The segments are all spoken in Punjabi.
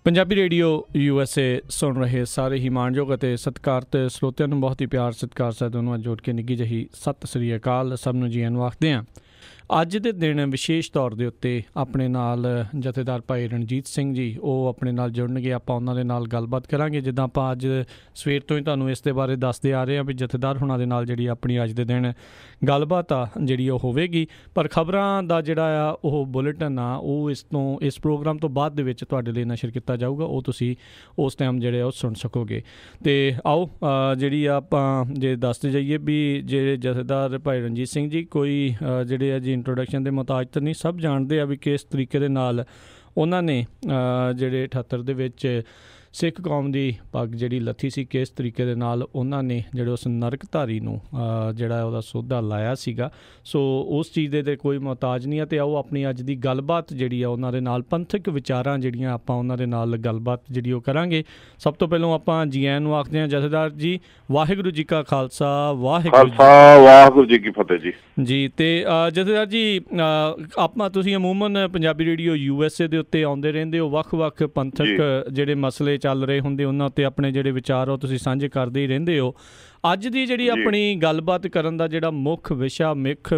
ਪੰਜਾਬੀ ਰੇਡੀਓ USA ਸੁਣ ਰਹੇ ਸਾਰੇ ਹੀ ਮਾਣਯੋਗ ਅਤੇ ਸਤਿਕਾਰਤ ਸਰੋਤਿਆਂ ਨੂੰ ਬਹੁਤ ਹੀ ਪਿਆਰ ਸਤਿਕਾਰ ਸਾਹਿਬ ਨੂੰ ਜੋੜ ਕੇ ਨਿੱਘੀ ਜਿਹੀ ਸਤਿ ਸ੍ਰੀ ਅਕਾਲ ਸਭ ਨੂੰ ਜੀ ਆਇਆਂ ਨੂੰ ਆਖਦੇ ਹਾਂ। ਅੱਜ ਦੇ ਦਿਨ ਵਿਸ਼ੇਸ਼ ਤੌਰ ਦੇ ਉੱਤੇ ਆਪਣੇ ਨਾਲ ਜਥੇਦਾਰ ਭਾਈ ਰਣਜੀਤ ਸਿੰਘ ਜੀ ਉਹ ਆਪਣੇ ਨਾਲ ਜੁੜਨਗੇ। ਆਪਾਂ ਉਹਨਾਂ ਦੇ ਨਾਲ ਗੱਲਬਾਤ ਕਰਾਂਗੇ। ਜਿੱਦਾਂ ਆਪਾਂ ਅੱਜ ਸਵੇਰ ਤੋਂ ਹੀ ਤੁਹਾਨੂੰ ਇਸ ਦੇ ਬਾਰੇ ਦੱਸਦੇ ਆ ਰਹੇ ਹਾਂ ਵੀ ਜਥੇਦਾਰ ਹੁਣਾਂ ਦੇ ਨਾਲ ਜਿਹੜੀ ਆਪਣੀ ਅੱਜ ਦੇ ਦਿਨ ਗੱਲਬਾਤ ਆ ਜਿਹੜੀ ਉਹ ਹੋਵੇਗੀ। ਪਰ ਖਬਰਾਂ ਦਾ ਜਿਹੜਾ ਆ ਉਹ ਬੁਲੇਟਿਨ ਆ ਉਹ ਇਸ ਪ੍ਰੋਗਰਾਮ ਤੋਂ ਬਾਅਦ ਦੇ ਵਿੱਚ ਤੁਹਾਡੇ ਲਈ ਨਸ਼ਰ ਕੀਤਾ ਜਾਊਗਾ। ਉਹ ਤੁਸੀਂ ਉਸ ਟਾਈਮ ਜਿਹੜੇ ਉਹ ਸੁਣ ਸਕੋਗੇ। ਅਤੇ ਆਓ ਜਿਹੜੀ ਆਪਾਂ ਜੇ ਦੱਸਦੇ ਜਾਈਏ ਵੀ ਜਿਹੜੇ ਜਥੇਦਾਰ ਭਾਈ ਰਣਜੀਤ ਸਿੰਘ ਜੀ ਕੋਈ ਜਿਹੜੇ ਆ ਜੀ ਇੰਟਰੋਡਕਸ਼ਨ ਦੇ ਮੁਹਤਾਜ ਤਾਂ ਨਹੀਂ, ਸਭ ਜਾਣਦੇ ਆ ਵੀ ਕਿਸ ਤਰੀਕੇ ਦੇ ਨਾਲ ਉਹਨਾਂ ਨੇ ਜਿਹੜੇ 78 ਦੇ ਵਿੱਚ ਸਿੱਖ ਕੌਮ ਦੀ ਪੱਗ ਜਿਹੜੀ ਲੱਥੀ ਸੀ, ਕਿਸ ਤਰੀਕੇ ਦੇ ਨਾਲ ਉਹਨਾਂ ਨੇ ਜਿਹੜੇ ਉਸ ਨਰਕਧਾਰੀ ਨੂੰ ਜਿਹੜਾ ਉਹਦਾ ਸੋਧਾ ਲਾਇਆ ਸੀਗਾ। ਸੋ ਉਸ ਚੀਜ਼ ਦੇ ਤਾਂ ਕੋਈ ਮੁਹਤਾਜ ਨਹੀਂ ਹੈ। ਅਤੇ ਆਓ ਆਪਣੀ ਅੱਜ ਦੀ ਗੱਲਬਾਤ ਜਿਹੜੀ ਆ ਉਹਨਾਂ ਦੇ ਨਾਲ ਪੰਥਕ ਵਿਚਾਰਾਂ ਜਿਹੜੀਆਂ ਆਪਾਂ ਉਹਨਾਂ ਦੇ ਨਾਲ ਗੱਲਬਾਤ ਜਿਹੜੀ ਉਹ ਕਰਾਂਗੇ। ਸਭ ਤੋਂ ਪਹਿਲਾਂ ਆਪਾਂ ਜੀ ਆਇਆਂ ਨੂੰ ਆਖਦੇ ਹਾਂ ਜਥੇਦਾਰ ਜੀ। ਵਾਹਿਗੁਰੂ ਜੀ ਕਾ ਖਾਲਸਾ ਵਾਹਿਗੁਰੂ ਜੀ ਕੀ ਫਤਿਹ ਜੀ। ਜੀ ਅਤੇ ਜਥੇਦਾਰ ਜੀ ਤੁਸੀਂ ਅਮੂਮਨ ਪੰਜਾਬੀ ਰੇਡੀਓ USA ਦੇ ਉੱਤੇ ਆਉਂਦੇ ਰਹਿੰਦੇ ਹੋ। ਵੱਖ-ਵੱਖ ਪੰਥਕ ਜਿਹੜੇ ਮਸਲੇ ਚੱਲ ਰਹੇ ਹੁੰਦੇ ਉਹਨਾਂ ਉੱਤੇ ਆਪਣੇ ਜਿਹੜੇ ਵਿਚਾਰ ਉਹ ਤੁਸੀਂ ਸਾਂਝੇ ਕਰਦੇ ਹੀ ਰਹਿੰਦੇ ਹੋ। ਅੱਜ ਦੀ ਜਿਹੜੀ ਆਪਣੀ ਗੱਲਬਾਤ ਕਰਨ ਦਾ ਜਿਹੜਾ ਮੁੱਖ ਵਿਸ਼ਾ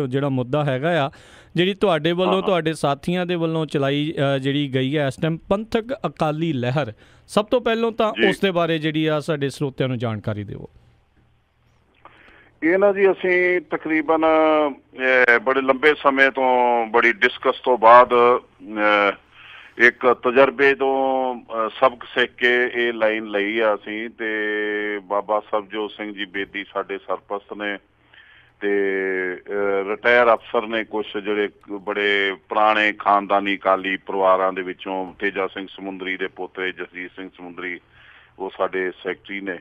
ਜਿਹੜਾ ਮੁੱਦਾ ਹੈਗਾ ਆ, ਜਿਹੜੀ ਤੁਹਾਡੇ ਵੱਲੋਂ ਤੁਹਾਡੇ ਸਾਥੀਆਂ ਦੇ ਵੱਲੋਂ ਚਲਾਈ ਜਿਹੜੀ ਗਈ ਹੈ ਇਸ ਟਾਈਮ ਪੰਥਕ ਅਕਾਲੀ ਲਹਿਰ, ਸਭ ਤੋਂ ਪਹਿਲਾਂ ਤਾਂ ਉਸ ਦੇ ਬਾਰੇ ਜਿਹੜੀ ਆ ਸਾਡੇ ਸਰੋਤਿਆਂ ਨੂੰ ਜਾਣਕਾਰੀ ਦਿਓ। ਇਹ ਨਾ ਜੀ ਅਸੀਂ ਤਕਰੀਬਨ ਬੜੇ ਲੰਬੇ ਸਮੇਂ ਤੋਂ ਬੜੀ ਡਿਸਕਸ ਤੋਂ ਬਾਅਦ ਇੱਕ ਤਜਰਬੇ ਤੋਂ ਸਬਕ ਸਿੱਖ ਕੇ ਇਹ ਲਾਈਨ ਲਈ ਆ ਅਸੀਂ। ਤੇ ਬਾਬਾ ਸਰਬਜੋਤ ਸਿੰਘ ਜੀ ਬੇਦੀ ਸਾਡੇ ਸਰਪ੍ਰਸਤ ਨੇ ਤੇ ਰਿਟਾਇਰ ਅਫਸਰ ਨੇ, ਕੁਛ ਜਿਹੜੇ ਬੜੇ ਪੁਰਾਣੇ ਖਾਨਦਾਨੀ ਅਕਾਲੀ ਪਰਿਵਾਰਾਂ ਦੇ ਵਿੱਚੋਂ ਤੇਜਾ ਸਿੰਘ ਸਮੁੰਦਰੀ ਦੇ ਪੋਤਰੇ ਜਸਜੀਤ ਸਿੰਘ ਸਮੁੰਦਰੀ ਉਹ ਸਾਡੇ ਸੈਕਟਰੀ ਨੇ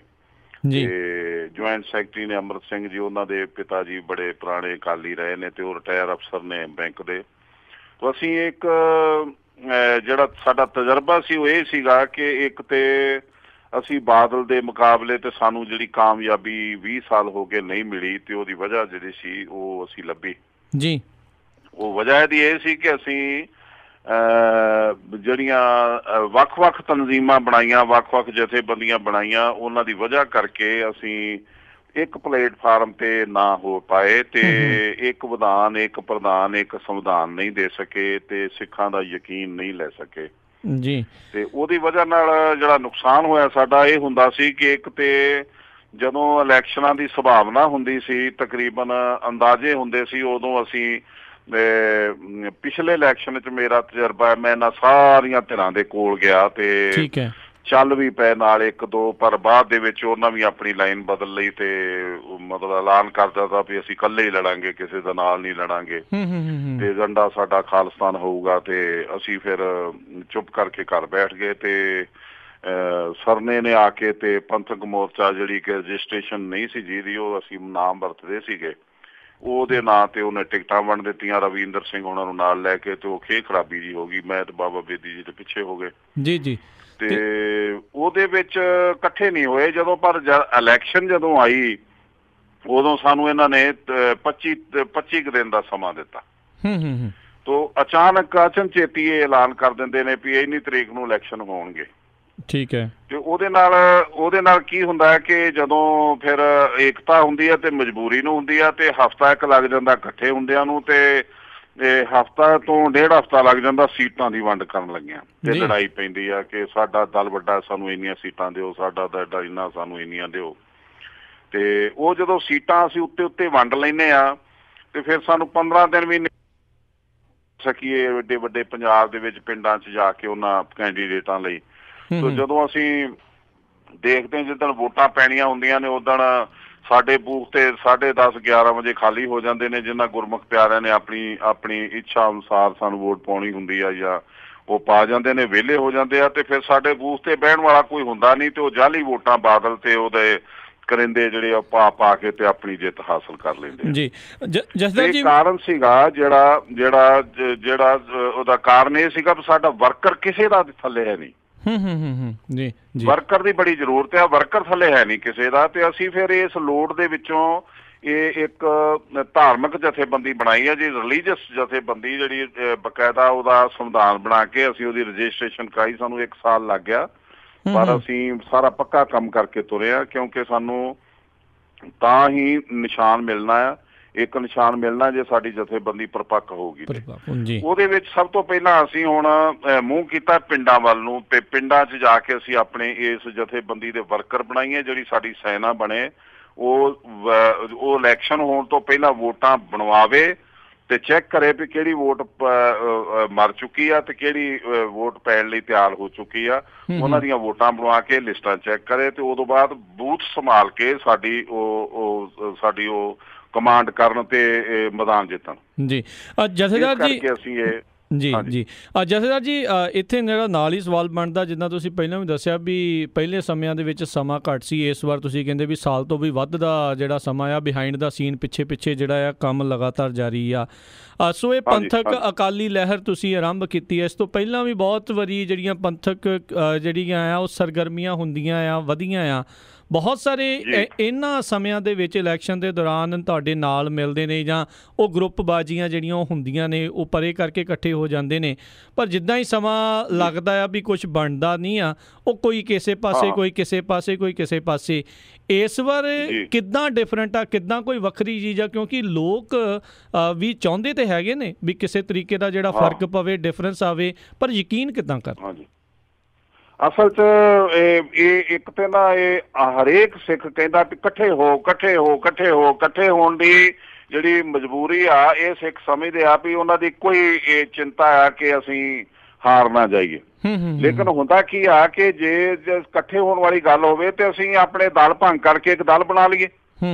ਤੇ ਜੁਆਇੰਟ ਸੈਕਟਰੀ ਨੇ ਅੰਮ੍ਰਿਤ ਸਿੰਘ ਜੀ, ਉਹਨਾਂ ਦੇ ਪਿਤਾ ਜੀ ਬੜੇ ਪੁਰਾਣੇ ਅਕਾਲੀ ਰਹੇ ਨੇ ਤੇ ਉਹ ਰਿਟਾਇਰ ਅਫਸਰ ਨੇ ਬੈਂਕ ਦੇ। ਤਾਂ ਅਸੀਂ ਇੱਕ ਜਿਹੜਾ ਸਾਡਾ ਤਜਰਬਾ ਸੀ ਉਹ ਇਹ ਸੀਗਾ ਕਿ ਇੱਕ ਤੇ ਅਸੀਂ ਬਾਦਲ ਦੇ ਮੁਕਾਬਲੇ ਤੇ ਸਾਨੂੰ ਜਿਹੜੀ ਕਾਮਯਾਬੀ 20 ਸਾਲ ਹੋ ਗਏ ਨਹੀਂ ਮਿਲੀ ਤੇ ਉਹਦੀ ਵਜ੍ਹਾ ਜਿਹੜੀ ਸੀ ਉਹ ਅਸੀਂ ਲੱਭੀ ਜੀ। ਉਹ ਵਜ੍ਹਾ ਇਹਦੀ ਇਹ ਸੀ ਕਿ ਅਸੀਂ ਜਿਹੜੀਆਂ ਵੱਖ-ਵੱਖ ਤਨਜ਼ੀਮਾਂ ਬਣਾਈਆਂ, ਵੱਖ-ਵੱਖ ਜਥੇਬੰਦੀਆਂ ਬਣਾਈਆਂ, ਉਹਨਾਂ ਦੀ ਵਜ੍ਹਾ ਕਰਕੇ ਅਸੀਂ ਇੱਕ ਪਲੇਟਫਾਰਮ ਤੇ ਨਾ ਹੋ ਪਾਏ ਤੇ ਇੱਕ ਵਿਧਾਨ, ਇੱਕ ਪ੍ਰਧਾਨ, ਇੱਕ ਸੰਵਿਧਾਨ ਨਹੀਂ ਦੇ ਸਕੇ ਤੇ ਸਿੱਖਾਂ ਦਾ ਯਕੀਨ ਨਹੀਂ ਲੈ ਸਕੇ ਜੀ। ਤੇ ਉਹਦੀ ਵਜ੍ਹਾ ਨਾਲ ਜਿਹੜਾ ਨੁਕਸਾਨ ਹੋਇਆ ਸਾਡਾ ਇਹ ਹੁੰਦਾ ਸੀ ਕਿ ਇੱਕ ਤੇ ਜਦੋਂ ਇਲੈਕਸ਼ਨਾਂ ਦੀ ਸੰਭਾਵਨਾ ਹੁੰਦੀ ਸੀ, ਤਕਰੀਬਨ ਅੰਦਾਜ਼ੇ ਹੁੰਦੇ ਸੀ, ਉਦੋਂ ਅਸੀਂ ਪਿਛਲੇ ਇਲੈਕਸ਼ਨ 'ਚ ਮੇਰਾ ਤਜਰਬਾ, ਮੈਂ ਇਹਨਾਂ ਸਾਰੀਆਂ ਧਿਰਾਂ ਦੇ ਕੋਲ ਗਿਆ ਤੇ ਚੱਲ ਵੀ ਪਏ ਨਾਲ ਇੱਕ ਦੋ, ਪਰ ਬਾਅਦ ਦੇ ਵਿੱਚ ਉਹਨਾਂ ਵੀ ਆਪਣੀ ਲਾਈਨ ਬਦਲ ਲਈ ਤੇ ਮਤਲਬ ਐਲਾਨ ਕਰ ਦਿੱਤਾ ਵੀ ਅਸੀਂ ਇਕੱਲੇ ਹੀ ਲੜਾਂਗੇ, ਕਿਸੇ ਦੇ ਨਾਲ ਨਹੀਂ ਲੜਾਂਗੇ ਤੇ ਏਜੰਡਾ ਸਾਡਾ ਖਾਲਿਸਤਾਨ ਹੋਊਗਾ। ਤੇ ਅਸੀਂ ਫਿਰ ਚੁੱਪ ਕਰਕੇ ਘਰ ਬੈਠ ਗਏ ਤੇ ਸਰਨੇ ਨੇ ਆ ਕੇ ਤੇ ਪੰਥਕ ਮੋਰਚਾ ਜਿਹੜੀ ਕਿ ਰਜਿਸਟ੍ਰੇਸ਼ਨ ਨਹੀਂ ਸੀ ਜਿਹਦੀ, ਉਹ ਅਸੀਂ ਨਾਮ ਵਰਤਦੇ ਸੀਗੇ, ਉਹਦੇ ਨਾਂ ਤੇ ਉਹਨੇ ਟਿਕਟਾਂ ਵੰਡ ਦਿੱਤੀਆਂ ਰਵਿੰਦਰ ਸਿੰਘ ਉਹਨਾਂ ਨੂੰ ਨਾਲ ਲੈ ਕੇ ਤੇ ਉਹ ਖੇਹ ਖਰਾਬੀ ਜੀ ਹੋ ਗਈ। ਮੈਂ ਤੇ ਬਾਬਾ ਬੇਦੀ ਜੀ ਦੇ ਪਿੱਛੇ ਹੋ ਗਏ ਜੀ ਜੀ ਤੇ ਉਹਦੇ ਵਿੱਚ ਇਕੱਠੇ ਨਹੀਂ ਹੋਏ। ਜਦੋਂ ਪਰ ਇਲੈਕਸ਼ਨ ਜਦੋਂ ਆਈ ਉਦੋਂ ਸਾਨੂੰ ਇਹਨਾਂ ਨੇ 25 ਕੁ ਦਿਨ ਦਾ ਸਮਾਂ ਦਿੱਤਾ ਤੋ ਅਚਾਨਕ ਅਚਨਚੇਤੀ ਇਹ ਐਲਾਨ ਕਰ ਦਿੰਦੇ ਨੇ ਵੀ ਇੰਨੀ ਤਰੀਕ ਨੂੰ ਇਲੈਕਸ਼ਨ ਹੋਣਗੇ। ਠੀਕ ਹੈ। ਤੇ ਉਹਦੇ ਨਾਲ ਕੀ ਹੁੰਦਾ ਹੈ ਕਿ ਜਦੋਂ ਫਿਰ ਏਕਤਾ ਹੁੰਦੀ ਹੈ ਤੇ ਮਜਬੂਰੀ ਨੂੰ ਹੁੰਦੀ ਆ ਤੇ ਹਫ਼ਤਾ ਇੱਕ ਲੱਗ ਜਾਂਦਾ ਇਕੱਠੇ ਹੁੰਦਿਆਂ ਨੂੰ ਤੇ ਹਫ਼ਤਾ ਤੋਂ 1.5 ਹਫ਼ਤਾ ਲੱਗ ਜਾਂਦਾ ਸੀਟਾਂ ਦੀ ਵੰਡ ਕਰਨ ਲੱਗਿਆ ਤੇ ਲੜਾਈ ਪੈਂਦੀ ਆ ਕਿ ਸਾਡਾ ਦਲ ਵੱਡਾ, ਸਾਨੂੰ ਇੰਨੀਆਂ ਸੀਟਾਂ ਦਿਓ, ਸਾਡਾ ਦਲ ਇੰਨਾ, ਸਾਨੂੰ ਇੰਨੀਆਂ ਦਿਓ। ਤੇ ਉਹ ਜਦੋਂ ਸੀਟਾਂ ਅਸੀਂ ਉੱਤੇ ਵੰਡ ਲੈਂਦੇ ਆ ਤੇ ਫਿਰ ਸਾਨੂੰ 15 ਦਿਨ ਵੀ ਸਕੀਏ ਵੱਡੇ ਵੱਡੇ ਪੰਜਾਬ ਦੇ ਵਿੱਚ ਪਿੰਡਾਂ 'ਚ ਜਾ ਕੇ ਉਹਨਾਂ ਕੈਂਡੀਡੇਟਾਂ ਲਈ। ਤੋ ਜਦੋਂ ਅਸੀਂ ਦੇਖਦੇ ਜਿੱਦਣ ਵੋਟਾਂ ਪੈਣੀਆਂ ਹੁੰਦੀਆਂ ਨੇ ਉਦਣ ਸਾਡੇ ਬੂਥ ਤੇ 10:30 11 ਵਜੇ ਖਾਲੀ ਹੋ ਜਾਂਦੇ ਨੇ, ਜਿਨ੍ਹਾਂ ਗੁਰਮੁਖ ਪਿਆਰਿਆਂ ਨੇ ਆਪਣੀ ਇੱਛਾ ਅਨੁਸਾਰ ਸਾਨੂੰ ਵੋਟ ਪਾਉਣੀ ਹੁੰਦੀ ਆ ਜਾਂ ਉਹ ਪਾ ਜਾਂਦੇ ਨੇ, ਵਿਹਲੇ ਹੋ ਜਾਂਦੇ ਆ ਤੇ ਫਿਰ ਸਾਡੇ ਬੂਥ ਤੇ ਬਹਿਣ ਵਾਲਾ ਕੋਈ ਹੁੰਦਾ ਨਹੀਂ ਤੇ ਉਹ ਜਾਲੀ ਵੋਟਾਂ ਬਾਦਲ ਤੇ ਉਹਦੇ ਕਰਿੰਦੇ ਜਿਹੜੇ ਆ ਪਾ ਕੇ ਤੇ ਆਪਣੀ ਜਿੱਤ ਹਾਸਲ ਕਰ ਲੈਂਦੇ ਜੀ। ਇਹ ਕਾਰਨ ਸੀਗਾ ਜਿਹੜਾ ਉਹਦਾ ਕਾਰਨ ਇਹ ਸੀਗਾ ਵੀ ਸਾਡਾ ਵਰਕਰ ਕਿਸੇ ਦਾ ਥੱਲੇ ਹੈ ਨਹੀਂ। ਵਰਕਰ ਦੀ ਬੜੀ ਜ਼ਰੂਰਤ ਹੈ, ਵਰਕਰ ਥੱਲੇ ਹੈ ਨਹੀਂ ਕਿਸੇ ਦਾ। ਤੇ ਅਸੀਂ ਫਿਰ ਇਸ ਲੋੜ ਦੇ ਵਿੱਚੋਂ ਇਹ ਇੱਕ ਧਾਰਮਿਕ ਜਥੇਬੰਦੀ ਬਣਾਈ ਹੈ ਜੀ, ਰਿਲੀਜੀਅਸ ਜਥੇਬੰਦੀ ਜਿਹੜੀ ਬਕਾਇਦਾ ਉਹਦਾ ਸੰਵਿਧਾਨ ਬਣਾ ਕੇ ਅਸੀਂ ਉਹਦੀ ਰਜਿਸਟ੍ਰੇਸ਼ਨ ਕਰਾਈ। ਸਾਨੂੰ 1 ਸਾਲ ਲੱਗ ਗਿਆ, ਪਰ ਅਸੀਂ ਸਾਰਾ ਪੱਕਾ ਕੰਮ ਕਰਕੇ ਤੁਰੇ ਆ, ਕਿਉਂਕਿ ਸਾਨੂੰ ਤਾਂ ਹੀ ਨਿਸ਼ਾਨ ਮਿਲਣਾ ਆ। ਇੱਕ ਨਿਸ਼ਾਨ ਮਿਲਣਾ ਜੇ ਸਾਡੀ ਜਥੇਬੰਦੀ ਪਰਪੱਕ ਹੋਊਗੀ। ਉਹਦੇ ਵਿੱਚ ਸਭ ਤੋਂ ਪਹਿਲਾਂ ਅਸੀਂ ਹੁਣ ਮੂੰਹ ਕੀਤਾ ਪਿੰਡਾਂ ਵੱਲ ਨੂੰ, ਤੇ ਪਿੰਡਾਂ 'ਚ ਜਾ ਕੇ ਅਸੀਂ ਆਪਣੇ ਇਸ ਜਥੇਬੰਦੀ ਦੇ ਵਰਕਰ ਬਣਾਈਏ, ਜਿਹੜੀ ਸਾਡੀ ਸੈਨਾ ਬਣੇ। ਉਹ ਇਲੈਕਸ਼ਨ ਹੋਣ ਤੋਂ ਪਹਿਲਾਂ ਵੋਟਾਂ ਬਣਵਾਵੇ ਤੇ ਚੈੱਕ ਕਰੇ ਵੀ ਕਿਹੜੀ ਵੋਟ ਮਰ ਚੁੱਕੀ ਆ ਤੇ ਕਿਹੜੀ ਵੋਟ ਪੈਣ ਲਈ ਤਿਆਰ ਹੋ ਚੁੱਕੀ ਆ। ਉਹਨਾਂ ਦੀਆਂ ਵੋਟਾਂ ਬਣਵਾ ਕੇ ਲਿਸਟਾਂ ਚੈੱਕ ਕਰੇ ਤੇ ਉਦੋਂ ਬਾਅਦ ਬੂਥ ਸੰਭਾਲ ਕੇ ਸਾਡੀ ਉਹ ਕਮਾਂਡ ਕਰਨ ਤੇ ਮੈਦਾਨ ਜਿੱਤਣ। ਜੀ ਜਥੇਦਾਰ ਜੀ ਅਸੀਂ ਇਹ ਜੀ ਜਥੇਦਾਰ ਜੀ ਇੱਥੇ ਮੇਰਾ ਨਾਲ ਹੀ ਸਵਾਲ ਬਣਦਾ, ਜਿੱਦਾਂ ਤੁਸੀਂ ਪਹਿਲਾਂ ਵੀ ਦੱਸਿਆ ਵੀ ਪਹਿਲੇ ਸਮਿਆਂ ਦੇ ਵਿੱਚ ਸਮਾਂ ਘੱਟ ਸੀ, ਇਸ ਵਾਰ ਤੁਸੀਂ ਕਹਿੰਦੇ ਵੀ ਸਾਲ ਤੋਂ ਵੀ ਵੱਧ ਦਾ ਜਿਹੜਾ ਸਮਾਂ ਆ ਬਿਹਾਈਂਡ ਦਾ ਸੀਨ ਪਿੱਛੇ ਜਿਹੜਾ ਆ ਕੰਮ ਲਗਾਤਾਰ ਜਾਰੀ ਆ। ਸੋ ਇਹ ਪੰਥਕ ਅਕਾਲੀ ਲਹਿਰ ਤੁਸੀਂ ਆਰੰਭ ਕੀਤੀ ਹੈ, ਇਸ ਤੋਂ ਪਹਿਲਾਂ ਵੀ ਬਹੁਤ ਵਾਰੀ ਜਿਹੜੀਆਂ ਪੰਥਕ ਜਿਹੜੀਆਂ ਆ ਉਹ ਸਰਗਰਮੀਆਂ ਹੁੰਦੀਆਂ ਆ, ਵਧੀਆਂ ਆ। ਬਹੁਤ ਸਾਰੇ ਇਹਨਾਂ ਸਮਿਆਂ ਦੇ ਵਿੱਚ ਇਲੈਕਸ਼ਨ ਦੇ ਦੌਰਾਨ ਤੁਹਾਡੇ ਨਾਲ ਮਿਲਦੇ ਨੇ, ਜਾਂ ਉਹ ਗਰੁੱਪਬਾਜ਼ੀਆਂ ਜਿਹੜੀਆਂ ਉਹ ਹੁੰਦੀਆਂ ਨੇ, ਉਹ ਪਰੇ ਕਰਕੇ ਇਕੱਠੇ ਹੋ ਜਾਂਦੇ ਨੇ। ਪਰ ਜਿੱਦਾਂ ਹੀ ਸਮਾਂ ਲੱਗਦਾ ਆ ਵੀ ਕੁਛ ਬਣਦਾ ਨਹੀਂ ਆ, ਉਹ ਕੋਈ ਕਿਸੇ ਪਾਸੇ, ਕੋਈ ਕਿਸੇ ਪਾਸੇ, ਕੋਈ ਕਿਸੇ ਪਾਸੇ। ਇਸ ਵਾਰ ਕਿੱਦਾਂ ਡਿਫਰੈਂਟ ਆ, ਕਿੱਦਾਂ ਕੋਈ ਵੱਖਰੀ ਚੀਜ਼ ਆ? ਕਿਉਂਕਿ ਲੋਕ ਵੀ ਚਾਹੁੰਦੇ ਤੇ ਹੈਗੇ ਨੇ ਵੀ ਕਿਸੇ ਤਰੀਕੇ ਦਾ ਜਿਹੜਾ ਫਰਕ ਪਵੇ, ਡਿਫਰੈਂਸ ਆਵੇ, ਪਰ ਯਕੀਨ ਕਿੱਦਾਂ ਕਰ? ਅਸਲ 'ਚ ਇਹ ਇੱਕ ਤੇ ਨਾ ਇਹ ਹਰੇਕ ਸਿੱਖ ਕਹਿੰਦਾ ਵੀ ਇਕੱਠੇ ਹੋਣ ਦੀ ਜਿਹੜੀ ਮਜਬੂਰੀ ਆ, ਇਹ ਸਿੱਖ ਸਮਝਦੇ ਆ ਵੀ ਉਹਨਾਂ ਦੀ ਕੋਈ ਚਿੰਤਾ ਆ ਕਿ ਅਸੀਂ ਹਾਰ ਨਾ ਜਾਈਏ। ਲੇਕਿਨ ਹੁੰਦਾ ਕੀ ਆ ਕਿ ਜੇ ਇਕੱਠੇ ਹੋਣ ਵਾਲੀ ਗੱਲ ਹੋਵੇ ਤੇ ਅਸੀਂ ਆਪਣੇ ਦਲ ਭੰਗ ਕਰਕੇ ਇੱਕ ਦਲ ਬਣਾ ਲਈਏ,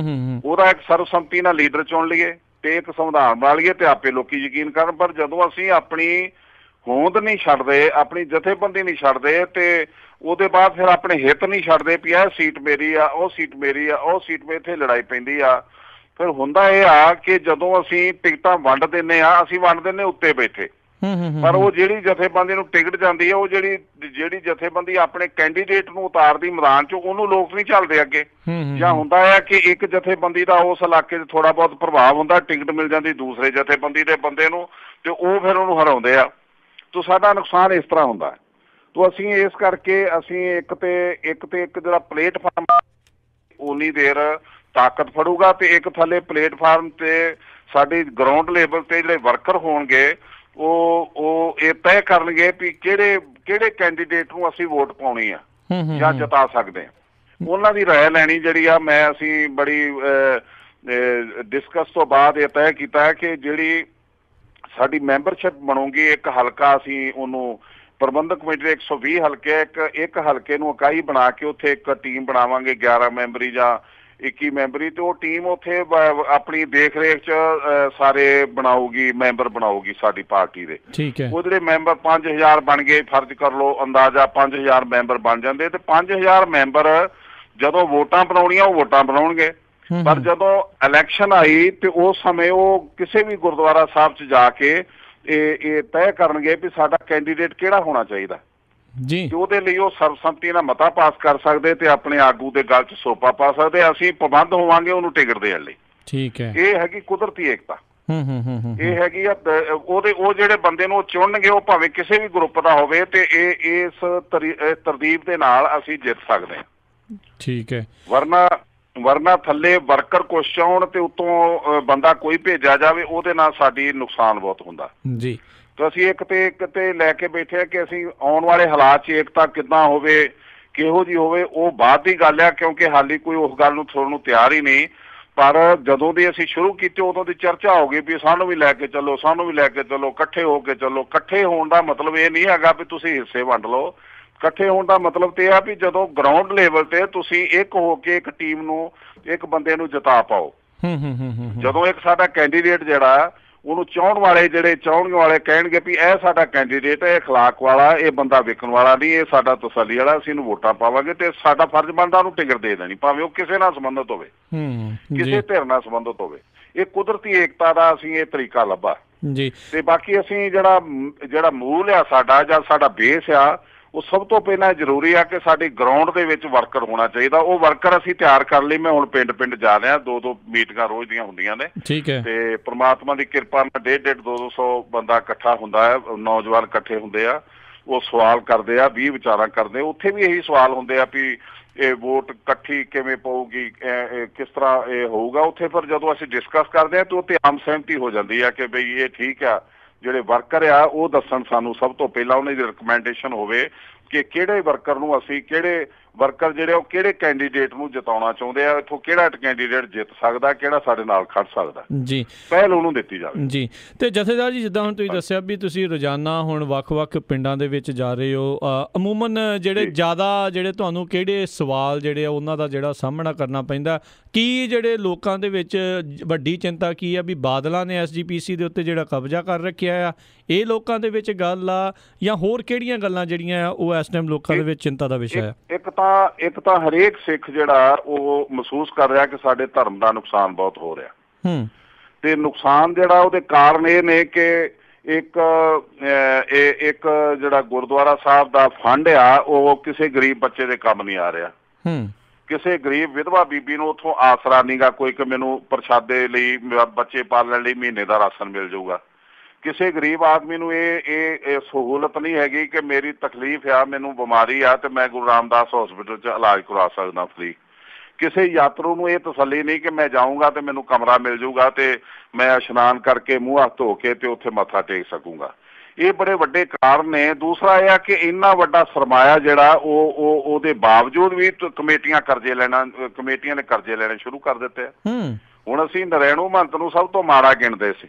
ਉਹਦਾ ਇੱਕ ਸਰਬਸੰਮਤੀ ਨਾਲ ਲੀਡਰ ਚੁਣ ਲਈਏ ਤੇ ਇੱਕ ਸੰਵਿਧਾਨ ਬਣਾ ਲਈਏ ਤੇ ਆਪੇ ਲੋਕੀ ਯਕੀਨ ਕਰਨ। ਪਰ ਜਦੋਂ ਅਸੀਂ ਆਪਣੀ ਹੋਂਦ ਨਹੀਂ ਛੱਡਦੇ, ਆਪਣੀ ਜਥੇਬੰਦੀ ਨਹੀਂ ਛੱਡਦੇ, ਤੇ ਉਹਦੇ ਬਾਅਦ ਫਿਰ ਆਪਣੇ ਹਿੱਤ ਨਹੀਂ ਛੱਡਦੇ ਵੀ ਇਹ ਸੀਟ ਮੇਰੀ ਆ, ਉਹ ਸੀਟ ਮੇਰੀ ਆ, ਉਹ ਸੀਟ ਮੇ ਇੱਥੇ ਲੜਾਈ ਪੈਂਦੀ ਆ। ਫਿਰ ਹੁੰਦਾ ਇਹ ਆ ਕਿ ਜਦੋਂ ਅਸੀਂ ਟਿਕਟਾਂ ਵੰਡ ਦਿੰਦੇ ਆ, ਅਸੀਂ ਵੰਡ ਦਿੰਦੇ ਉੱਤੇ ਬੈਠੇ, ਪਰ ਉਹ ਜਿਹੜੀ ਜਥੇਬੰਦੀ ਨੂੰ ਟਿਕਟ ਜਾਂਦੀ ਹੈ, ਉਹ ਜਿਹੜੀ ਜਥੇਬੰਦੀ ਆਪਣੇ ਕੈਂਡੀਡੇਟ ਨੂੰ ਉਤਾਰਦੀ ਮੈਦਾਨ 'ਚ, ਉਹਨੂੰ ਲੋਕ ਨਹੀਂ ਚੱਲਦੇ ਅੱਗੇ। ਜਾਂ ਹੁੰਦਾ ਹੈ ਕਿ ਇੱਕ ਜਥੇਬੰਦੀ ਦਾ ਉਸ ਇਲਾਕੇ 'ਚ ਥੋੜਾ ਬਹੁਤ ਪ੍ਰਭਾਵ ਹੁੰਦਾ, ਟਿਕਟ ਮਿਲ ਜਾਂਦੀ ਦੂਸਰੇ ਜਥੇਬੰਦੀ ਦੇ ਬੰਦੇ ਨੂੰ ਤੇ ਉਹ ਫਿਰ ਉਹਨੂੰ ਹਰਾਉਂਦੇ ਆ। ਤੋ ਸਾਡਾ ਨੁਕਸਾਨ ਇਸ ਤਰ੍ਹਾਂ ਹੁੰਦਾ। ਤੋ ਅਸੀਂ ਇਸ ਕਰਕੇ ਅਸੀਂ ਇੱਕ ਜਿਹੜਾ ਪਲੇਟਫਾਰਮ ਉਨੀ ਦੇਰ ਤਾਕਤ ਫੜੂਗਾ, ਤੇ ਇੱਕ ਥੱਲੇ ਪਲੇਟਫਾਰਮ ਤੇ ਸਾਡੀ ਗਰਾਊਂਡ ਲੈਵਲ ਤੇ ਜਿਹੜੇ ਵਰਕਰ ਹੋਣਗੇ ਉਹ ਇਹ ਤੈਅ ਕਰਨਗੇ ਵੀ ਕਿਹੜੇ ਕੈਂਡੀਡੇਟ ਨੂੰ ਅਸੀਂ ਵੋਟ ਪਾਉਣੀ ਆ ਜਾਂ ਜਿਤਾ ਸਕਦੇ ਹਾਂ। ਉਹਨਾਂ ਦੀ ਰਾਏ ਲੈਣੀ ਜਿਹੜੀ ਆ, ਅਸੀਂ ਬੜੀ ਡਿਸਕਸ ਤੋਂ ਬਾਅਦ ਇਹ ਤੈਅ ਕੀਤਾ ਹੈ ਕਿ ਜਿਹੜੀ ਸਾਡੀ ਮੈਂਬਰਸ਼ਿਪ ਬਣੂਗੀ, ਇੱਕ ਹਲਕਾ ਅਸੀਂ ਉਹਨੂੰ ਪ੍ਰਬੰਧਕ ਕਮੇਟੀ ਦੇ 120 ਹਲਕੇ, ਇੱਕ ਹਲਕੇ ਨੂੰ ਇਕਾਈ ਬਣਾ ਕੇ ਉੱਥੇ ਇੱਕ ਟੀਮ ਬਣਾਵਾਂਗੇ 11 ਮੈਂਬਰੀ ਜਾਂ 21 ਮੈਂਬਰੀ, ਤੇ ਉਹ ਟੀਮ ਉੱਥੇ ਆਪਣੀ ਦੇਖ ਰੇਖ 'ਚ ਸਾਰੇ ਮੈਂਬਰ ਬਣਾਊਗੀ ਸਾਡੀ ਪਾਰਟੀ ਦੇ। ਉਹ ਜਿਹੜੇ ਮੈਂਬਰ 5000 ਬਣ ਗਏ, ਫਰਜ਼ ਕਰ ਲਓ ਅੰਦਾਜ਼ਾ 5000 ਮੈਂਬਰ ਬਣ ਜਾਂਦੇ, ਤੇ 5000 ਮੈਂਬਰ ਜਦੋਂ ਵੋਟਾਂ ਬਣਾਉਣੀਆਂ ਉਹ ਵੋਟਾਂ ਬਣਾਉਣਗੇ। ਪਰ ਜਦੋਂ ਇਲੈਕਸ਼ਨ ਆਈ ਤੇ ਉਸ ਸਮੇਂ ਉਹ ਕਿਸੇ ਵੀ ਗੁਰਦੁਆਰਾ ਸਾਹਿਬ 'ਚ ਜਾ ਕੇ ਇਹ ਤੈਅ ਕਰਨਗੇ ਵੀ ਸਾਡਾ ਕੈਂਡੀਡੇਟ ਕਿਹੜਾ ਹੋਣਾ ਚਾਹੀਦਾ ਜੀ, ਤੇ ਉਹਦੇ ਲਈ ਉਹ ਸਰਬਸੰਮਤੀ ਨਾਲ ਮਤਾ ਪਾਸ ਕਰ ਸਕਦੇ ਤੇ ਆਪਣੇ ਆਗੂ ਦੇ ਗਲ 'ਚ ਸੋਪਾ ਪਾ ਸਕਦੇ। ਅਸੀਂ ਪਾਬੰਦ ਹੋਵਾਂਗੇ ਉਹਨੂੰ ਟਿਕਟ ਦੇਣ ਲਈ। ਠੀਕ ਹੈ, ਇਹ ਹੈਗੀ ਕੁਦਰਤੀ ਏਕਤਾ। ਇਹ ਹੈਗੀ ਆ ਉਹ ਜਿਹੜੇ ਬੰਦੇ ਨੂੰ ਚੁਣਨਗੇ, ਉਹ ਭਾਵੇਂ ਕਿਸੇ ਵੀ ਗਰੁੱਪ ਦਾ ਹੋਵੇ, ਤੇ ਇਸ ਤਰਤੀਬ ਦੇ ਨਾਲ ਅਸੀਂ ਜਿੱਤ ਸਕਦੇ ਹਾਂ। ਠੀਕ ਹੈ, ਵਰਨਾ ਥੱਲੇ ਵਰਕਰ ਕੁਛ ਚਾਹੁਣ ਤੇ ਉੱਤੋਂ ਬੰਦਾ ਕੋਈ ਭੇਜਿਆ ਜਾਵੇ, ਉਹਦੇ ਨਾਲ ਸਾਡੀ ਨੁਕਸਾਨ ਬਹੁਤ ਹੁੰਦਾ ਜੀ। ਤੇ ਅਸੀਂ ਇੱਕ ਤੇ ਲੈ ਕੇ ਬੈਠੇ ਆ ਕਿ ਅਸੀਂ ਆਉਣ ਵਾਲੇ ਹਾਲਾਤ 'ਚ ਏਕਤਾ ਕਿੱਦਾਂ ਹੋਵੇ, ਕਿਹੋ ਜਿਹੀ ਹੋਵੇ, ਉਹ ਬਾਅਦ ਦੀ ਗੱਲ ਆ, ਕਿਉਂਕਿ ਹਾਲੀ ਕੋਈ ਉਸ ਗੱਲ ਨੂੰ ਤੁਹਾਨੂੰ ਤਿਆਰ ਹੀ ਨਹੀਂ। ਪਰ ਜਦੋਂ ਦੀ ਅਸੀਂ ਸ਼ੁਰੂ ਕੀਤੀ ਉਦੋਂ ਦੀ ਚਰਚਾ ਹੋ ਗਈ ਵੀ ਸਾਨੂੰ ਵੀ ਲੈ ਕੇ ਚੱਲੋ, ਇਕੱਠੇ ਹੋ ਕੇ ਚੱਲੋ। ਇਕੱਠੇ ਹੋਣ ਦਾ ਮਤਲਬ ਇਹ ਨਹੀਂ ਹੈਗਾ ਵੀ ਤੁਸੀਂ ਹਿੱਸੇ ਵੰਡ ਲਓ। ਇਕੱਠੇ ਹੋਣ ਦਾ ਮਤਲਬ ਤੇ ਇਹ ਆ ਵੀ ਜਦੋਂ ਗਰਾਊਂਡ ਲੈਵਲ ਤੇ ਤੁਸੀਂ ਇੱਕ ਹੋ ਕੇ ਇੱਕ ਟੀਮ ਨੂੰ, ਇੱਕ ਬੰਦੇ ਨੂੰ ਜਿਤਾ ਪਾਓ। ਜਦੋਂ ਇੱਕ ਸਾਡਾ ਕੈਂਡੀਡੇਟ ਜਿਹੜਾ ਉਹਨੂੰ ਚਾਹੁਣ ਵਾਲੇ ਕਹਿਣਗੇ ਵੀ ਇਹ ਸਾਡਾ ਕੈਂਡੀਡੇਟ ਹੈ, ਇਹ ਅਖਲਾਕ ਵਾਲਾ, ਇਹ ਬੰਦਾ ਵਿਕਣ ਵਾਲਾ ਨਹੀਂ, ਇਹ ਸਾਡਾ ਤਸੱਲੀ ਵਾਲਾ, ਅਸੀਂ ਇਹਨੂੰ ਵੋਟਾਂ ਪਾਵਾਂਗੇ, ਤੇ ਸਾਡਾ ਫਰਜ਼ ਬਣਦਾ ਉਹਨੂੰ ਟਿਕਟ ਦੇ ਦੇਣੀ, ਭਾਵੇਂ ਉਹ ਕਿਸੇ ਨਾਲ ਸੰਬੰਧਿਤ ਹੋਵੇ, ਕਿਸੇ ਧਿਰ ਨਾਲ ਸੰਬੰਧਿਤ ਹੋਵੇ। ਇਹ ਕੁਦਰਤੀ ਏਕਤਾ ਦਾ ਅਸੀਂ ਇਹ ਤਰੀਕਾ ਲੱਭਾ ਜੀ। ਤੇ ਬਾਕੀ ਅਸੀਂ ਜਿਹੜਾ ਮੂਲ ਆ ਸਾਡਾ, ਜਾਂ ਸਾਡਾ ਬੇਸ ਆ, ਉਹ ਸਭ ਤੋਂ ਪਹਿਲਾਂ ਜ਼ਰੂਰੀ ਆ ਕਿ ਸਾਡੀ ਗਰਾਊਂਡ ਦੇ ਵਿੱਚ ਵਰਕਰ ਹੋਣਾ ਚਾਹੀਦਾ। ਉਹ ਵਰਕਰ ਅਸੀਂ ਤਿਆਰ ਕਰ ਲਈ। ਮੈਂ ਹੁਣ ਪਿੰਡ ਪਿੰਡ ਜਾ ਰਿਹਾ, 2-2 ਮੀਟਿੰਗਾਂ ਰੋਜ਼ ਦੀਆਂ ਹੁੰਦੀਆਂ ਨੇ। ਠੀਕ ਹੈ। ਤੇ ਪ੍ਰਮਾਤਮਾ ਦੀ ਕਿਰਪਾ ਨਾਲ 150-150 200 ਬੰਦਾ ਇਕੱਠਾ ਹੁੰਦਾ ਹੈ, ਨੌਜਵਾਨ ਇਕੱਠੇ ਹੁੰਦੇ ਆ, ਉਹ ਸਵਾਲ ਕਰਦੇ ਆ, 20 ਵਿਚਾਰਾਂ ਕਰਦੇ। ਉੱਥੇ ਵੀ ਇਹੀ ਸਵਾਲ ਹੁੰਦੇ ਆ ਵੀ ਇਹ ਵੋਟ ਇਕੱਠੀ ਕਿਵੇਂ ਪਊਗੀ, ਕਿਸ ਤਰ੍ਹਾਂ ਇਹ ਹੋਊਗਾ। ਉੱਥੇ ਫਿਰ ਜਦੋਂ ਅਸੀਂ ਡਿਸਕਸ ਕਰਦੇ ਹਾਂ ਤਾਂ ਉੱਥੇ ਆਮ ਸਹਿਮਤੀ ਹੋ ਜਾਂਦੀ ਆ ਕਿ ਬਈ ਇਹ ਠੀਕ ਆ। ਜਿਹੜੇ ਵਰਕਰ ਆ ਉਹ ਦੱਸਣ ਸਾਨੂੰ, ਸਭ ਤੋਂ ਪਹਿਲਾਂ ਉਹਨਾਂ ਦੀ ਰਿਕਮੈਂਡੇਸ਼ਨ ਹੋਵੇ ਕਿ ਕਿਹੜੇ ਵਰਕਰ ਨੂੰ ਅਸੀਂ, ਕਿਹੜੇ ਵਰਕਰ ਜਿਹੜੇ ਉਹ ਕਿਹੜੇ ਕੈਂਡੀਡੇਟ ਨੂੰ ਜਿਤਾਉਣਾ ਚਾਹੁੰਦੇ ਆ, ਇੱਥੋਂ ਕਿਹੜਾ ਕੈਂਡੀਡੇਟ ਜਿੱਤ ਸਕਦਾ, ਕਿਹੜਾ ਸਾਡੇ ਨਾਲ ਖੜ ਸਕਦਾ ਜੀ, ਪਹਿਲ ਉਹਨੂੰ ਦਿੱਤੀ ਜਾਵੇ ਜੀ। ਤੇ ਜਥੇਦਾਰ ਜੀ, ਜਿੱਦਾਂ ਹੁਣ ਤੁਸੀਂ ਦੱਸਿਆ ਵੀ ਤੁਸੀਂ ਰੋਜ਼ਾਨਾ ਹੁਣ ਵੱਖ-ਵੱਖ ਪਿੰਡਾਂ ਦੇ ਵਿੱਚ ਜਾ ਰਹੇ ਹੋ, ਅਮੂਮਨ ਜਿਹੜੇ ਜ਼ਿਆਦਾ ਜਿਹੜੇ ਤੁਹਾਨੂੰ ਕਿਹੜੇ ਸਵਾਲ ਜਿਹੜੇ ਆ ਉਹਨਾਂ ਦਾ ਜਿਹੜਾ ਸਾਹਮਣਾ ਕਰਨਾ ਪੈਂਦਾ, ਕੀ ਜਿਹੜੇ ਲੋਕਾਂ ਦੇ ਵਿੱਚ ਵੱਡੀ ਚਿੰਤਾ ਕੀ ਆ ਵੀ ਬਾਦਲਾਂ ਨੇ SGPC ਦੇ ਉੱਤੇ ਜਿਹੜਾ ਕਬਜ਼ਾ ਕਰ ਰੱਖਿਆ ਆ, ਇਹ ਲੋਕਾਂ ਦੇ ਵਿੱਚ ਗੱਲ ਆ, ਜਾਂ ਹੋਰ ਕਿਹੜੀਆਂ ਗੱਲਾਂ ਜਿਹੜੀਆਂ ਆ ਉਹ ਇਸ ਟਾਈਮ ਲੋਕਾਂ ਦੇ ਵਿੱਚ ਚਿੰਤਾ ਦਾ ਵਿਸ਼ਾ ਆ? ਇੱਕ ਤਾਂ ਹਰੇਕ ਸਿੱਖ ਜਿਹੜਾ ਉਹ ਮਹਿਸੂਸ ਕਰ ਰਿਹਾ ਕਿ ਸਾਡੇ ਧਰਮ ਦਾ ਨੁਕਸਾਨ ਬਹੁਤ ਹੋ ਰਿਹਾ। ਤੇ ਨੁਕਸਾਨ ਜਿਹੜਾ ਉਹਦੇ ਕਾਰਨ ਇਹ ਨੇ ਕਿ ਇੱਕ ਜਿਹੜਾ ਗੁਰਦੁਆਰਾ ਸਾਹਿਬ ਦਾ ਫੰਡ ਆ ਉਹ ਕਿਸੇ ਗਰੀਬ ਬੱਚੇ ਦੇ ਕੰਮ ਨਹੀਂ ਆ ਰਿਹਾ। ਕਿਸੇ ਗਰੀਬ ਵਿਧਵਾ ਬੀਬੀ ਨੂੰ ਉੱਥੋਂ ਆਸਰਾ ਨਹੀਂਗਾ ਕੋਈ ਕਿ ਮੈਨੂੰ ਪ੍ਰਸ਼ਾਦੇ ਲਈ, ਬੱਚੇ ਪਾਲਣ ਲਈ ਮਹੀਨੇ ਦਾ ਰਾਸ਼ਨ ਮਿਲ ਜਾਊਗਾ। ਕਿਸੇ ਗਰੀਬ ਆਦਮੀ ਨੂੰ ਇਹ ਸਹੂਲਤ ਨਹੀਂ ਹੈਗੀ ਕਿ ਮੇਰੀ ਤਕਲੀਫ ਆ, ਮੈਨੂੰ ਬਿਮਾਰੀ ਆ ਤੇ ਮੈਂ ਗੁਰੂ ਰਾਮਦਾਸ ਹਸਪੀਟਲ 'ਚ ਇਲਾਜ ਕਰਵਾ ਸਕਦਾ ਫ੍ਰੀ। ਕਿਸੇ ਯਾਤਰੂ ਨੂੰ ਇਹ ਤਸੱਲੀ ਨਹੀਂ ਕਿ ਮੈਂ ਜਾਊਂਗਾ ਤੇ ਮੈਨੂੰ ਕਮਰਾ ਮਿਲ ਜਾਊਗਾ ਤੇ ਮੈਂ ਇਸ਼ਨਾਨ ਕਰਕੇ ਮੂੰਹ ਹੱਥ ਧੋ ਕੇ ਤੇ ਉੱਥੇ ਮੱਥਾ ਟੇਕ ਸਕੂੰਗਾ। ਇਹ ਬੜੇ ਵੱਡੇ ਕਾਰਨ ਨੇ। ਦੂਸਰਾ ਇਹ ਆ ਕਿ ਇੰਨਾ ਵੱਡਾ ਸਰਮਾਇਆ ਜਿਹੜਾ ਉਹਦੇ ਬਾਵਜੂਦ ਵੀ ਕਮੇਟੀਆਂ ਨੇ ਕਰਜ਼ੇ ਲੈਣੇ ਸ਼ੁਰੂ ਕਰ ਦਿੱਤੇ ਆ। ਹੁਣ ਅਸੀਂ ਨਰੈਣੂ ਮਹੰਤ ਨੂੰ ਸਭ ਤੋਂ ਮਾੜਾ ਗਿਣਦੇ ਸੀ,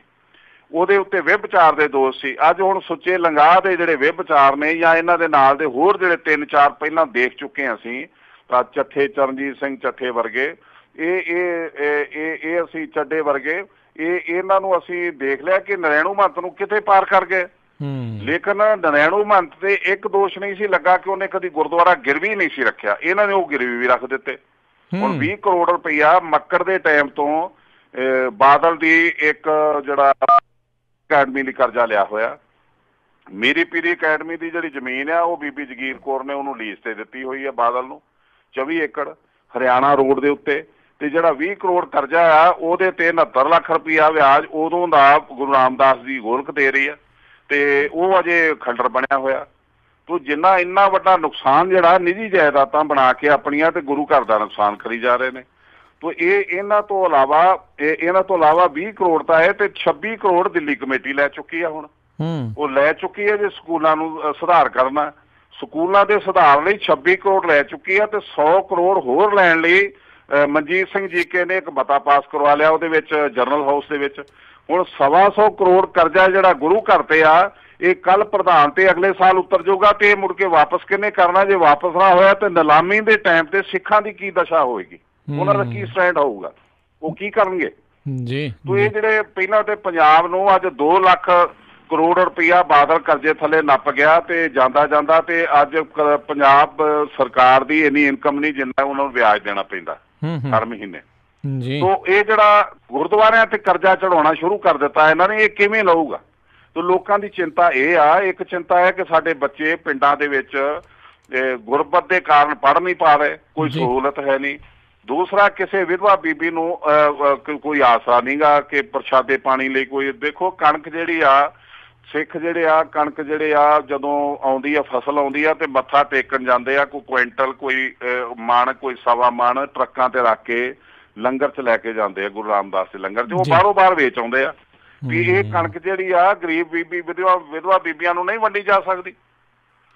ਉਹਦੇ ਉੱਤੇ ਵਿਭਚਾਰ ਦੇ ਦੋਸ਼ ਸੀ। ਅੱਜ ਹੁਣ ਸੁੱਚੇ ਲੰਗਾਹ ਦੇ ਜਿਹੜੇ ਵਿਭਚਾਰ ਨੇ ਜਾਂ ਇਹਨਾਂ ਦੇ ਨਾਲ ਦੇ ਹੋਰ ਜਿਹੜੇ 3-4 ਪਹਿਲਾਂ ਦੇਖ ਚੁੱਕੇ ਹਾਂ ਅਸੀਂ, ਤਾਂ ਚੱਠੇ, ਚਰਨਜੀਤ ਸਿੰਘ ਚੱਠੇ ਵਰਗੇ, ਇਹ ਅਸੀਂ ਚੱਡੇ ਵਰਗੇ, ਇਹਨਾਂ ਨੂੰ ਅਸੀਂ ਦੇਖ ਲਿਆ ਕਿ ਨਰੈਣੂ ਮਹੰਤ ਨੂੰ ਕਿਤੇ ਪਾਰ ਕਰ ਗਏ। ਲੇਕਿਨ ਨਰੈਣੂ ਮਹੰਤ ਤੇ ਇੱਕ ਦੋਸ਼ ਨਹੀਂ ਸੀ ਲੱਗਾ ਕਿ ਉਹਨੇ ਕਦੀ ਗੁਰਦੁਆਰਾ ਗਿਰਵੀ ਨਹੀਂ ਸੀ ਰੱਖਿਆ। ਇਹਨਾਂ ਨੇ ਉਹ ਗਿਰਵੀ ਵੀ ਰੱਖ ਦਿੱਤੇ। ਹੁਣ 20 ਕਰੋੜ ਰੁਪਈਆ ਮੱਕੜ ਦੇ ਟਾਈਮ ਤੋਂ ਬਾਦਲ ਦੀ ਇੱਕ ਜਿਹੜਾ ਅਕੈਡਮੀ ਲਈ ਕਰਜ਼ਾ ਲਿਆ ਹੋਇਆ। ਮੀਰੀ ਪੀਰੀ ਅਕੈਡਮੀ ਦੀ ਜਿਹੜੀ ਜ਼ਮੀਨ ਆ ਉਹ ਬੀਬੀ ਜਗੀਰ ਕੌਰ ਨੇ ਉਹਨੂੰ ਲੀਜ਼ ਤੇ ਦਿੱਤੀ ਹੋਈ ਆ ਬਾਦਲ ਨੂੰ, 24 ਏਕੜ ਹਰਿਆਣਾ ਰੋਡ ਦੇ ਉੱਤੇ। ਤੇ ਜਿਹੜਾ 20 ਕਰੋੜ ਕਰਜ਼ਾ ਆ ਉਹਦੇ ਤੇ 69 ਲੱਖ ਰੁਪਈਆ ਵਿਆਜ ਉਦੋਂ ਦਾ ਗੁਰੂ ਰਾਮਦਾਸ ਦੀ ਗੋਲਕ ਦੇ ਰਹੀ ਆ ਤੇ ਉਹ ਅਜੇ ਖੰਡਰ ਬਣਿਆ ਹੋਇਆ। ਤੋ ਜਿੰਨਾ ਇੰਨਾ ਵੱਡਾ ਨੁਕਸਾਨ ਜਿਹੜਾ ਨਿੱਜੀ ਜਾਇਦਾਦਾਂ ਬਣਾ ਕੇ ਆਪਣੀਆਂ ਤੇ ਗੁਰੂ ਘਰ ਦਾ ਨੁਕਸਾਨ ਕਰੀ ਜਾ ਰਹੇ ਨੇ। ਤੋ ਇਹਨਾਂ ਤੋਂ ਇਲਾਵਾ 20 ਕਰੋੜ ਤਾਂ ਹੈ ਤੇ 26 ਕਰੋੜ ਦਿੱਲੀ ਕਮੇਟੀ ਲੈ ਚੁੱਕੀ ਆ। ਹੁਣ ਉਹ ਲੈ ਚੁੱਕੀ ਹੈ ਜੇ ਸਕੂਲਾਂ ਨੂੰ ਸੁਧਾਰ ਕਰਨਾ, ਸਕੂਲਾਂ ਦੇ ਸੁਧਾਰ ਲਈ 26 ਕਰੋੜ ਲੈ ਚੁੱਕੀ ਆ ਤੇ 100 ਕਰੋੜ ਹੋਰ ਲੈਣ ਲਈ ਮਨਜੀਤ ਸਿੰਘ ਜੀਕੇ ਨੇ ਇੱਕ ਮਤਾ ਪਾਸ ਕਰਵਾ ਲਿਆ ਉਹਦੇ ਵਿੱਚ, ਜਨਰਲ ਹਾਊਸ ਦੇ ਵਿੱਚ। ਹੁਣ 125 ਕਰੋੜ ਕਰਜ਼ਾ ਜਿਹੜਾ ਗੁਰੂ ਘਰ ਤੇ ਆ ਇਹ ਕੱਲ ਪ੍ਰਧਾਨ ਤੇ ਅਗਲੇ ਸਾਲ ਉਤਰ ਜਾਊਗਾ ਤੇ ਇਹ ਮੁੜ ਕੇ ਵਾਪਸ ਕਿਹਨੇ ਕਰਨਾ? ਜੇ ਵਾਪਸ ਨਾ ਹੋਇਆ ਤੇ ਨਿਲਾਮੀ ਦੇ ਟਾਈਮ ਤੇ ਸਿੱਖਾਂ ਦੀ ਕੀ ਦਸ਼ਾ ਹੋਏਗੀ, ਉਹਨਾਂ ਦਾ ਕੀ ਸਟੈਂਡ ਹੋਊਗਾ, ਉਹ ਕੀ ਕਰਨਗੇ ਜੀ? ਤੋ ਇਹ ਜਿਹੜੇ ਪਹਿਲਾਂ ਤੇ ਪੰਜਾਬ ਨੂੰ ਅੱਜ 2 ਲੱਖ ਕਰੋੜ ਰੁਪਈਆ ਬਾਦਲ ਕਰਜ਼ੇ ਥੱਲੇ ਨੱਪ ਗਿਆ ਤੇ ਜਾਂਦਾ ਤੇ ਅੱਜ ਪੰਜਾਬ ਸਰਕਾਰ ਦੀ ਇੰਨੀ ਇਨਕਮ ਨਹੀਂ ਜਿੰਨਾ ਉਹਨਾਂ ਨੂੰ ਵਿਆਜ ਦੇਣਾ ਪੈਂਦਾ ਹਰ ਮਹੀਨੇ। ਤੋ ਇਹ ਜਿਹੜਾ ਗੁਰਦੁਆਰਿਆਂ ਤੇ ਕਰਜ਼ਾ ਚੜਾਉਣਾ ਸ਼ੁਰੂ ਕਰ ਦਿੱਤਾ ਇਹਨਾਂ ਨੇ, ਇਹ ਕਿਵੇਂ ਲਊਗਾ? ਤੋ ਲੋਕਾਂ ਦੀ ਚਿੰਤਾ ਇਹ ਆ, ਇੱਕ ਚਿੰਤਾ ਹੈ ਕਿ ਸਾਡੇ ਬੱਚੇ ਪਿੰਡਾਂ ਦੇ ਵਿੱਚ ਗੁਰਬਤ ਦੇ ਕਾਰਨ ਪੜ੍ਹ ਨਹੀਂ ਪਾ ਰਹੇ, ਕੋਈ ਸਹੂਲਤ ਹੈ ਨਹੀਂ। ਦੂਸਰਾ ਕਿਸੇ ਵਿਧਵਾ ਬੀਬੀ ਨੂੰ ਕੋਈ ਆਸਰਾ ਨਹੀਂਗਾ ਕਿ ਪ੍ਰਸ਼ਾਦੇ ਪਾਣੀ ਲਈ ਕੋਈ। ਦੇਖੋ ਕਣਕ ਜਿਹੜੀ ਆ, ਸਿੱਖ ਜਿਹੜੇ ਆ ਕਣਕ ਜਿਹੜੇ ਆ ਜਦੋਂ ਆਉਂਦੀ ਆ, ਫਸਲ ਆਉਂਦੀ ਆ ਤੇ ਮੱਥਾ ਟੇਕਣ ਜਾਂਦੇ ਆ, ਕੋਈ ਕੁਇੰਟਲ, ਕੋਈ ਮਣ, ਕੋਈ ਸਵਾ ਮਣ ਟਰੱਕਾਂ ਤੇ ਰੱਖ ਕੇ ਲੰਗਰ 'ਚ ਲੈ ਕੇ ਜਾਂਦੇ ਆ ਗੁਰੂ ਰਾਮਦਾਸ ਦੇ ਲੰਗਰ 'ਚ। ਉਹ ਬਾਹਰੋਂ ਬਾਹਰ ਵੇਚ ਆਉਂਦੇ ਆ ਵੀ ਇਹ ਕਣਕ ਜਿਹੜੀ ਆ ਗਰੀਬ ਬੀਬੀ ਵਿਧਵਾ ਬੀਬੀਆਂ ਨੂੰ ਨਹੀਂ ਵੰਡੀ ਜਾ ਸਕਦੀ,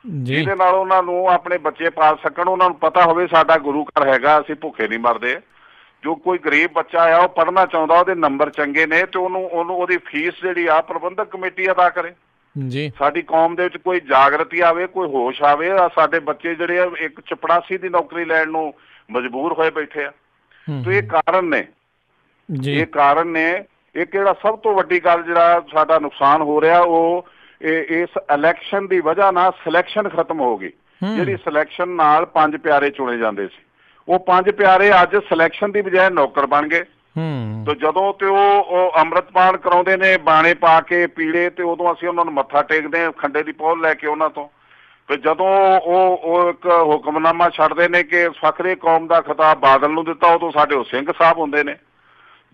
ਜਿਹਦੇ ਨਾਲ ਉਹਨਾਂ ਨੂੰ ਆਪਣੇ ਬੱਚੇ ਪਾਲ ਸਕਣ। ਉਹਨਾਂ ਨੂੰ ਪਤਾ ਹੋਵੇ ਸਾਡਾ ਗੁਰੂ ਘਰ ਹੈਗਾ, ਅਸੀਂ ਭੁੱਖੇ ਨਹੀਂ ਮਰਦੇ। ਜੋ ਕੋਈ ਗਰੀਬ ਬੱਚਾ ਆ ਉਹ ਪੜ੍ਹਨਾ ਚਾਹੁੰਦਾ, ਉਹਦੇ ਨੰਬਰ ਚੰਗੇ ਨੇ ਤੇ ਉਹਦੀ ਫੀਸ ਜਿਹੜੀ ਆ ਪ੍ਰਬੰਧਕ ਕਮੇਟੀ ਅਦਾ ਕਰੇ ਜੀ। ਸਾਡੀ ਕੌਮ ਦੇ ਵਿੱਚ ਕੋਈ ਜਾਗਰਤੀ ਆਵੇ, ਕੋਈ ਹੋਸ਼ ਆਵੇ। ਸਾਡੇ ਬੱਚੇ ਜਿਹੜੇ ਆ ਇੱਕ ਚਪੜਾਸੀ ਦੀ ਨੌਕਰੀ ਲੈਣ ਨੂੰ ਮਜਬੂਰ ਹੋਏ ਬੈਠੇ ਆ। ਤੇ ਇਹ ਕਾਰਨ ਨੇ ਇੱਕ ਜਿਹੜਾ ਸਭ ਤੋਂ ਵੱਡੀ ਗੱਲ ਜਿਹੜਾ ਸਾਡਾ ਨੁਕਸਾਨ ਹੋ ਰਿਹਾ ਉਹ ਇਸ ਇਲੈਕਸ਼ਨ ਦੀ ਵਜ੍ਹਾ ਨਾਲ ਸਿਲੈਕਸ਼ਨ ਖਤਮ ਹੋ ਗਈ। ਜਿਹੜੀ ਸਿਲੈਕਸ਼ਨ ਨਾਲ 5 ਪਿਆਰੇ ਚੁਣੇ ਜਾਂਦੇ ਸੀ, ਉਹ 5 ਪਿਆਰੇ ਅੱਜ ਸਿਲੈਕਸ਼ਨ ਦੀ ਬਜਾਏ ਨੌਕਰ ਬਣ ਗਏ। ਤੇ ਜਦੋਂ ਤੇ ਉਹ ਅੰਮ੍ਰਿਤਪਾਨ ਕਰਾਉਂਦੇ ਨੇ ਬਾਣੇ ਪਾ ਕੇ ਪੀੜੇ, ਤੇ ਉਦੋਂ ਅਸੀਂ ਉਹਨਾਂ ਨੂੰ ਮੱਥਾ ਟੇਕਦੇ ਹਾਂ ਖੰਡੇ ਦੀ ਪੌਲ ਲੈ ਕੇ ਉਹਨਾਂ ਤੋਂ। ਤੇ ਜਦੋਂ ਉਹ ਇੱਕ ਹੁਕਮਨਾਮਾ ਛੱਡਦੇ ਨੇ ਕਿ ਫਖਰੇ ਕੌਮ ਦਾ ਖਿਤਾਬ ਬਾਦਲ ਨੂੰ ਦਿੱਤਾ, ਉਦੋਂ ਸਾਡੇ ਉਹ ਸਿੰਘ ਸਾਹਿਬ ਹੁੰਦੇ ਨੇ।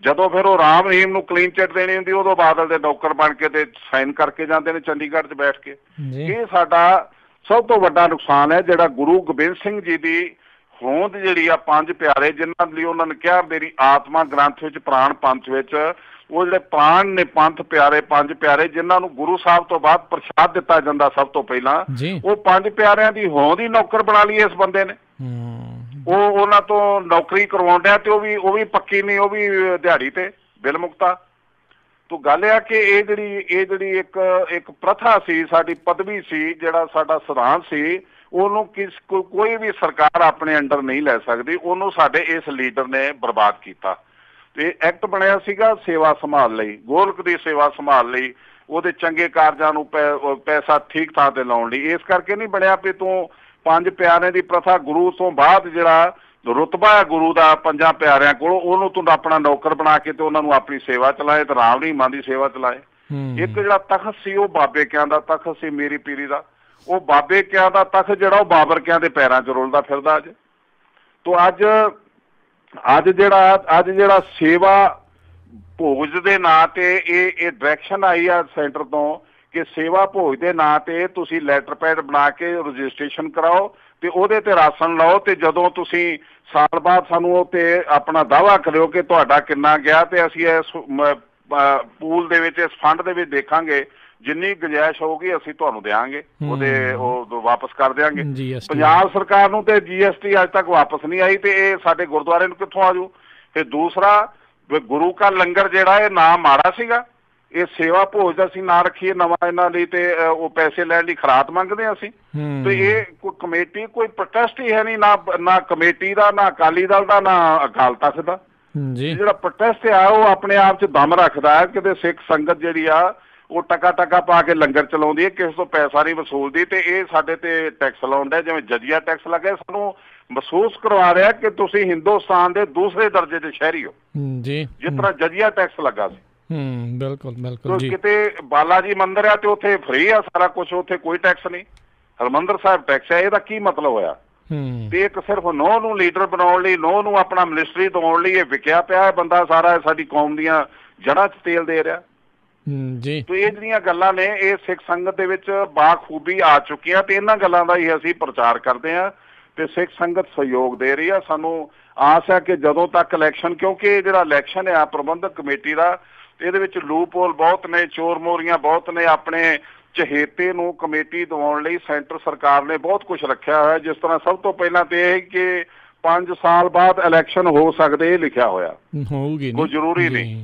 ਜਦੋਂ ਫਿਰ ਉਹ ਰਾਮ ਰਹੀਮ ਨੂੰ ਕਲੀਨ ਚਿੱਟ ਦੇਣੀ ਹੁੰਦੀ, ਉਦੋਂ ਬਾਦਲ ਦੇ ਨੌਕਰ ਬਣ ਕੇ ਤੇ ਸਾਈਨ ਕਰਕੇ ਜਾਂਦੇ ਨੇ ਚੰਡੀਗੜ੍ਹ 'ਚ ਬੈਠ ਕੇ। ਇਹ ਸਾਡਾ ਸਭ ਤੋਂ ਵੱਡਾ ਨੁਕਸਾਨ ਹੈ, ਜਿਹੜਾ ਗੁਰੂ ਗੋਬਿੰਦ ਸਿੰਘ ਜੀ ਦੀ ਹੋਂਦ ਜਿਹੜੀ ਆ, ਪੰਜ ਪਿਆਰੇ ਜਿਨ੍ਹਾਂ ਲਈ ਉਹਨਾਂ ਨੇ ਕਿਹਾ ਮੇਰੀ ਆਤਮਾ ਗ੍ਰੰਥ ਵਿੱਚ ਪ੍ਰਾਣ ਪੰਥ ਵਿੱਚ, ਉਹ ਜਿਹੜੇ ਪ੍ਰਾਣ ਨੇ ਪੰਥ ਪਿਆਰੇ, ਪੰਜ ਪਿਆਰੇ ਜਿਨ੍ਹਾਂ ਨੂੰ ਗੁਰੂ ਸਾਹਿਬ ਤੋਂ ਬਾਅਦ ਪ੍ਰਸ਼ਾਦ ਦਿੱਤਾ ਜਾਂਦਾ ਸਭ ਤੋਂ ਪਹਿਲਾਂ, ਉਹ ਪੰਜ ਪਿਆਰਿਆਂ ਦੀ ਹੋਂਦ ਹੀ ਨੌਕਰ ਬਣਾ ਲਈ ਇਸ ਬੰਦੇ ਨੇ। ਉਹ ਉਹਨਾਂ ਤੋਂ ਨੌਕਰੀ ਕਰਵਾਉਣ ਡਿਆ ਤੇ ਉਹ ਵੀ ਪੱਕੀ ਨਹੀਂ, ਉਹ ਵੀ ਦਿਹਾੜੀ ਤੇ ਬਿਲ ਮੁਕਤਾ। ਤੋ ਗੱਲ ਇਹ ਆ ਕਿ ਇਹ ਜਿਹੜੀ ਇੱਕ ਪ੍ਰਥਾ ਸੀ, ਸਾਡੀ ਪਦਵੀ ਸੀ, ਜਿਹੜਾ ਸਾਡਾ ਸਿਧਾਂਤ ਸੀ, ਉਹਨੂੰ ਕੋਈ ਵੀ ਸਰਕਾਰ ਆਪਣੇ ਅੰਡਰ ਨਹੀਂ ਲੈ ਸਕਦੀ। ਉਹਨੂੰ ਸਾਡੇ ਇਸ ਲੀਡਰ ਨੇ ਬਰਬਾਦ ਕੀਤਾ। ਤੇ ਐਕਟ ਬਣਿਆ ਸੀਗਾ ਸੇਵਾ ਸੰਭਾਲ ਲਈ, ਗੋਲਕ ਦੀ ਸੇਵਾ ਸੰਭਾਲ ਲਈ, ਉਹਦੇ ਚੰਗੇ ਕਾਰਜਾਂ ਨੂੰ ਪੈਸਾ ਠੀਕ ਥਾਂ ਤੇ ਲਾਉਣ ਲਈ। ਇਸ ਕਰਕੇ ਨਹੀਂ ਬਣਿਆ ਵੀ ਤੂੰ ਪੰਜ ਪਿਆਰਿਆਂ ਦੀ ਪ੍ਰਥਾ, ਗੁਰੂ ਤੋਂ ਬਾਅਦ ਜਿਹੜਾ ਰੁਤਬਾ ਹੈ ਗੁਰੂ ਦਾ ਪੰਜਾਂ ਪਿਆਰਿਆਂ ਕੋਲ, ਉਹਨੂੰ ਤੂੰ ਆਪਣਾ ਨੌਕਰ ਬਣਾ ਕੇ ਤੇ ਉਹਨਾਂ ਨੂੰ ਆਪਣੀ ਸੇਵਾ ਚਲਾਏ ਤੇ ਰਾਮ ਰਹੀਮਾਂ ਦੀ ਸੇਵਾ ਚਲਾਏ। ਇੱਕ ਜਿਹੜਾ ਤਖਤ ਸੀ ਉਹ ਬਾਬੇ ਕਿਆਂ ਦਾ ਤਖਤ ਸੀ, ਮੀਰੀ ਪੀਰੀ ਦਾ, ਉਹ ਬਾਬੇ ਕਿਆਂ ਦਾ ਤਖਤ ਜਿਹੜਾ ਉਹ ਬਾਬਰ ਕਿਆਂ ਦੇ ਪੈਰਾਂ 'ਚ ਰੁਲਦਾ ਫਿਰਦਾ ਅੱਜ। ਤੋ ਅੱਜ ਜਿਹੜਾ ਸੇਵਾ ਭੋਜ ਦੇ ਨਾਂ ਤੇ ਇਹ ਡਾਇਰੈਕਸ਼ਨ ਆਈ ਆ ਸੈਂਟਰ ਤੋਂ ਕਿ ਸੇਵਾ ਭੋਜ ਦੇ ਨਾਂ ਤੇ ਤੁਸੀਂ ਲੈਟਰ ਪੈਡ ਬਣਾ ਕੇ ਰਜਿਸਟ੍ਰੇਸ਼ਨ ਕਰਾਓ ਤੇ ਉਹਦੇ ਤੇ ਰਾਸ਼ਨ ਲਾਓ, ਤੇ ਜਦੋਂ ਤੁਸੀਂ ਸਾਲ ਬਾਅਦ ਸਾਨੂੰ ਉਹ ਤੇ ਆਪਣਾ ਦਾਅਵਾ ਕਰਿਓ ਕਿ ਤੁਹਾਡਾ ਕਿੰਨਾ ਗਿਆ, ਤੇ ਅਸੀਂ ਇਸ ਪੂਲ ਦੇ ਵਿੱਚ, ਇਸ ਫੰਡ ਦੇ ਵਿੱਚ ਦੇਖਾਂਗੇ, ਜਿੰਨੀ ਗੁੰਜਾਇਸ਼ ਹੋਊਗੀ ਅਸੀਂ ਤੁਹਾਨੂੰ ਦਿਆਂਗੇ, ਉਹ ਵਾਪਸ ਕਰ ਦਿਆਂਗੇ। ਪੰਜਾਬ ਸਰਕਾਰ ਨੂੰ ਤੇ GST ਅੱਜ ਤੱਕ ਵਾਪਸ ਨਹੀਂ ਆਈ, ਤੇ ਇਹ ਸਾਡੇ ਗੁਰਦੁਆਰੇ ਨੂੰ ਕਿੱਥੋਂ ਆਜੂ? ਫਿਰ ਦੂਸਰਾ, ਗੁਰੂ ਕਾ ਲੰਗਰ ਜਿਹੜਾ ਇਹ ਨਾਂ ਮਾੜਾ ਸੀਗਾ, ਇਹ ਸੇਵਾ ਭੋਜ ਅਸੀਂ ਨਾਂ ਰੱਖੀਏ ਨਵਾਂ ਇਹਨਾਂ ਲਈ, ਤੇ ਉਹ ਪੈਸੇ ਲੈਣ ਲਈ ਖਰਾਤ ਮੰਗਦੇ ਹਾਂ ਅਸੀਂ। ਤੇ ਇਹ ਕੋਈ ਕਮੇਟੀ, ਕੋਈ ਪ੍ਰੋਟੈਸਟ ਹੀ ਹੈ ਨਹੀਂ, ਨਾ ਕਮੇਟੀ ਦਾ, ਨਾ ਅਕਾਲੀ ਦਲ ਦਾ, ਨਾ ਅਕਾਲ ਤਖਤ ਦਾ। ਜਿਹੜਾ ਪ੍ਰੋਟੈਸਟ ਆ ਉਹ ਆਪਣੇ ਆਪ 'ਚ ਦਮ ਰੱਖਦਾ ਹੈ। ਕਿਤੇ ਸਿੱਖ ਸੰਗਤ ਜਿਹੜੀ ਆ ਉਹ ਟਕਾ ਪਾ ਕੇ ਲੰਗਰ ਚਲਾਉਂਦੀ ਹੈ, ਕਿਸੇ ਤੋਂ ਪੈਸਾ ਨਹੀਂ ਵਸੂਲਦੀ, ਤੇ ਇਹ ਸਾਡੇ ਤੇ ਟੈਕਸ ਲਾਉਂਦਾ, ਜਿਵੇਂ ਜਜ਼ੀਆ ਟੈਕਸ ਲੱਗਿਆ। ਸਾਨੂੰ ਮਹਿਸੂਸ ਕਰਵਾ ਰਿਹਾ ਕਿ ਤੁਸੀਂ ਹਿੰਦੁਸਤਾਨ ਦੇ ਦੂਸਰੇ ਦਰਜੇ ਦੇ ਸ਼ਹਿਰੀ ਹੋ, ਜਿਸ ਤਰ੍ਹਾਂ ਜਜ਼ੀਆ ਟੈਕਸ ਲੱਗਾ ਸੀ। ਬਿਲਕੁਲ ਜੀ। ਕਿਤੇ ਬਾਲਾ ਜੀ ਮੰਦਿਰ ਆ ਤੇ ਉੱਥੇ ਫ੍ਰੀ ਆ ਸਾਰਾ ਕੁਛ, ਉੱਥੇ ਕੋਈ ਟੈਕਸ ਨਹੀਂ। ਹਰਿਮੰਦਰ ਸਾਹਿਬ ਟੈਕਸ ਹੈ, ਇਹਦਾ ਕੀ ਮਤਲਬ ਹੋਇਆ? ਤੇ ਇੱਕ ਸਿਰਫ ਨੌ ਨੂੰ ਲੀਡਰ ਬਣਾਉਣ ਲਈ, ਨੌ ਨੂੰ ਆਪਣਾ ਮਿਨਿਸਟਰੀ ਦਿਵਾਉਣ ਲਈ ਇਹ ਵਿਕਿਆ ਪਿਆ ਬੰਦਾ ਸਾਰਾ, ਸਾਡੀ ਕੌਮ ਦੀਆਂ ਜੜ੍ਹਾਂ 'ਚ ਤੇਲ ਦੇ ਰਿਹਾ ਜੀ। ਤੇ ਇਹ ਜਿਹੜੀਆਂ ਗੱਲਾਂ ਨੇ ਇਹ ਸਿੱਖ ਸੰਗਤ ਦੇ ਵਿੱਚ ਬਾਖੂਬੀ ਆ ਚੁੱਕੀਆਂ, ਤੇ ਇਹਨਾਂ ਗੱਲਾਂ ਦਾ ਹੀ ਅਸੀਂ ਪ੍ਰਚਾਰ ਕਰਦੇ ਹਾਂ ਤੇ ਸਿੱਖ ਸੰਗਤ ਸਹਿਯੋਗ ਦੇ ਰਹੀ ਆ। ਸਾਨੂੰ ਆਸ ਹੈ ਕਿ ਜਦੋਂ ਤੱਕ ਇਲੈਕਸ਼ਨ, ਕਿਉਂਕਿ ਜਿਹੜਾ ਇਲੈਕਸ਼ਨ ਆ ਪ੍ਰਬੰਧਕ ਕਮੇਟੀ ਦਾ, ਇਹਦੇ ਵਿੱਚ ਲੂਪ ਹੋਲ ਬਹੁਤ ਨੇ, ਚੋਰ ਮੋਰੀਆਂ ਬਹੁਤ ਨੇ। ਆਪਣੇ ਚਹੇਤੇ ਨੂੰ ਕਮੇਟੀ ਦਿਵਾਉਣ ਲਈ ਸੈਂਟਰ ਸਰਕਾਰ ਨੇ ਬਹੁਤ ਕੁਝ ਰੱਖਿਆ ਹੋਇਆ, ਜਿਸ ਤਰ੍ਹਾਂ ਸਭ ਤੋਂ ਪਹਿਲਾਂ ਤੇ ਇਹ ਕਿ 5 ਸਾਲ ਬਾਅਦ ਇਲੈਕਸ਼ਨ ਹੋ ਸਕਦੇ, ਇਹ ਲਿਖਿਆ ਹੋਇਆ ਹੋਊਗੀ, ਕੋਈ ਜ਼ਰੂਰੀ ਨਹੀਂ।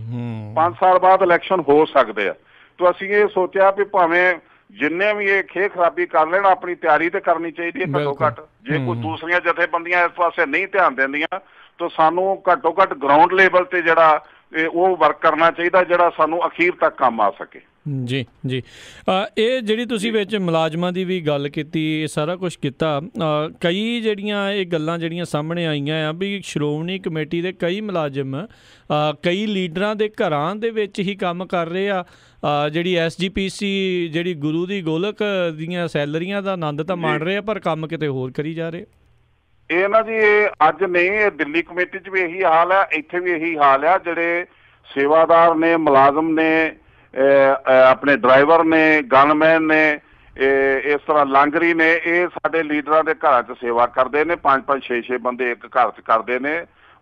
5 ਸਾਲ ਬਾਅਦ ਇਲੈਕਸ਼ਨ ਹੋ ਸਕਦੇ ਆ। ਤਾਂ ਅਸੀਂ ਇਹ ਸੋਚਿਆ ਵੀ ਭਾਵੇਂ ਜਿੰਨੇ ਵੀ ਇਹ ਖੇਹ ਖਰਾਬੀ ਕਰ ਲੈਣ, ਆਪਣੀ ਤਿਆਰੀ ਤੇ ਕਰਨੀ ਚਾਹੀਦੀ ਹੈ ਘੱਟੋ ਘੱਟ। ਜੇ ਕੋਈ ਦੂਸਰੀਆਂ ਜਥੇਬੰਦੀਆਂ ਇਸ ਪਾਸੇ ਨਹੀਂ ਧਿਆਨ ਦਿੰਦੀਆਂ ਤਾਂ ਸਾਨੂੰ ਘੱਟੋ ਘੱਟ ਗਰਾਊਂਡ ਲੈਵਲ ਤੇ ਜਿਹੜਾ ਉਹ ਵਰਕ ਕਰਨਾ ਚਾਹੀਦਾ, ਜਿਹੜਾ ਸਾਨੂੰ ਅਖੀਰ ਤੱਕ ਕੰਮ ਆ ਸਕੇ। ਜੀ ਇਹ ਜਿਹੜੀ ਤੁਸੀਂ ਵਿੱਚ ਮੁਲਾਜ਼ਮਾਂ ਦੀ ਵੀ ਗੱਲ ਕੀਤੀ, ਇਹ ਸਾਰਾ ਕੁਛ ਕੀਤਾ, ਕਈ ਜਿਹੜੀਆਂ ਇਹ ਗੱਲਾਂ ਜਿਹੜੀਆਂ ਸਾਹਮਣੇ ਆਈਆਂ ਆ ਵੀ ਸ਼੍ਰੋਮਣੀ ਕਮੇਟੀ ਦੇ ਕਈ ਮੁਲਾਜ਼ਮ ਕਈ ਲੀਡਰਾਂ ਦੇ ਘਰਾਂ ਦੇ ਵਿੱਚ ਹੀ ਕੰਮ ਕਰ ਰਹੇ ਆ। ਜਿਹੜੀ SGPC ਜਿਹੜੀ ਗੁਰੂ ਦੀ ਗੋਲਕ ਦੀਆਂ ਸੈਲਰੀਆਂ ਦਾ ਆਨੰਦ ਤਾਂ ਮਾਣ ਰਹੇ ਆ, ਪਰ ਕੰਮ ਕਿਤੇ ਹੋਰ ਕਰੀ ਜਾ ਰਹੇ। ਇਹ ਨਾ ਜੀ, ਇਹ ਅੱਜ ਨਹੀਂ, ਇਹ ਦਿੱਲੀ ਕਮੇਟੀ 'ਚ ਵੀ ਇਹੀ ਹਾਲ ਹੈ, ਇੱਥੇ ਵੀ ਇਹੀ ਹਾਲ ਆ। ਜਿਹੜੇ ਸੇਵਾਦਾਰ ਨੇ, ਮੁਲਾਜ਼ਮ ਨੇ, ਆਪਣੇ ਡਰਾਈਵਰ ਨੇ, ਗਨਮੈਨ ਨੇ, ਇਸ ਤਰ੍ਹਾਂ ਲਾਂਗਰੀ ਨੇ, ਇਹ ਸਾਡੇ ਲੀਡਰਾਂ ਦੇ ਘਰਾਂ 'ਚ ਸੇਵਾ ਕਰਦੇ ਨੇ। 5-5 6-6 ਬੰਦੇ ਇੱਕ ਘਰ 'ਚ ਕਰਦੇ ਨੇ।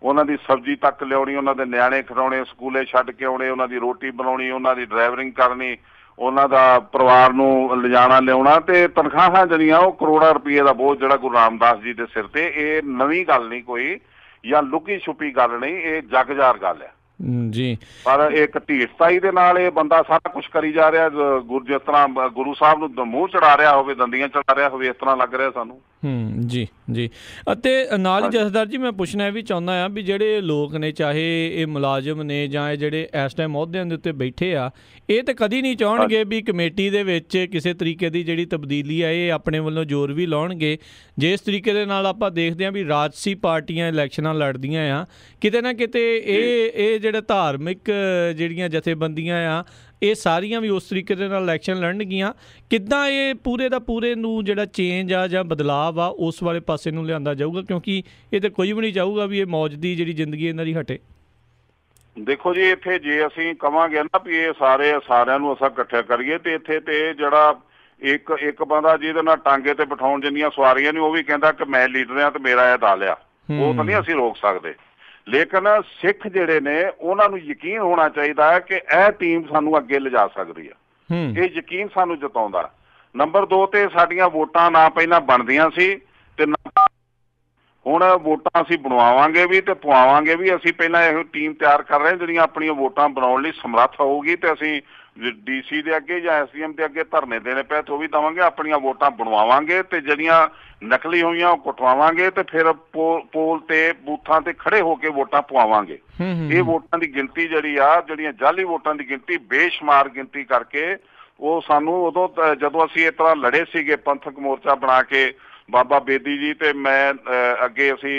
ਉਹਨਾਂ ਦੀ ਸਬਜ਼ੀ ਤੱਕ ਲਿਆਉਣੀ, ਉਹਨਾਂ ਦੇ ਨਿਆਣੇ ਖਿਡਾਉਣੇ, ਸਕੂਲੇ ਛੱਡ ਕੇ ਆਉਣੇ, ਉਹਨਾਂ ਦੀ ਰੋਟੀ ਬਣਾਉਣੀ, ਉਹਨਾਂ ਦੀ ਡਰਾਈਵਰਿੰਗ ਕਰਨੀ, ਉਹਨਾਂ ਦਾ ਪਰਿਵਾਰ ਨੂੰ ਲਿਜਾਣਾ ਲਿਆਉਣਾ, ਤੇ ਤਨਖਾਹਾਂ ਜਿਹੜੀਆਂ ਉਹ ਕਰੋੜਾਂ ਰੁਪਏ ਦਾ ਬੋਝ ਜਿਹੜਾ ਗੁਰੂ ਰਾਮਦਾਸ ਜੀ ਦੇ ਸਿਰ ਤੇ। ਇਹ ਨਵੀਂ ਗੱਲ ਨਹੀਂ ਕੋਈ, ਜਾਂ ਲੁਕੀ ਛੁਪੀ ਗੱਲ ਨਹੀਂ, ਇਹ ਜਗਜਾਰ ਗੱਲ ਹੈ ਜੀ। ਪਰ ਇੱਕ ਢੀਠਤਾਈ ਦੇ ਨਾਲ ਇਹ ਬੰਦਾ ਸਾਰਾ ਕੁਛ ਕਰੀ ਜਾ ਰਿਹਾ, ਜਿਸ ਤਰ੍ਹਾਂ ਗੁਰੂ ਸਾਹਿਬ ਨੂੰ ਮੂੰਹ ਚੜਾ ਰਿਹਾ ਹੋਵੇ, ਦੰਦੀਆਂ ਚੜਾ ਰਿਹਾ ਹੋਵੇ, ਇਸ ਤਰ੍ਹਾਂ ਲੱਗ ਰਿਹਾ ਸਾਨੂੰ। ਜੀ ਅਤੇ ਨਾਲ ਹੀ ਜਥੇਦਾਰ ਜੀ ਮੈਂ ਪੁੱਛਣਾ ਵੀ ਚਾਹੁੰਦਾ ਹਾਂ ਵੀ ਜਿਹੜੇ ਲੋਕ ਨੇ, ਚਾਹੇ ਇਹ ਮੁਲਾਜ਼ਮ ਨੇ ਜਾਂ ਇਹ ਜਿਹੜੇ ਇਸ ਟਾਈਮ ਅਹੁਦਿਆਂ ਦੇ ਉੱਤੇ ਬੈਠੇ ਆ, ਇਹ ਤਾਂ ਕਦੀ ਨਹੀਂ ਚਾਹਣਗੇ ਵੀ ਕਮੇਟੀ ਦੇ ਵਿੱਚ ਕਿਸੇ ਤਰੀਕੇ ਦੀ ਜਿਹੜੀ ਤਬਦੀਲੀ ਆ ਇਹ ਆਪਣੇ ਵੱਲੋਂ ਜ਼ੋਰ ਵੀ ਲਾਉਣਗੇ। ਜਿਸ ਤਰੀਕੇ ਦੇ ਨਾਲ ਆਪਾਂ ਦੇਖਦੇ ਹਾਂ ਵੀ ਰਾਜਸੀ ਪਾਰਟੀਆਂ ਇਲੈਕਸ਼ਨਾਂ ਲੜਦੀਆਂ ਆ, ਕਿਤੇ ਨਾ ਕਿਤੇ ਇਹ ਜਿਹੜੇ ਧਾਰਮਿਕ ਜਿਹੜੀਆਂ ਜਥੇਬੰਦੀਆਂ ਆ ਇਹ ਸਾਰੀਆਂ ਵੀ ਉਸ ਤਰੀਕੇ ਦੇ ਨਾਲ ਇਲੈਕਸ਼ਨ ਲੜਨਗੀਆਂ। ਕਿੱਦਾਂ ਇਹ ਪੂਰੇ ਦਾ ਪੂਰੇ ਨੂੰ ਜਿਹੜਾ ਚੇਂਜ ਆ ਜਾਂ ਬਦਲਾਵ ਆ ਉਸ ਵਾਲੇ ਪਾਸੇ ਨੂੰ ਲਿਆਂਦਾ ਜਾਊਗਾ, ਕਿਉਂਕਿ ਇਹ ਤਾਂ ਕੋਈ ਵੀ ਨਹੀਂ ਚਾਹੂਗਾ ਵੀ ਇਹ ਮੌਜ ਦੀ ਜਿਹੜੀ ਜ਼ਿੰਦਗੀ ਇਹਨਾਂ ਦੀ ਹਟੇ। ਦੇਖੋ ਜੀ, ਇੱਥੇ ਜੇ ਅਸੀਂ ਕਵਾਂਗੇ ਨਾ ਵੀ ਇਹ ਸਾਰਿਆਂ ਨੂੰ ਅਸਾਂ ਇਕੱਠਿਆ ਕਰੀਏ ਤੇ ਇੱਥੇ ਤੇ ਜਿਹੜਾ ਇੱਕ ਬੰਦਾ ਜਿਹਦੇ ਨਾਲ ਟਾਂਗੇ ਤੇ ਬਿਠਾਉਣ ਜਿੰਨੀਆਂ ਸਵਾਰੀਆਂ ਨੇ ਉਹ ਵੀ ਕਹਿੰਦਾ ਕਿ ਮੈਂ ਲੀਡਰ ਆ ਤੇ ਮੇਰਾ ਇਹ ਦਲ ਆ, ਉਹ ਤਾਂ ਨਹੀਂ ਅਸੀਂ ਰੋਕ ਸਕਦੇ। ਲੇਕਿਨ ਸਿੱਖ ਜਿਹੜੇ ਨੇ ਉਹਨਾਂ ਨੂੰ ਯਕੀਨ ਹੋਣਾ ਚਾਹੀਦਾ ਹੈ ਕਿ ਇਹ ਟੀਮ ਸਾਨੂੰ ਅੱਗੇ ਲਿਜਾ ਸਕਦੀ ਆ, ਇਹ ਯਕੀਨ ਸਾਨੂੰ ਜਤਾਉਂਦਾ। ਨੰਬਰ 2 ਤੇ ਸਾਡੀਆਂ ਵੋਟਾਂ ਨਾ ਪਹਿਲਾਂ ਬਣਦੀਆਂ ਸੀ ਤੇ ਹੁਣ ਵੋਟਾਂ ਅਸੀਂ ਬਣਵਾਵਾਂਗੇ ਵੀ ਤੇ ਪਵਾਵਾਂਗੇ ਵੀ। ਅਸੀਂ ਪਹਿਲਾਂ ਇਹੋ ਟੀਮ ਤਿਆਰ ਕਰ ਰਹੇ ਜਿਹੜੀਆਂ ਆਪਣੀਆਂ ਵੋਟਾਂ ਬਣਾਉਣ ਲਈ ਸਮਰੱਥ ਹੋਊਗੀ ਤੇ ਅਸੀਂ DC ਦੇ ਅੱਗੇ ਜਾਂ SDM ਦੇ ਅੱਗੇ ਧਰਨੇ ਦੇਣੇ ਪਏ ਤੇ ਉਹ ਵੀ ਦੇਵਾਂਗੇ। ਆਪਣੀਆਂ ਵੋਟਾਂ ਬਣਵਾਵਾਂਗੇ ਤੇ ਜਿਹੜੀਆਂ ਨਕਲੀ ਹੋਈਆਂ ਉਹ ਕਟਵਾਵਾਂਗੇ ਤੇ ਫਿਰ ਪੋਲ ਤੇ ਬੂਥਾਂ ਤੇ ਖੜੇ ਹੋ ਕੇ ਵੋਟਾਂ ਪਵਾਵਾਂਗੇ। ਇਹ ਵੋਟਾਂ ਦੀ ਗਿਣਤੀ ਜਿਹੜੀ ਆ, ਜਿਹੜੀਆਂ ਜਾਲੀ ਵੋਟਾਂ ਦੀ ਗਿਣਤੀ ਬੇਸ਼ੁਮਾਰ ਗਿਣਤੀ ਕਰਕੇ ਉਹ ਸਾਨੂੰ ਉਦੋਂ ਜਦੋਂ ਅਸੀਂ ਇਸ ਤਰ੍ਹਾਂ ਲੜੇ ਸੀਗੇ ਪੰਥਕ ਮੋਰਚਾ ਬਣਾ ਕੇ ਬਾਬਾ ਬੇਦੀ ਜੀ ਤੇ ਮੈਂ ਅੱਗੇ ਅਸੀਂ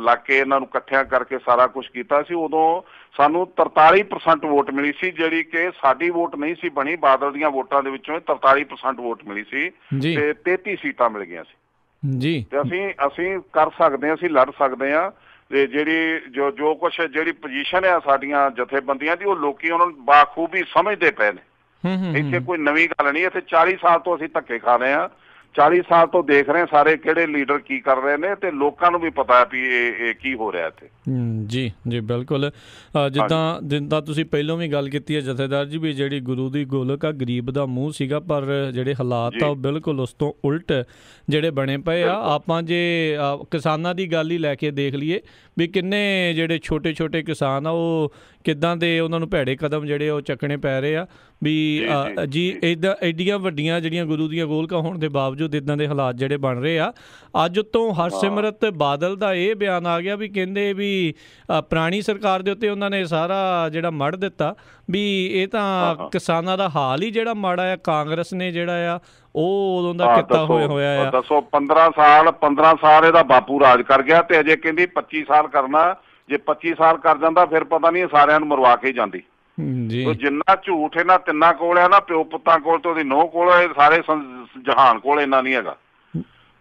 ਲੱਗ ਕੇ ਇਹਨਾਂ ਨੂੰ ਇਕੱਠਿਆਂ ਕਰਕੇ ਸਾਰਾ ਕੁਛ ਕੀਤਾ ਸੀ, ਉਦੋਂ ਸਾਨੂੰ 43% ਵੋਟ ਮਿਲੀ ਸੀ, ਜਿਹੜੀ ਕਿ ਸਾਡੀ ਵੋਟ ਨਹੀਂ ਸੀ ਬਣੀ। ਬਾਦਲ ਦੀਆਂ ਵੋਟਾਂ ਦੇ ਵਿੱਚੋਂ 43% ਵੋਟ ਮਿਲੀ ਸੀ ਤੇ 33 ਸੀਟਾਂ ਮਿਲ ਗਈਆਂ ਸੀ ਜੀ। ਤੇ ਅਸੀਂ ਕਰ ਸਕਦੇ ਹਾਂ, ਅਸੀਂ ਲੜ ਸਕਦੇ ਹਾਂ। ਤੇ ਜਿਹੜੀ ਜੋ ਕੁਛ ਜਿਹੜੀ ਪੋਜੀਸ਼ਨ ਆ ਸਾਡੀਆਂ ਜਥੇਬੰਦੀਆਂ ਦੀ, ਉਹ ਲੋਕੀ ਉਹਨਾਂ ਨੂੰ ਬਾਖੂਬੀ ਸਮਝਦੇ ਪਏ ਨੇ। ਇੱਥੇ ਕੋਈ ਨਵੀਂ ਗੱਲ ਨਹੀਂ। ਇੱਥੇ 40 ਸਾਲ ਤੋਂ ਅਸੀਂ ਧੱਕੇ ਖਾ ਰਹੇ ਹਾਂ, 40 ਸਾਲ ਤੋਂ ਦੇਖ ਰਹੇ ਸਾਰੇ ਕਿਹੜੇ ਲੀਡਰ ਕੀ ਕਰ ਰਹੇ ਨੇ ਤੇ ਲੋਕਾਂ ਨੂੰ ਵੀ ਪਤਾ ਹੈ ਵੀ ਇਹ ਕੀ ਹੋ ਰਿਹਾ ਇੱਥੇ। ਜੀ ਜੀ ਬਿਲਕੁਲ। ਜਿੱਦਾਂ ਤੁਸੀਂ ਪਹਿਲਾਂ ਵੀ ਗੱਲ ਕੀਤੀ ਹੈ ਜਥੇਦਾਰ ਜੀ ਵੀ ਜਿਹੜੀ ਗੁਰੂ ਦੀ ਗੋਲਕ ਆ ਗਰੀਬ ਦਾ ਮੂੰਹ ਸੀਗਾ, ਪਰ ਜਿਹੜੇ ਹਾਲਾਤ ਆ ਉਹ ਬਿਲਕੁਲ ਉਸ ਤੋਂ ਉਲਟ ਜਿਹੜੇ ਬਣੇ ਪਏ ਆ। ਆਪਾਂ ਜੇ ਕਿਸਾਨਾਂ ਦੀ ਗੱਲ ਹੀ ਲੈ ਕੇ ਦੇਖ ਲਈਏ ਵੀ ਕਿੰਨੇ ਜਿਹੜੇ ਛੋਟੇ ਛੋਟੇ ਕਿਸਾਨ ਆ ਉਹ ਕਿੱਦਾਂ ਦੇ ਉਹਨਾਂ ਨੂੰ ਭੈੜੇ ਕਦਮ ਜਿਹੜੇ ਉਹ ਚੱਕਣੇ ਪੈ ਰਹੇ ਆ ਵੀ ਜੀ ਇੱਦਾਂ ਐਡੀਆਂ ਵੱਡੀਆਂ ਜਿਹੜੀਆਂ ਗੁਰੂ ਦੀਆਂ ਗੋਲਕਾਂ ਹੋਣ ਦੇ ਬਾਵਜੂਦ ਇੱਦਾਂ ਦੇ ਹਾਲਾਤ ਜਿਹੜੇ ਬਣ ਰਹੇ ਆ। ਅੱਜ ਤੋਂ ਹਰਸਿਮਰਤ ਬਾਦਲ ਦਾ ਇਹ ਬਿਆਨ ਆ ਗਿਆ ਵੀ ਕਹਿੰਦੇ ਵੀ ਪੁਰਾਣੀ ਸਰਕਾਰ ਦੇ ਉੱਤੇ ਉਹਨਾਂ ਨੇ ਸਾਰਾ ਜਿਹੜਾ ਮੜ ਦਿੱਤਾ ਵੀ ਇਹ ਤਾਂ ਕਿਸਾਨਾਂ ਦਾ ਹਾਲ ਹੀ ਜਿਹੜਾ ਮਾੜਾ ਆ, ਕਾਂਗਰਸ ਨੇ ਜਿਹੜਾ ਆ ਉਹ ਉਦੋਂ ਦਾ ਕੀਤਾ ਹੋਇਆ ਆ। ਦੱਸੋ 15 ਸਾਲ ਇਹਦਾ ਬਾਪੂ ਰਾਜ ਕਰ ਗਿਆ ਤੇ ਅਜੇ ਕਹਿੰਦੀ 25 ਸਾਲ ਕਰਨਾ। ਜੇ 25 ਸਾਲ ਕਰ ਜਾਂਦਾ ਫਿਰ ਪਤਾ ਨਹੀਂ ਸਾਰਿਆਂ ਨੂੰ ਮਰਵਾ ਕੇ ਜਾਂਦੀ ਜੀ। ਜਿੰਨਾ ਝੂਠ ਇਹਨਾਂ ਤਿੰਨਾਂ ਕੋਲ ਆ ਨਾ, ਪਿਓ ਪੁੱਤਾਂ ਕੋਲ ਤੇ ਉਹਦੀ ਨੂੰਹ ਕੋਲ, ਸਾਰੇ ਜਹਾਨ ਕੋਲ ਇੰਨਾ ਨਹੀਂ ਹੈਗਾ।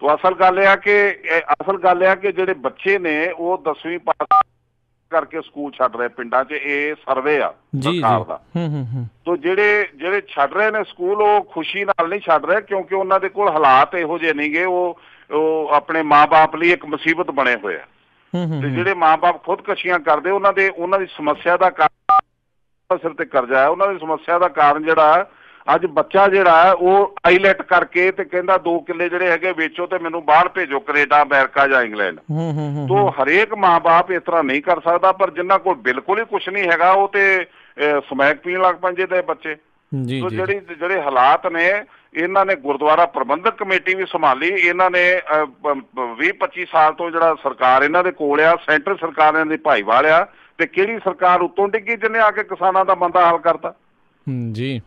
ਤੋ ਅਸਲ ਗੱਲ ਇਹ ਆ ਕਿ ਜਿਹੜੇ ਬੱਚੇ ਨੇ ਉਹ 10ਵੀਂ ਪਾਸ ਕਰਕੇ ਸਕੂਲ ਛੱਡ ਰਹੇ ਪਿੰਡਾਂ 'ਚ, ਇਹ ਸਰਵੇ ਆ ਸਰਕਾਰ ਦਾ। ਤੋ ਜਿਹੜੇ ਛੱਡ ਰਹੇ ਨੇ ਸਕੂਲ ਉਹ ਖੁਸ਼ੀ ਨਾਲ ਨਹੀਂ ਛੱਡ ਰਹੇ, ਕਿਉਂਕਿ ਉਹਨਾਂ ਦੇ ਕੋਲ ਹਾਲਾਤ ਇਹੋ ਜਿਹੇ ਨਹੀਂ ਗੇ। ਉਹ ਆਪਣੇ ਮਾਂ-ਬਾਪ ਲਈ ਇੱਕ ਮੁਸੀਬਤ ਬਣੇ ਹੋਏ ਆ। ਤੇ ਜਿਹੜੇ ਮਾਂ-ਬਾਪ ਖੁਦਕਸ਼ੀਆਂ ਕਰਦੇ ਉਹਨਾਂ ਦੀ ਸਮੱਸਿਆ ਦਾ ਕਾਰਨ ਸਿਰ ਤੇ ਕਰਜ਼ਾ ਹੈ। ਉਹਨਾਂ ਦੀ ਸਮੱਸਿਆ ਦਾ ਕਾਰਨ ਜਿਹੜਾ ਅੱਜ ਬੱਚਾ ਜਿਹੜਾ ਹੈ ਉਹ ਆਈਲੈਟ ਕਰਕੇ ਤੇ ਕਹਿੰਦਾ 2 ਕਿੱਲੇ ਜਿਹੜੇ ਹੈਗੇ ਵੇਚੋ ਤੇ ਮੈਨੂੰ ਬਾਹਰ ਭੇਜੋ, ਕੈਨੇਡਾ, ਅਮਰੀਕਾ ਜਾਂ ਇੰਗਲੈਂਡ। ਤੋ ਹਰੇਕ ਮਾਂ-ਬਾਪ ਇਸ ਤਰ੍ਹਾਂ ਨਹੀਂ ਕਰ ਸਕਦਾ, ਪਰ ਜਿਨ੍ਹਾਂ ਕੋਲ ਬਿਲਕੁਲ ਹੀ ਕੁਛ ਨਹੀਂ ਹੈਗਾ ਉਹ ਤੇ ਸਮੈਕ ਪੀਣ ਲੱਗ ਪੈਂਦੇ ਤੇ ਬੱਚੇ। ਤੋ ਜਿਹੜੇ ਹਾਲਾਤ ਨੇ, ਇਹਨਾਂ ਨੇ ਗੁਰਦੁਆਰਾ ਪ੍ਰਬੰਧਕ ਕਮੇਟੀ ਵੀ ਸੰਭਾਲੀ। ਇਹਨਾਂ ਨੇ 20-25 ਸਾਲ ਤੋਂ ਜਿਹੜਾ ਸਰਕਾਰ ਇਹਨਾਂ ਦੇ ਕੋਲ ਆ, ਸੈਂਟਰ ਸਰਕਾਰ ਇਹਨਾਂ ਦੀ ਭਾਈਵਾਲ ਆ, ਤੇ ਕਿਹੜੀ ਸਰਕਾਰ ਉੱਤੋਂ ਡਿੱਗੀ ਜਿਹਨੇ ਆ ਕੇ ਕਿਸਾਨਾਂ ਦਾ ਮੰਦਾ ਹਾਲ ਕਰਤਾ ਜੀ।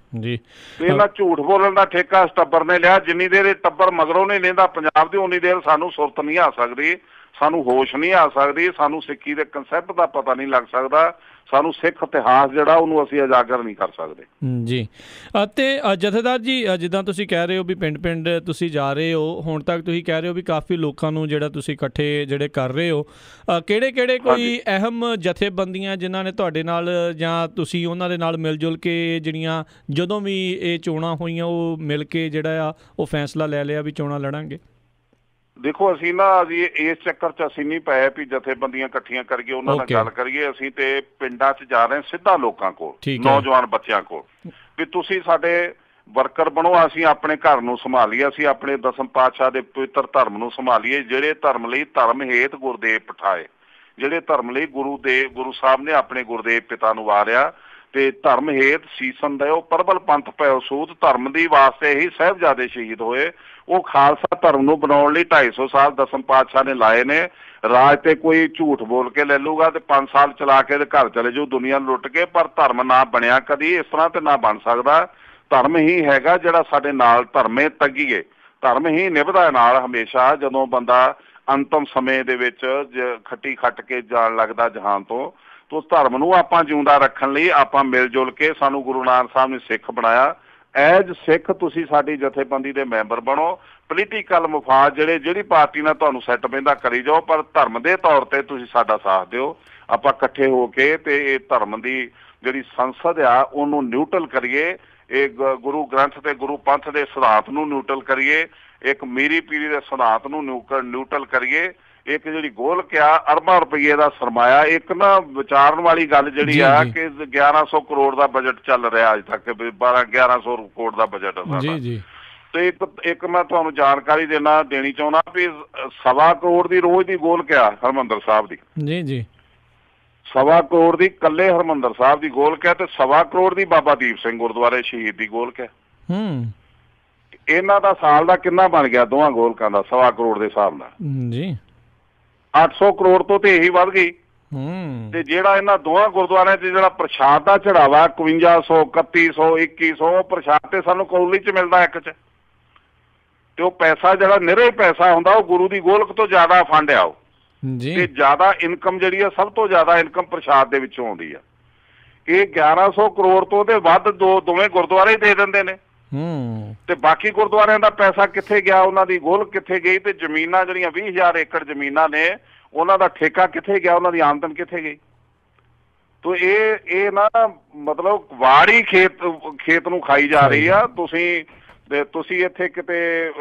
ਇਹਨਾਂ ਝੂਠ ਬੋਲਣ ਦਾ ਠੇਕਾ ਇਸ ਟੱਬਰ ਨੇ ਲਿਆ। ਜਿੰਨੀ ਦੇਰ ਇਹ ਟੱਬਰ ਮਗਰੋਂ ਨਹੀਂ ਲੈਂਦਾ ਪੰਜਾਬ ਦੀ, ਉਨੀ ਦੇਰ ਸਾਨੂੰ ਸੁਰਤ ਨਹੀਂ ਆ ਸਕਦੀ, ਸਾਨੂੰ ਹੋਸ਼ ਨਹੀਂ ਆ ਸਕਦੀ, ਸਾਨੂੰ ਸਿੱਖੀ ਦੇ ਕਨਸੈਪਟ ਦਾ ਪਤਾ ਨਹੀਂ ਲੱਗ ਸਕਦਾ, ਸਾਨੂੰ ਸਿੱਖ ਇਤਿਹਾਸ ਜਿਹੜਾ ਉਹਨੂੰ ਅਸੀਂ ਉਜਾਗਰ ਨਹੀਂ ਕਰ ਸਕਦੇ ਜੀ। ਅਤੇ ਜਥੇਦਾਰ ਜੀ, ਜਿੱਦਾਂ ਤੁਸੀਂ ਕਹਿ ਰਹੇ ਹੋ ਵੀ ਪਿੰਡ ਪਿੰਡ ਤੁਸੀਂ ਜਾ ਰਹੇ ਹੋ, ਹੁਣ ਤੱਕ ਤੁਸੀਂ ਕਹਿ ਰਹੇ ਹੋ ਵੀ ਕਾਫੀ ਲੋਕਾਂ ਨੂੰ ਜਿਹੜਾ ਤੁਸੀਂ ਇਕੱਠੇ ਜਿਹੜੇ ਕਰ ਰਹੇ ਹੋ, ਕਿਹੜੇ ਕੋਈ ਅਹਿਮ ਜਥੇਬੰਦੀਆਂ ਜਿਨ੍ਹਾਂ ਨੇ ਤੁਹਾਡੇ ਨਾਲ ਜਾਂ ਤੁਸੀਂ ਉਹਨਾਂ ਦੇ ਨਾਲ ਮਿਲ ਜੁਲ ਕੇ ਜਿਹੜੀਆਂ ਜਦੋਂ ਵੀ ਇਹ ਚੋਣਾਂ ਹੋਈਆਂ ਉਹ ਮਿਲ ਕੇ ਜਿਹੜਾ ਆ ਉਹ ਫੈਸਲਾ ਲੈ ਲਿਆ ਵੀ ਚੋਣਾਂ ਲੜਾਂਗੇ? ਦੇਖੋ ਅਸੀਂ ਨਾ ਜੀ ਇਸ ਚੱਕਰ 'ਚ ਅਸੀਂ ਨਹੀਂ ਪਏ ਵੀ ਜਥੇਬੰਦੀਆਂ ਇਕੱਠੀਆਂ ਕਰੀਏ, ਉਹਨਾਂ ਨਾਲ ਗੱਲ ਕਰੀਏ। ਅਸੀਂ ਤੇ ਪਿੰਡਾਂ 'ਚ ਜਾ ਰਹੇ ਸਿੱਧਾ ਲੋਕਾਂ ਕੋਲ, ਨੌਜਵਾਨ ਬੱਚਿਆਂ ਕੋਲ, ਵੀ ਤੁਸੀਂ ਸਾਡੇ ਵਰਕਰ ਬਣੋ, ਅਸੀਂ ਆਪਣੇ ਘਰ ਨੂੰ ਸੰਭਾਲੀਏ, ਅਸੀਂ ਆਪਣੇ ਦਸਮ ਪਾਤਸ਼ਾਹ ਦੇ ਪਵਿੱਤਰ ਧਰਮ ਨੂੰ ਸੰਭਾਲੀਏ, ਜਿਹੜੇ ਧਰਮ ਲਈ ਧਰਮ ਹੇਤ ਗੁਰਦੇਵ ਪਠਾਏ, ਜਿਹੜੇ ਧਰਮ ਲਈ ਗੁਰੂ ਸਾਹਿਬ ਨੇ ਆਪਣੇ ਗੁਰਦੇਵ ਪਿਤਾ ਨੂੰ ਵਾਰਿਆ ਤੇ ਧਰਮ ਹੇਤ ਸੀਸਨ ਦਿਓ, ਪ੍ਰਬਲ ਪੰਥ ਪਇਓ ਸੂਤ। ਧਰਮ ਦੀ ਵਾਸਤੇ ਹੀ ਸਾਹਿਬਜ਼ਾਦੇ ਸ਼ਹੀਦ ਹੋਏ। ਉਹ ਖਾਲਸਾ ਧਰਮ ਨੂੰ ਬਣਾਉਣ ਲਈ 250 ਸਾਲ ਦਸਮ ਪਾਤਸ਼ਾਹ ਨੇ ਲਾਏ ਨੇ। ਰਾਜ ਤੇ ਕੋਈ ਝੂਠ ਬੋਲ ਕੇ ਲੈ ਲੂਗਾ ਤੇ 5 ਸਾਲ ਚਲਾ ਕੇ ਤੇ ਘਰ ਚਲੇ ਜਾਊ ਦੁਨੀਆ ਨੂੰ ਲੁੱਟ ਕੇ, ਪਰ ਧਰਮ ਨਾ ਬਣਿਆ ਕਦੀ, ਇਸ ਤਰ੍ਹਾਂ ਤੇ ਨਾ ਬਣ ਸਕਦਾ। ਧਰਮ ਹੀ ਹੈਗਾ ਜਿਹੜਾ ਸਾਡੇ ਨਾਲ, ਧਰਮੇ ਤੱਗੀਏ, ਧਰਮ ਹੀ ਨਿਭਦਾ ਨਾਲ ਹਮੇਸ਼ਾ। ਜਦੋਂ ਬੰਦਾ ਅੰਤਮ ਸਮੇਂ ਦੇ ਵਿੱਚ ਖੱਟੀ ਖੱਟ ਕੇ ਜਾਣ ਲੱਗਦਾ ਜਹਾਨ ਤੋਂ, ਤੋ ਧਰਮ ਨੂੰ ਆਪਾਂ ਜਿਉਂਦਾ ਰੱਖਣ ਲਈ ਆਪਾਂ ਮਿਲ ਜੁਲ ਕੇ, ਸਾਨੂੰ ਗੁਰੂ ਨਾਨਕ ਸਾਹਿਬ ਨੇ ਸਿੱਖ ਬਣਾਇਆ, ਐਜ ਸਿੱਖ ਤੁਸੀਂ ਸਾਡੀ ਜਥੇਬੰਦੀ ਦੇ ਮੈਂਬਰ ਬਣੋ। ਪੋਲੀਟੀਕਲ ਮਫਾਦ ਜਿਹੜੀ ਪਾਰਟੀ ਨਾਲ ਤੁਹਾਨੂੰ ਸੈੱਟ ਪੈਂਦਾ ਕਰੀ ਜਾਓ, ਪਰ ਧਰਮ ਦੇ ਤੌਰ ਤੇ ਤੁਸੀਂ ਸਾਡਾ ਸਾਥ ਦਿਓ। ਆਪਾਂ ਇਕੱਠੇ ਹੋ ਕੇ ਤੇ ਇਹ ਧਰਮ ਦੀ ਜਿਹੜੀ ਸੰਸਦ ਆ ਉਹਨੂੰ ਨਿਊਟਰਲ ਕਰੀਏ, ਇਹ ਗੁਰੂ ਗ੍ਰੰਥ ਤੇ ਗੁਰੂ ਪੰਥ ਦੇ ਸਿਧਾਂਤ ਨੂੰ ਨਿਊਟਰਲ ਕਰੀਏ, ਇੱਕ ਮੀਰੀ ਪੀਰੀ ਦੇ ਸਿਧਾਂਤ ਨੂੰ ਨਿਊਟਰਲ ਕਰੀਏ। ਇੱਕ ਜਿਹੜੀ ਗੋਲਕ ਆ ਅਰਬਾਂ ਰੁਪਈਏ ਦਾ ਸਰਮਾਇਆ, ਇੱਕ ਨਾ ਵਿਚਾਰਨ ਵਾਲੀ ਗੱਲ ਜਿਹੜੀ ਆ ਕਿ 1100 ਕਰੋੜ ਦਾ ਬਜਟ ਚੱਲ ਰਿਹਾ ਅੱਜ ਤੱਕ, 1100 ਕਰੋੜ ਦਾ ਬਜਟ ਆ ਸਾਡਾ। ਤੇ ਇੱਕ ਮੈਂ ਤੁਹਾਨੂੰ ਜਾਣਕਾਰੀ ਦੇਣੀ ਚਾਹੁੰਦਾ ਵੀ 1.25 ਕਰੋੜ ਦੀ ਰੋਜ਼ ਦੀ ਗੋਲਕ ਆ ਹਰਿਮੰਦਰ ਸਾਹਿਬ ਦੀ। ਜੀ ਜੀ 1.25 ਕਰੋੜ ਦੀ ਇਕੱਲੇ ਹਰਿਮੰਦਰ ਸਾਹਿਬ ਦੀ ਗੋਲਕ ਹੈ, ਤੇ 1.25 ਕਰੋੜ ਦੀ ਬਾਬਾ ਦੀਪ ਸਿੰਘ ਗੁਰਦੁਆਰੇ ਸ਼ਹੀਦ ਦੀ ਗੋਲਕ ਹੈ। ਇਹਨਾਂ ਦਾ ਸਾਲ ਦਾ ਕਿੰਨਾ ਬਣ ਗਿਆ ਦੋਵਾਂ ਗੋਲਕਾਂ ਦਾ 1.25 ਕਰੋੜ ਦੇ ਹਿਸਾਬ ਨਾਲ ਜੀ 800 ਕਰੋੜ ਤੋਂ ਤੇ ਇਹੀ ਵੱਧ ਗਈ। ਤੇ ਜਿਹੜਾ ਇਹਨਾਂ ਦੋਵਾਂ ਗੁਰਦੁਆਰਿਆਂ 'ਚ ਜਿਹੜਾ ਪ੍ਰਸ਼ਾਦ ਦਾ ਚੜਾਵਾ 5100 3100 2100 ਪ੍ਰਸ਼ਾਦ ਤੇ ਸਾਨੂੰ ਕੌਲੀ 'ਚ ਮਿਲਦਾ ਇੱਕ 'ਚ, ਤੇ ਉਹ ਪੈਸਾ ਜਿਹੜਾ ਨਿਰੇ ਪੈਸਾ ਹੁੰਦਾ ਉਹ ਗੁਰੂ ਦੀ ਗੋਲਕ ਤੋਂ ਜ਼ਿਆਦਾ ਫੰਡ ਆ ਉਹ ਤੇ ਜ਼ਿਆਦਾ ਇਨਕਮ ਜਿਹੜੀ ਆ, ਸਭ ਤੋਂ ਜ਼ਿਆਦਾ ਇਨਕਮ ਪ੍ਰਸ਼ਾਦ ਦੇ ਵਿੱਚੋਂ ਆਉਂਦੀ ਆ। ਇਹ 1100 ਕਰੋੜ ਤੋਂ ਤੇ ਵੱਧ ਦੋਵੇਂ ਗੁਰਦੁਆਰੇ ਦੇ ਦਿੰਦੇ ਨੇ, ਤੇ ਬਾਕੀ ਗੁਰਦੁਆਰਿਆਂ ਦਾ ਪੈਸਾ ਕਿੱਥੇ ਗਿਆ, ਉਹਨਾਂ ਦੀ ਗੋਲਕ ਕਿੱਥੇ ਗਈ, ਤੇ ਜ਼ਮੀਨਾਂ ਜਿਹੜੀਆਂ 20,000 ਏਕੜ ਜ਼ਮੀਨਾਂ ਨੇ ਉਹਨਾਂ ਦਾ ਠੇਕਾ ਕਿੱਥੇ ਗਿਆ, ਉਹਨਾਂ ਦੀ ਆਮਦਨ ਕਿੱਥੇ ਗਈ। ਤੋ ਇਹ ਨਾ ਮਤਲਬ ਵਾੜੀ ਖੇਤ ਨੂੰ ਖਾਈ ਜਾ ਰਹੀ ਆ। ਤੁਸੀਂ ਇੱਥੇ ਕਿਤੇ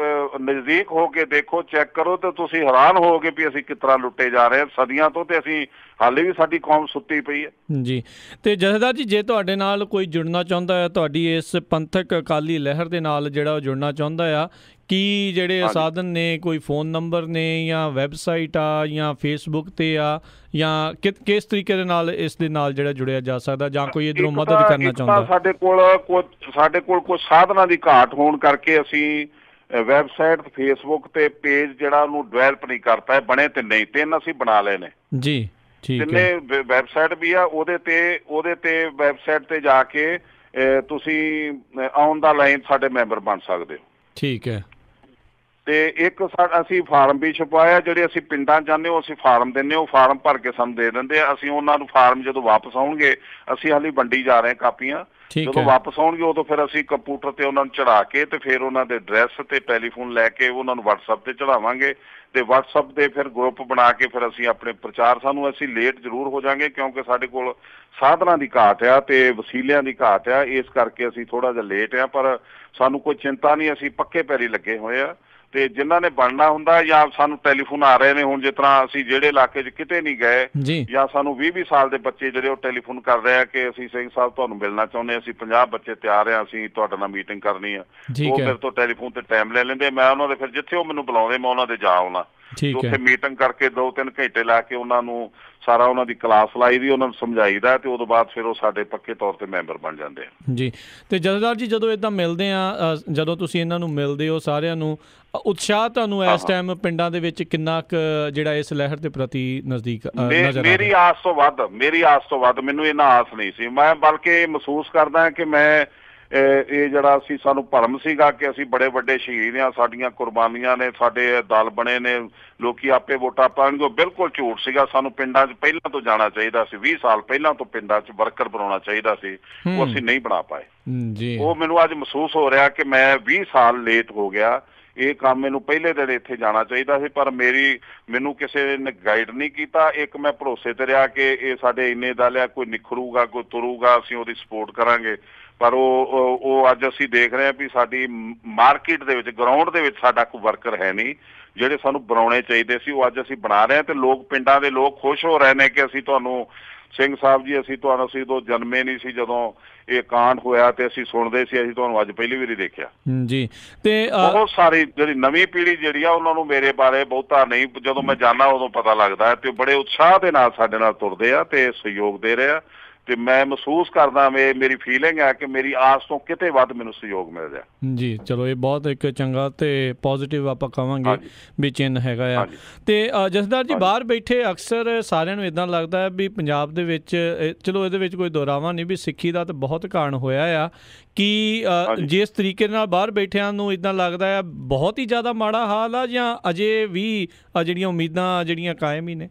ਨਜ਼ਦੀਕ ਹੋ ਕੇ ਦੇਖੋ, ਚੈੱਕ ਕਰੋ, ਤੇ ਤੁਸੀਂ ਹੈਰਾਨ ਹੋਵੋਗੇ ਵੀ ਅਸੀਂ ਕਿਸ ਤਰ੍ਹਾਂ ਲੁੱਟੇ ਜਾ ਰਹੇ ਹਾਂ ਸਦੀਆਂ ਤੋਂ, ਤੇ ਅਸੀਂ ਹਾਲੇ ਵੀ ਸਾਡੀ ਕੌਮ ਸੁੱਤੀ ਪਈ ਹੈ ਜੀ। ਤੇ ਜਥੇਦਾਰ ਜੀ, ਜੇ ਤੁਹਾਡੇ ਨਾਲ ਕੋਈ ਜੁੜਨਾ ਚਾਹੁੰਦਾ ਹੈ, ਤੁਹਾਡੀ ਇਸ ਪੰਥਕ ਅਕਾਲੀ ਲਹਿਰ ਦੇ ਨਾਲ ਜਿਹੜਾ ਉਹ ਜੁੜਨਾ ਚਾਹੁੰਦਾ ਆ, ਕੀ ਜਿਹੜੇ ਸਾਧਨ ਨੇ, ਕੋਈ ਫੋਨ ਨੰਬਰ ਨੇ ਜਾਂ ਵੈਬਸਾਈਟ ਆ ਜਾਂ ਫੇਸਬੁੱਕ ਤੇ ਆ, ਜਾਂ ਕਿਸ ਤਰੀਕੇ ਦੇ ਨਾਲ ਇਸ ਦੇ ਨਾਲ ਜਿਹੜਾ ਜੁੜਿਆ ਜਾ ਸਕਦਾ, ਜਾਂ ਕੋਈ ਇੱਧਰੋਂ ਮਦਦ ਕਰਨਾ ਚਾਹੁੰਦਾ? ਸਾਡੇ ਕੋਲ ਕੁਝ ਸਾਧਨਾਂ ਦੀ ਘਾਟ ਹੋਣ ਕਰਕੇ ਅਸੀਂ ਵੈਬਸਾਈਟ, ਫੇਸਬੁੱਕ ਤੇ ਪੇਜ ਜਿਹੜਾ ਉਹਨੂੰ ਡਿਵੈਲਪ ਨਹੀਂ ਕਰ ਪਾਏ। ਬਣੇ ਤਿੰਨ ਅਸੀਂ ਬਣਾ ਲਏ ਨੇ ਜੀ। ਤਿੰਨੇ ਵੈਬਸਾਈਟ ਵੀ ਆ, ਉਹਦੇ ਤੇ ਵੈਬਸਾਈਟ ਤੇ ਜਾ ਕੇ ਤੁਸੀਂ ਆਨ ਦਾ ਲਾਈਨ ਸਾਡੇ ਮੈਂਬਰ ਬਣ ਸਕਦੇ ਹੋ। ਠੀਕ ਹੈ। ਤੇ ਇੱਕ ਅਸੀਂ ਫਾਰਮ ਵੀ ਛਪਾਇਆ, ਜਿਹੜੇ ਅਸੀਂ ਪਿੰਡਾਂ ਜਾਂਦੇ ਹੋ ਅਸੀਂ ਫਾਰਮ ਦਿੰਦੇ, ਉਹ ਫਾਰਮ ਭਰ ਕੇ ਸਾਨੂੰ ਦੇ ਦਿੰਦੇ ਆ। ਅਸੀਂ ਉਹਨਾਂ ਨੂੰ ਫਾਰਮ ਜਦੋਂ ਵਾਪਸ ਆਉਣਗੇ, ਅਸੀਂ ਹਾਲੇ ਵੰਡੀ ਜਾ ਰਹੇ ਕਾਪੀਆਂ, ਜਦੋਂ ਵਾਪਸ ਆਉਣਗੇ ਉਦੋਂ ਫਿਰ ਅਸੀਂ ਕੰਪਿਊਟਰ ਤੇ ਉਹਨਾਂ ਨੂੰ ਚੜਾ ਕੇ ਤੇ ਫਿਰ ਉਹਨਾਂ ਦੇ ਐਡਰੈਸ ਤੇ ਟੈਲੀਫੋਨ ਲੈ ਕੇ ਉਹਨਾਂ ਨੂੰ WhatsApp ਤੇ ਚੜਾਵਾਂਗੇ, ਤੇ WhatsApp ਤੇ ਫਿਰ ਗਰੁੱਪ ਬਣਾ ਕੇ ਫਿਰ ਅਸੀਂ ਆਪਣੇ ਪ੍ਰਚਾਰ, ਅਸੀਂ ਲੇਟ ਜ਼ਰੂਰ ਹੋ ਜਾਵਾਂਗੇ ਕਿਉਂਕਿ ਸਾਡੇ ਕੋਲ ਸਾਧਨਾਂ ਦੀ ਘਾਟ ਆ ਤੇ ਵਸੀਲਿਆਂ ਦੀ ਘਾਟ ਆ, ਇਸ ਕਰਕੇ ਅਸੀਂ ਥੋੜਾ ਜਿਹਾ ਲੇਟ ਆ। ਪਰ ਸਾਨੂੰ ਕੋਈ ਚਿੰਤਾ ਨਹੀਂ, ਅਸੀਂ ਪੱਕੇ ਪੈਰੀ ਲੱਗੇ ਹੋਏ ਆ। ਤੇ ਜਿਨ੍ਹਾਂ ਨੇ ਬਣਨਾ ਹੁੰਦਾ, ਜਾਂ ਸਾਨੂੰ ਟੈਲੀਫੋਨ ਆ ਰਹੇ ਨੇ ਹੁਣ, ਜਿਸ ਤਰ੍ਹਾਂ ਅਸੀਂ ਜਿਹੜੇ ਇਲਾਕੇ 'ਚ ਕਿਤੇ ਨਹੀਂ ਗਏ, ਜਾਂ ਸਾਨੂੰ 20-20 ਸਾਲ ਦੇ ਬੱਚੇ ਜਿਹੜੇ ਉਹ ਟੈਲੀਫੋਨ ਕਰ ਰਹੇ ਆ ਕਿ ਅਸੀਂ ਸਿੰਘ ਸਾਹਿਬ ਤੁਹਾਨੂੰ ਮਿਲਣਾ ਚਾਹੁੰਦੇ, ਅਸੀਂ 50 ਬੱਚੇ ਤਿਆਰ ਆ, ਅਸੀਂ ਤੁਹਾਡੇ ਨਾਲ ਮੀਟਿੰਗ ਕਰਨੀ ਆ। ਉਹ ਮੇਰੇ ਤੋਂ ਟੈਲੀਫੋਨ ਤੇ ਟਾਈਮ ਲੈ ਲੈਂਦੇ, ਮੈਂ ਉਹਨਾਂ ਦੇ ਫਿਰ ਜਿੱਥੇ ਉਹ ਮੈਨੂੰ ਬੁਲਾਉਂਦੇ ਮੈਂ ਉਹਨਾਂ ਦੇ ਜਾ ਆਉਣਾ, ਉੱਥੇ ਮੀਟਿੰਗ ਕਰਕੇ 2-3 ਘੰਟੇ ਲਾ ਕੇ ਉਹਨਾਂ ਨੂੰ ਸਾਰਾ ਉਹਨਾਂ ਦੀ ਕਲਾਸ ਲਾਈ ਦੀ, ਉਹਨਾਂ ਨੂੰ ਸਮਝਾਈਦਾ, ਤੇ ਉਦੋਂ ਬਾਅਦ ਫਿਰ ਉਹ ਸਾਡੇ ਪੱਕੇ ਤੌਰ ਤੇ ਮੈਂਬਰ ਬਣ ਜਾਂਦੇ ਆ ਜੀ। ਤੇ ਜਥੇਦਾਰ ਜੀ, ਜਦੋਂ ਇੱਦਾਂ ਮਿਲਦੇ ਆ, ਜਦੋਂ ਤੁਸੀਂ ਇਹਨਾਂ ਨੂੰ ਮਿਲਦੇ ਹੋ ਸਾਰਿਆਂ ਨੂੰ, ਉਤਸ਼ਾਹ ਤੁਹਾਨੂੰ ਇਸ ਟਾਈਮ ਪਿੰਡਾਂ ਦੇ ਵਿੱਚ ਕਿੰਨਾ ਕੁ ਜਿਹੜਾ ਇਸ ਲਹਿਰ ਦੇ ਪ੍ਰਤੀ ਨਜ਼ਦੀਕ ਨਜ਼ਰ? ਮੇਰੀ ਆਸ ਤੋਂ ਵੱਧ ਮੈਨੂੰ ਇਹਨਾਂ ਆਸ ਨਹੀਂ ਸੀ। ਮੈਂ ਬਲਕਿ ਮਹਿਸੂਸ ਕਰਦਾ ਕਿ ਮੈਂ ਇਹ ਜਿਹੜਾ ਸਾਨੂੰ ਭਰਮ ਸੀਗਾ ਕਿ ਅਸੀਂ ਬੜੇ ਵੱਡੇ ਸ਼ਹੀਦ ਆ, ਸਾਡੀਆਂ ਕੁਰਬਾਨੀਆਂ ਨੇ, ਸਾਡੇ ਦਲ ਬਣੇ ਨੇ, ਲੋਕੀ ਆਪੇ ਵੋਟਾਂ ਪਾਉਣਗੇ, ਬਿਲਕੁਲ ਝੂਠ ਸੀਗਾ। ਸਾਨੂੰ ਪਿੰਡਾਂ 'ਚ ਪਹਿਲਾਂ ਤੋਂ ਜਾਣਾ ਚਾਹੀਦਾ ਸੀ, 20 ਸਾਲ ਪਹਿਲਾਂ ਤੋਂ ਪਿੰਡਾਂ 'ਚ ਵਰਕਰ ਬਣਾਉਣਾ ਚਾਹੀਦਾ ਸੀ, ਉਹ ਅਸੀਂ ਨਹੀਂ ਬਣਾ ਪਾਏ ਜੀ। ਉਹ ਮੈਨੂੰ ਅੱਜ ਮਹਿਸੂਸ ਹੋ ਰਿਹਾ ਕਿ ਮੈਂ 20 ਸਾਲ ਲੇਟ ਹੋ ਗਿਆ। ਇਹ ਕੰਮ ਮੈਨੂੰ ਪਹਿਲੇ ਦਿਨ ਇੱਥੇ ਜਾਣਾ ਚਾਹੀਦਾ ਸੀ, ਪਰ ਮੈਨੂੰ ਕਿਸੇ ਨੇ ਗਾਈਡ ਨਹੀਂ ਕੀਤਾ। ਇੱਕ ਮੈਂ ਭਰੋਸੇ ਤੇ ਰਿਹਾ ਕਿ ਇਹ ਸਾਡੇ ਇੰਨੇ ਦਲ ਆ, ਕੋਈ ਨਿਖਰੂਗਾ, ਕੋਈ ਤੁਰੂਗਾ, ਅਸੀਂ ਉਹਦੀ ਸਪੋਰਟ ਕਰਾਂਗੇ। ਪਰ ਉਹ ਅੱਜ ਅਸੀਂ ਦੇਖ ਰਹੇ ਹਾਂ ਵੀ ਸਾਡੀ ਮਾਰਕੀਟ ਦੇ ਵਿੱਚ, ਗਰਾਊਂਡ ਦੇ ਵਿੱਚ ਸਾਡਾ ਕੋਈ ਵਰਕਰ ਹੈ ਨਹੀਂ। ਜਿਹੜੇ ਸਾਨੂੰ ਬਣਾਉਣੇ ਚਾਹੀਦੇ ਸੀ ਉਹ ਅੱਜ ਅਸੀਂ ਬਣਾ ਰਹੇ ਹਾਂ, ਤੇ ਲੋਕ, ਪਿੰਡਾਂ ਦੇ ਲੋਕ ਖੁਸ਼ ਹੋ ਰਹੇ ਨੇ ਕਿ ਅਸੀਂ ਤੁਹਾਨੂੰ, ਸਿੰਘ ਸਾਹਿਬ ਜੀ, ਅਸੀਂ ਉਦੋਂ ਜਨਮੇ ਨਹੀਂ ਸੀ ਜਦੋਂ ਇਹ ਕਾਂਡ ਹੋਇਆ, ਤੇ ਅਸੀਂ ਸੁਣਦੇ ਸੀ, ਅਸੀਂ ਤੁਹਾਨੂੰ ਅੱਜ ਪਹਿਲੀ ਵਾਰੀ ਦੇਖਿਆ ਜੀ। ਤੇ ਬਹੁਤ ਸਾਰੀ ਜਿਹੜੀ ਨਵੀਂ ਪੀੜ੍ਹੀ ਜਿਹੜੀ ਆ, ਉਹਨਾਂ ਨੂੰ ਮੇਰੇ ਬਾਰੇ ਬਹੁਤਾ ਨਹੀਂ, ਜਦੋਂ ਮੈਂ ਜਾਂਦਾ ਉਦੋਂ ਪਤਾ ਲੱਗਦਾ, ਤੇ ਬੜੇ ਉਤਸ਼ਾਹ ਦੇ ਨਾਲ ਸਾਡੇ ਨਾਲ ਤੁਰਦੇ ਆ ਤੇ ਸਹਿਯੋਗ ਦੇ ਰਹੇ ਆ। ਤੇ ਮੈਂ ਮਹਿਸੂਸ ਕਰਦਾ, ਮੇਰੀ ਫੀਲਿੰਗ ਹੈ ਕਿ ਮੇਰੀ ਆਸ ਤੋਂ ਕਿਤੇ ਵੱਧ ਮੈਨੂੰ ਸਹਿਯੋਗ ਮਿਲ ਰਿਹਾ ਜੀ। ਚਲੋ, ਇਹ ਬਹੁਤ ਇੱਕ ਚੰਗਾ ਤੇ ਪੋਜ਼ਿਟਿਵ ਆਪਾਂ ਕਹਾਂਗੇ ਵੀ ਚਿੰਨ੍ਹ ਹੈਗਾ ਆ। ਤੇ ਜਥੇਦਾਰ ਜੀ, ਬਾਹਰ ਬੈਠੇ ਅਕਸਰ ਸਾਰਿਆਂ ਨੂੰ ਇੱਦਾਂ ਲੱਗਦਾ ਹੈ ਵੀ ਪੰਜਾਬ ਦੇ ਵਿੱਚ, ਚਲੋ ਇਹਦੇ ਵਿੱਚ ਕੋਈ ਦੁਹਰਾਵਾ ਨਹੀਂ, ਵੀ ਸਿੱਖੀ ਦਾ ਤਾਂ ਬਹੁਤ ਘਾਣ ਹੋਇਆ ਆ, ਕਿ ਜਿਸ ਤਰੀਕੇ ਨਾਲ ਬਾਹਰ ਬੈਠਿਆਂ ਨੂੰ ਇੱਦਾਂ ਲੱਗਦਾ ਆ ਬਹੁਤ ਹੀ ਜ਼ਿਆਦਾ ਮਾੜਾ ਹਾਲ ਆ, ਜਾਂ ਅਜੇ ਵੀ ਜਿਹੜੀਆਂ ਉਮੀਦਾਂ ਜਿਹੜੀਆਂ ਕਾਇਮ ਹੀ ਨੇ?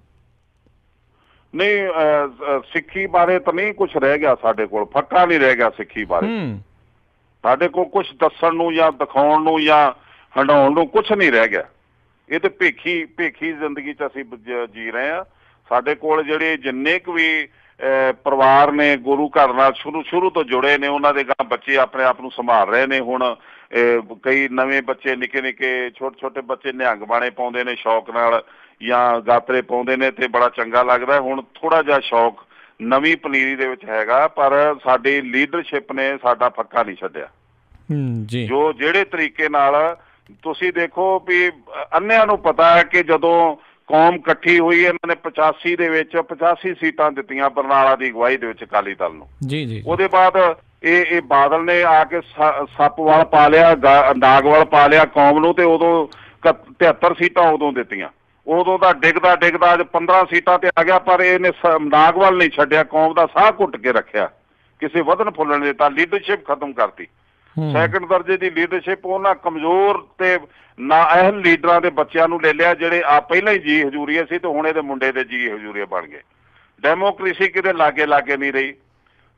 ਨਹੀਂ ਸਿੱਖੀ ਬਾਰੇ ਤਾਂ ਨਹੀਂ ਕੁਝ ਰਹਿ ਗਿਆ ਸਾਡੇ ਕੋਲ, ਫੱਕਾ ਨਹੀਂ ਰਹਿ ਗਿਆ ਸਿੱਖੀ ਬਾਰੇ। ਸਾਡੇ ਕੋਲ ਕੁਝ ਦੱਸਣ ਨੂੰ ਜਾਂ ਦਿਖਾਉਣ ਨੂੰ ਜਾਂ ਹੰਡਾਉਣ ਨੂੰ ਕੁਝ ਨਹੀਂ ਰਹਿ ਗਿਆ। ਇਹ ਤੇ ਭੇਖੀ ਜ਼ਿੰਦਗੀ 'ਚ ਅਸੀਂ ਜੀ ਰਹੇ ਹਾਂ। ਸਾਡੇ ਕੋਲ ਜਿਹੜੇ ਜਿੰਨੇ ਕੁ ਵੀ ਪਰਿਵਾਰ ਨੇ ਗੁਰੂ ਘਰ ਨਾਲ ਸ਼ੁਰੂ ਤੋਂ ਜੁੜੇ ਨੇ, ਉਹਨਾਂ ਦੇ ਗਾਂ ਬੱਚੇ ਆਪਣੇ ਆਪ ਨੂੰ ਸੰਭਾਲ ਰਹੇ ਨੇ। ਹੁਣ ਕਈ ਨਵੇਂ ਬੱਚੇ ਨਿੱਕੇ ਛੋਟੇ ਬੱਚੇ ਨਿਹੰਗ ਬਾਣੇ ਪਾਉਂਦੇ ਨੇ ਸ਼ੌਕ ਨਾਲ, ਜਾਂ ਗਾਤਰੇ ਪਾਉਂਦੇ ਨੇ, ਤੇ ਬੜਾ ਚੰਗਾ ਲੱਗਦਾ। ਹੁਣ ਥੋੜਾ ਜਿਹਾ ਸ਼ੌਕ ਨਵੀਂ ਪਨੀਰੀ ਦੇ ਵਿੱਚ ਹੈਗਾ, ਪਰ ਸਾਡੀ ਲੀਡਰਸ਼ਿਪ ਨੇ ਸਾਡਾ ਫੱਕਾ ਨਹੀਂ ਛੱਡਿਆ। ਜੋ ਜਿਹੜੇ ਤਰੀਕੇ ਨਾਲ ਤੁਸੀਂ ਦੇਖੋ ਵੀ ਅੰਨਿਆਂ ਨੂੰ ਪਤਾ ਹੈ ਕਿ ਜਦੋਂ ਕੌਮ ਇਕੱਠੀ ਹੋਈ, ਇਹਨਾਂ ਨੇ 85 ਦੇ ਵਿੱਚ 85 ਸੀਟਾਂ ਦਿੱਤੀਆਂ ਬਰਨਾਲਾ ਦੀ ਅਗਵਾਈ ਦੇ ਵਿੱਚ ਅਕਾਲੀ ਦਲ ਨੂੰ। ਉਹਦੇ ਬਾਅਦ ਇਹ ਬਾਦਲ ਨੇ ਆ ਕੇ ਸੱਪ ਵੱਲ ਪਾ ਲਿਆ, ਨਾਗ ਵੱਲ ਪਾ ਲਿਆ ਕੌਮ ਨੂੰ, ਤੇ ਉਦੋਂ 73 ਸੀਟਾਂ ਉਦੋਂ ਦਿੱਤੀਆਂ। ਉਦੋਂ ਦਾ ਡਿੱਗਦਾ ਅੱਜ 15 ਸੀਟਾਂ ਤੇ ਆ ਗਿਆ, ਪਰ ਇਹਨੇ ਨਾਗ ਵੱਲ ਨਹੀਂ ਛੱਡਿਆ, ਕੌਮ ਦਾ ਸਾਹ ਘੁੱਟ ਕੇ ਰੱਖਿਆ, ਕਿਸੇ ਵਧਣ ਫੁੱਲਣ ਦਿੱਤਾ, ਲੀਡਰਸ਼ਿਪ ਖਤਮ ਕਰਤੀ। ਸੈਕੰਡ ਦਰਜੇ ਦੀ ਲੀਡਰਸ਼ਿਪ ਉਹਨਾਂ ਕਮਜ਼ੋਰ ਤੇ ਨਾਅਹਿਲ ਲੀਡਰਾਂ ਦੇ ਬੱਚਿਆਂ ਨੂੰ ਲੈ ਲਿਆ, ਜਿਹੜੇ ਆ ਪਹਿਲਾਂ ਹੀ ਜੀ ਹਜ਼ੂਰੀਏ ਸੀ ਤੇ ਹੁਣ ਇਹਦੇ ਮੁੰਡੇ ਦੇ ਜੀ ਹਜ਼ੂਰੀਏ ਬਣ ਗਏ। ਡੈਮੋਕ੍ਰੇਸੀ ਕਿਤੇ ਲਾਗੇ ਨਹੀਂ ਰਹੀ।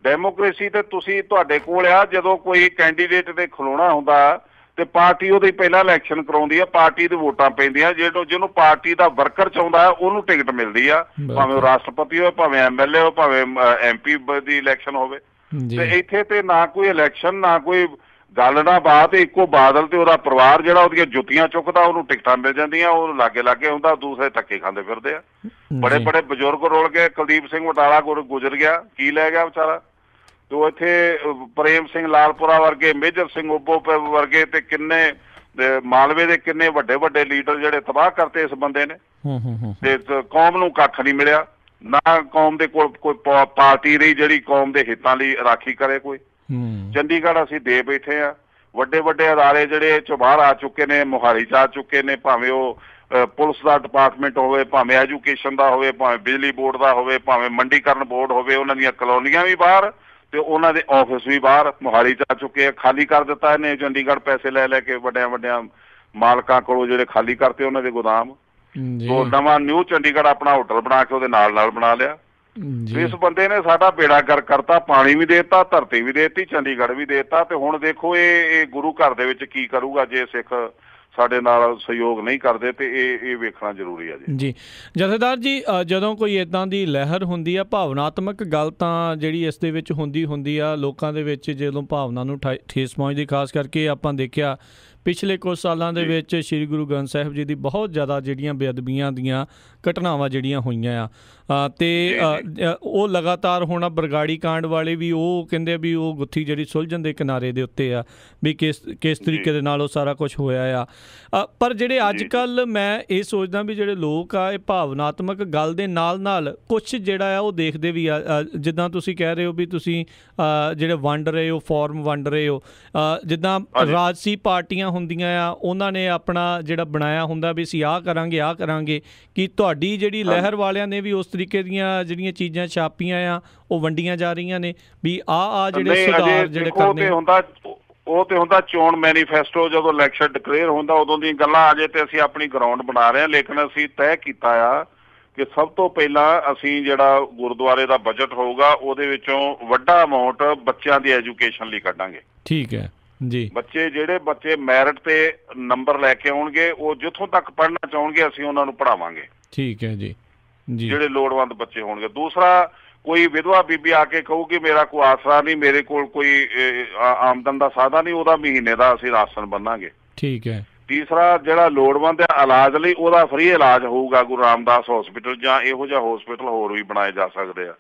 ਡੈਮੋਕ੍ਰੇਸੀ ਤੇ ਤੁਸੀਂ ਤੁਹਾਡੇ ਕੋਲ ਆ, ਜਦੋਂ ਕੋਈ ਕੈਂਡੀਡੇਟ ਤੇ ਖਲੋਣਾ ਹੁੰਦਾ ਤੇ ਪਾਰਟੀ ਉਹਦੀ ਪਹਿਲਾਂ ਇਲੈਕਸ਼ਨ ਕਰਾਉਂਦੀ ਆ, ਪਾਰਟੀ ਦੇ ਵੋਟਾਂ ਪੈਂਦੀਆਂ, ਜਿਹਨੂੰ ਪਾਰਟੀ ਦਾ ਵਰਕਰ ਚਾਹੁੰਦਾ ਉਹਨੂੰ ਟਿਕਟ ਮਿਲਦੀ ਆ, ਭਾਵੇਂ ਉਹ ਰਾਸ਼ਟਰਪਤੀ ਹੋਵੇ, ਭਾਵੇਂ MLA ਹੋਵੇ, ਭਾਵੇਂ MP ਦੀ ਇਲੈਕਸ਼ਨ ਹੋਵੇ। ਤੇ ਇੱਥੇ ਤੇ ਨਾ ਕੋਈ ਇਲੈਕਸ਼ਨ, ਨਾ ਕੋਈ ਗੱਲ ਨਾ ਬਾਤ, ਇੱਕੋ ਬਾਦਲ ਤੇ ਉਹਦਾ ਪਰਿਵਾਰ ਜਿਹੜਾ ਉਹਦੀਆਂ ਜੁੱਤੀਆਂ ਚੁੱਕਦਾ, ਉਹਨੂੰ ਟਿਕਟਾਂ ਮਿਲ ਜਾਂਦੀਆਂ, ਉਹ ਲਾਗੇ ਹੁੰਦਾ, ਦੂਸਰੇ ਧੱਕੇ ਖਾਂਦੇ ਫਿਰਦੇ ਆ। ਬੜੇ ਬਜ਼ੁਰਗ ਰੁਲ ਗਏ। ਕੁਲਦੀਪ ਸਿੰਘ ਬਟਾਲਾ ਗੁਜ਼ਰ ਗਿਆ, ਕੀ ਲੈ ਗਿਆ ਵਿਚਾਰਾ। ਤੇ ਇੱਥੇ ਪ੍ਰੇਮ ਸਿੰਘ ਲਾਲਪੁਰਾ ਵਰਗੇ, ਮੇਜਰ ਸਿੰਘ ਉੱਬੋ ਵਰਗੇ, ਤੇ ਕਿੰਨੇ ਮਾਲਵੇ ਦੇ ਕਿੰਨੇ ਵੱਡੇ ਲੀਡਰ ਜਿਹੜੇ ਤਬਾਹ ਕਰਤੇ ਇਸ ਬੰਦੇ ਨੇ। ਤੇ ਕੌਮ ਨੂੰ ਕੱਖ ਨਹੀਂ ਮਿਲਿਆ, ਨਾ ਕੌਮ ਦੇ ਕੋਲ ਕੋਈ ਪਾਰਟੀ ਰਹੀ ਜਿਹੜੀ ਕੌਮ ਦੇ ਹਿੱਤਾਂ ਲਈ ਰਾਖੀ ਕਰੇ ਕੋਈ। ਚੰਡੀਗੜ੍ਹ ਅਸੀਂ ਦੇ ਬੈਠੇ ਆ, ਵੱਡੇ ਅਦਾਰੇ ਜਿਹੜੇ ਚੋਂ ਬਾਹਰ ਆ ਚੁੱਕੇ ਨੇ, ਮੋਹਾਲੀ 'ਚ ਆ ਚੁੱਕੇ ਨੇ, ਭਾਵੇਂ ਉਹ ਪੁਲਿਸ ਦਾ ਡਿਪਾਰਟਮੈਂਟ ਹੋਵੇ, ਭਾਵੇਂ ਐਜੂਕੇਸ਼ਨ ਦਾ ਹੋਵੇ, ਭਾਵੇਂ ਬਿਜਲੀ ਬੋਰਡ ਦਾ ਹੋਵੇ, ਭਾਵੇਂ ਮੰਡੀਕਰਨ ਬੋਰਡ ਹੋਵੇ, ਉਹਨਾਂ ਦੀਆਂ ਕਲੋਨੀਆਂ ਵੀ ਬਾਹਰ ਤੇ ਉਹਨਾਂ ਦੇ ਆਫਿਸ ਵੀ ਬਾਹਰ ਮੋਹਾਲੀ 'ਚ ਆ ਚੁੱਕੇ ਆ। ਖਾਲੀ ਕਰ ਦਿੱਤਾ ਇਹਨੇ ਚੰਡੀਗੜ੍ਹ, ਪੈਸੇ ਲੈ ਕੇ ਵੱਡਿਆਂ ਮਾਲਕਾਂ ਕੋਲੋਂ, ਜਿਹੜੇ ਖਾਲੀ ਕਰਤੇ ਉਹਨਾਂ ਦੇ ਗੋਦਾਮ। ਉਹ ਨਵਾਂ ਨਿਊ ਚੰਡੀਗੜ੍ਹ ਆਪਣਾ ਹੋਟਲ ਬਣਾ ਕੇ ਉਹਦੇ ਨਾਲ ਬਣਾ ਲਿਆ। ਇਸ ਬੰਦੇ ਨੇ ਸਾਡਾ ਬੇੜਾ ਗਰਕ ਕਰਤਾ, ਪਾਣੀ ਵੀ ਦੇਤਾ, ਧਰਤੀ ਵੀ ਦੇਤੀ, ਚੰਡੀਗੜ੍ਹ ਵੀ ਦੇਤਾ। ਤੇ ਹੁਣ ਦੇਖੋ ਇਹ ਗੁਰੂ ਘਰ ਦੇ ਵਿੱਚ ਕੀ ਕਰੂਗਾ ਜੇ ਸਿੱਖ ਸਾਡੇ ਨਾਲ ਸਹਿਯੋਗ ਨਹੀਂ ਕਰਦੇ, ਤੇ ਇਹ ਵੇਖਣਾ ਜ਼ਰੂਰੀ ਹੈ ਜੀ। ਜਥੇਦਾਰ ਜੀ, ਜਦੋਂ ਕੋਈ ਇੱਦਾਂ ਦੀ ਲਹਿਰ ਹੁੰਦੀ ਆ, ਭਾਵਨਾਤਮਕ ਗੱਲ ਤਾਂ ਜਿਹੜੀ ਇਸ ਦੇ ਵਿੱਚ ਹੁੰਦੀ ਆ, ਲੋਕਾਂ ਦੇ ਵਿੱਚ ਜਦੋਂ ਭਾਵਨਾ ਨੂੰ ਠੇਸ ਪਹੁੰਚਦੀ, ਖਾਸ ਕਰਕੇ ਆਪਾਂ ਦੇਖਿਆ ਪਿਛਲੇ ਕੁਝ ਸਾਲਾਂ ਦੇ ਵਿੱਚ ਸ਼੍ਰੀ ਗੁਰੂ ਗ੍ਰੰਥ ਸਾਹਿਬ ਜੀ ਦੀ ਬਹੁਤ ਜ਼ਿਆਦਾ ਜਿਹੜੀਆਂ ਬੇਅਦਬੀਆਂ ਦੀਆਂ ਘਟਨਾਵਾਂ ਜਿਹੜੀਆਂ ਹੋਈਆਂ ਆ, ਤੇ ਉਹ ਲਗਾਤਾਰ ਹੁਣ ਬਰਗਾੜੀ ਕਾਂਡ ਵਾਲੇ ਵੀ ਉਹ ਕਹਿੰਦੇ ਵੀ ਉਹ ਗੁੱਥੀ ਜਿਹੜੀ ਸੁਲਝਣ ਦੇ ਕਿਨਾਰੇ ਦੇ ਉੱਤੇ ਆ, ਵੀ ਕਿਸ ਤਰੀਕੇ ਦੇ ਨਾਲ ਉਹ ਸਾਰਾ ਕੁਝ ਹੋਇਆ ਆ। ਪਰ ਜਿਹੜੇ ਅੱਜ ਕੱਲ੍ਹ ਮੈਂ ਇਹ ਸੋਚਦਾ ਵੀ ਜਿਹੜੇ ਲੋਕ ਆ, ਇਹ ਭਾਵਨਾਤਮਕ ਗੱਲ ਦੇ ਨਾਲ ਕੁਛ ਜਿਹੜਾ ਆ ਉਹ ਦੇਖਦੇ ਵੀ ਆ, ਜਿੱਦਾਂ ਤੁਸੀਂ ਕਹਿ ਰਹੇ ਹੋ ਵੀ ਤੁਸੀਂ ਜਿਹੜੇ ਵੰਡ ਰਹੇ ਹੋ, ਫਾਰਮ ਵੰਡ ਰਹੇ ਹੋ, ਜਿੱਦਾਂ ਰਾਜਸੀ ਪਾਰਟੀਆਂ ਹੁੰਦੀਆਂ ਆ, ਉਹਨਾਂ ਨੇ ਆਪਣਾ ਜਿਹੜਾ ਬਣਾਇਆ ਹੁੰਦਾ ਵੀ ਅਸੀਂ ਆਹ ਕਰਾਂਗੇ, ਕਿ ਤੁਹਾਡੀ ਜਿਹੜੀ ਲਹਿਰ ਵਾਲਿਆਂ ਨੇ ਵੀ ਉਸ ਤਰੀਕੇ ਦੀਆਂ ਜਿਹੜੀਆਂ ਚੀਜ਼ਾਂ ਛਾਪੀਆਂ ਆ ਉਹ ਵੰਡੀਆਂ ਜਾ ਰਹੀਆਂ ਨੇ ਵੀ ਆਹ ਜਿਹੜੇ ਸੁਧਾਰ ਜਿਹੜੇ ਕਰਨੇ ਉਹ ਤੇ ਹੁੰਦਾ ਚੋਣ ਮੈਨੀਫੈਸਟੋ, ਜਦੋਂ ਇਲੈਕਸ਼ਨ ਡਿਕਲੇਅਰ ਹੁੰਦਾ ਉਦੋਂ ਦੀਆਂ ਗੱਲਾਂ ਆ ਜੇ ਤੇ ਅਸੀਂ ਆਪਣੀ ਗਰਾਊਂਡ ਬਣਾ ਰਹੇ ਹਾਂ। ਲੇਕਿਨ ਅਸੀਂ ਤੈਅ ਕੀਤਾ ਆ ਕਿ ਸਭ ਤੋਂ ਪਹਿਲਾਂ ਅਸੀਂ ਜਿਹੜਾ ਗੁਰਦੁਆਰੇ ਦਾ ਬਜਟ ਹੋਊਗਾ ਉਹਦੇ ਵਿੱਚੋਂ ਵੱਡਾ ਅਮਾਊਂਟ ਬੱਚਿਆਂ ਦੀ ਐਜੂਕੇਸ਼ਨ ਲਈ ਕੱਢਾਂਗੇ। ਠੀਕ ਹੈ ਜੀ। ਜਿਹੜੇ ਬੱਚੇ ਮੈਰਿਟ ਤੇ ਨੰਬਰ ਲੈ ਕੇ ਆਉਣਗੇ, ਉਹ ਜਿੱਥੋਂ ਤੱਕ ਪੜ੍ਹਨਾ ਚਾਹੁਣਗੇ ਅਸੀਂ ਉਹਨਾਂ ਨੂੰ ਪੜ੍ਹਾਵਾਂਗੇ। ਠੀਕ ਹੈ ਜੀ। ਜਿਹੜੇ ਲੋੜਵੰਦ ਬੱਚੇ ਹੋਣਗੇ। ਦੂਸਰਾ, ਕੋਈ ਵਿਧਵਾ ਬੀਬੀ ਆ ਕੇ ਕਹੂਗੀ ਮੇਰਾ ਕੋਈ ਆਸਰਾ ਨਹੀਂ, ਮੇਰੇ ਕੋਲ ਕੋਈ ਆਮਦਨ ਦਾ ਸਾਧਨ ਨਹੀਂ, ਉਹਦਾ ਮਹੀਨੇ ਦਾ ਅਸੀਂ ਰਾਸ਼ਨ ਬੰਨਾਂਗੇ। ਠੀਕ ਹੈ। ਤੀਸਰਾ, ਜਿਹੜਾ ਲੋੜਵੰਦ ਹੈ ਇਲਾਜ ਲਈ, ਉਹਦਾ ਫ੍ਰੀ ਇਲਾਜ ਹੋਊਗਾ ਗੁਰੂ ਰਾਮਦਾਸ ਹਸਪੀਟਲ, ਜਾਂ ਇਹੋ ਜਿਹਾ ਹਸਪੀਟਲ ਹੋਰ ਵੀ ਬਣਾਏ ਜਾ ਸਕਦੇ ਆ।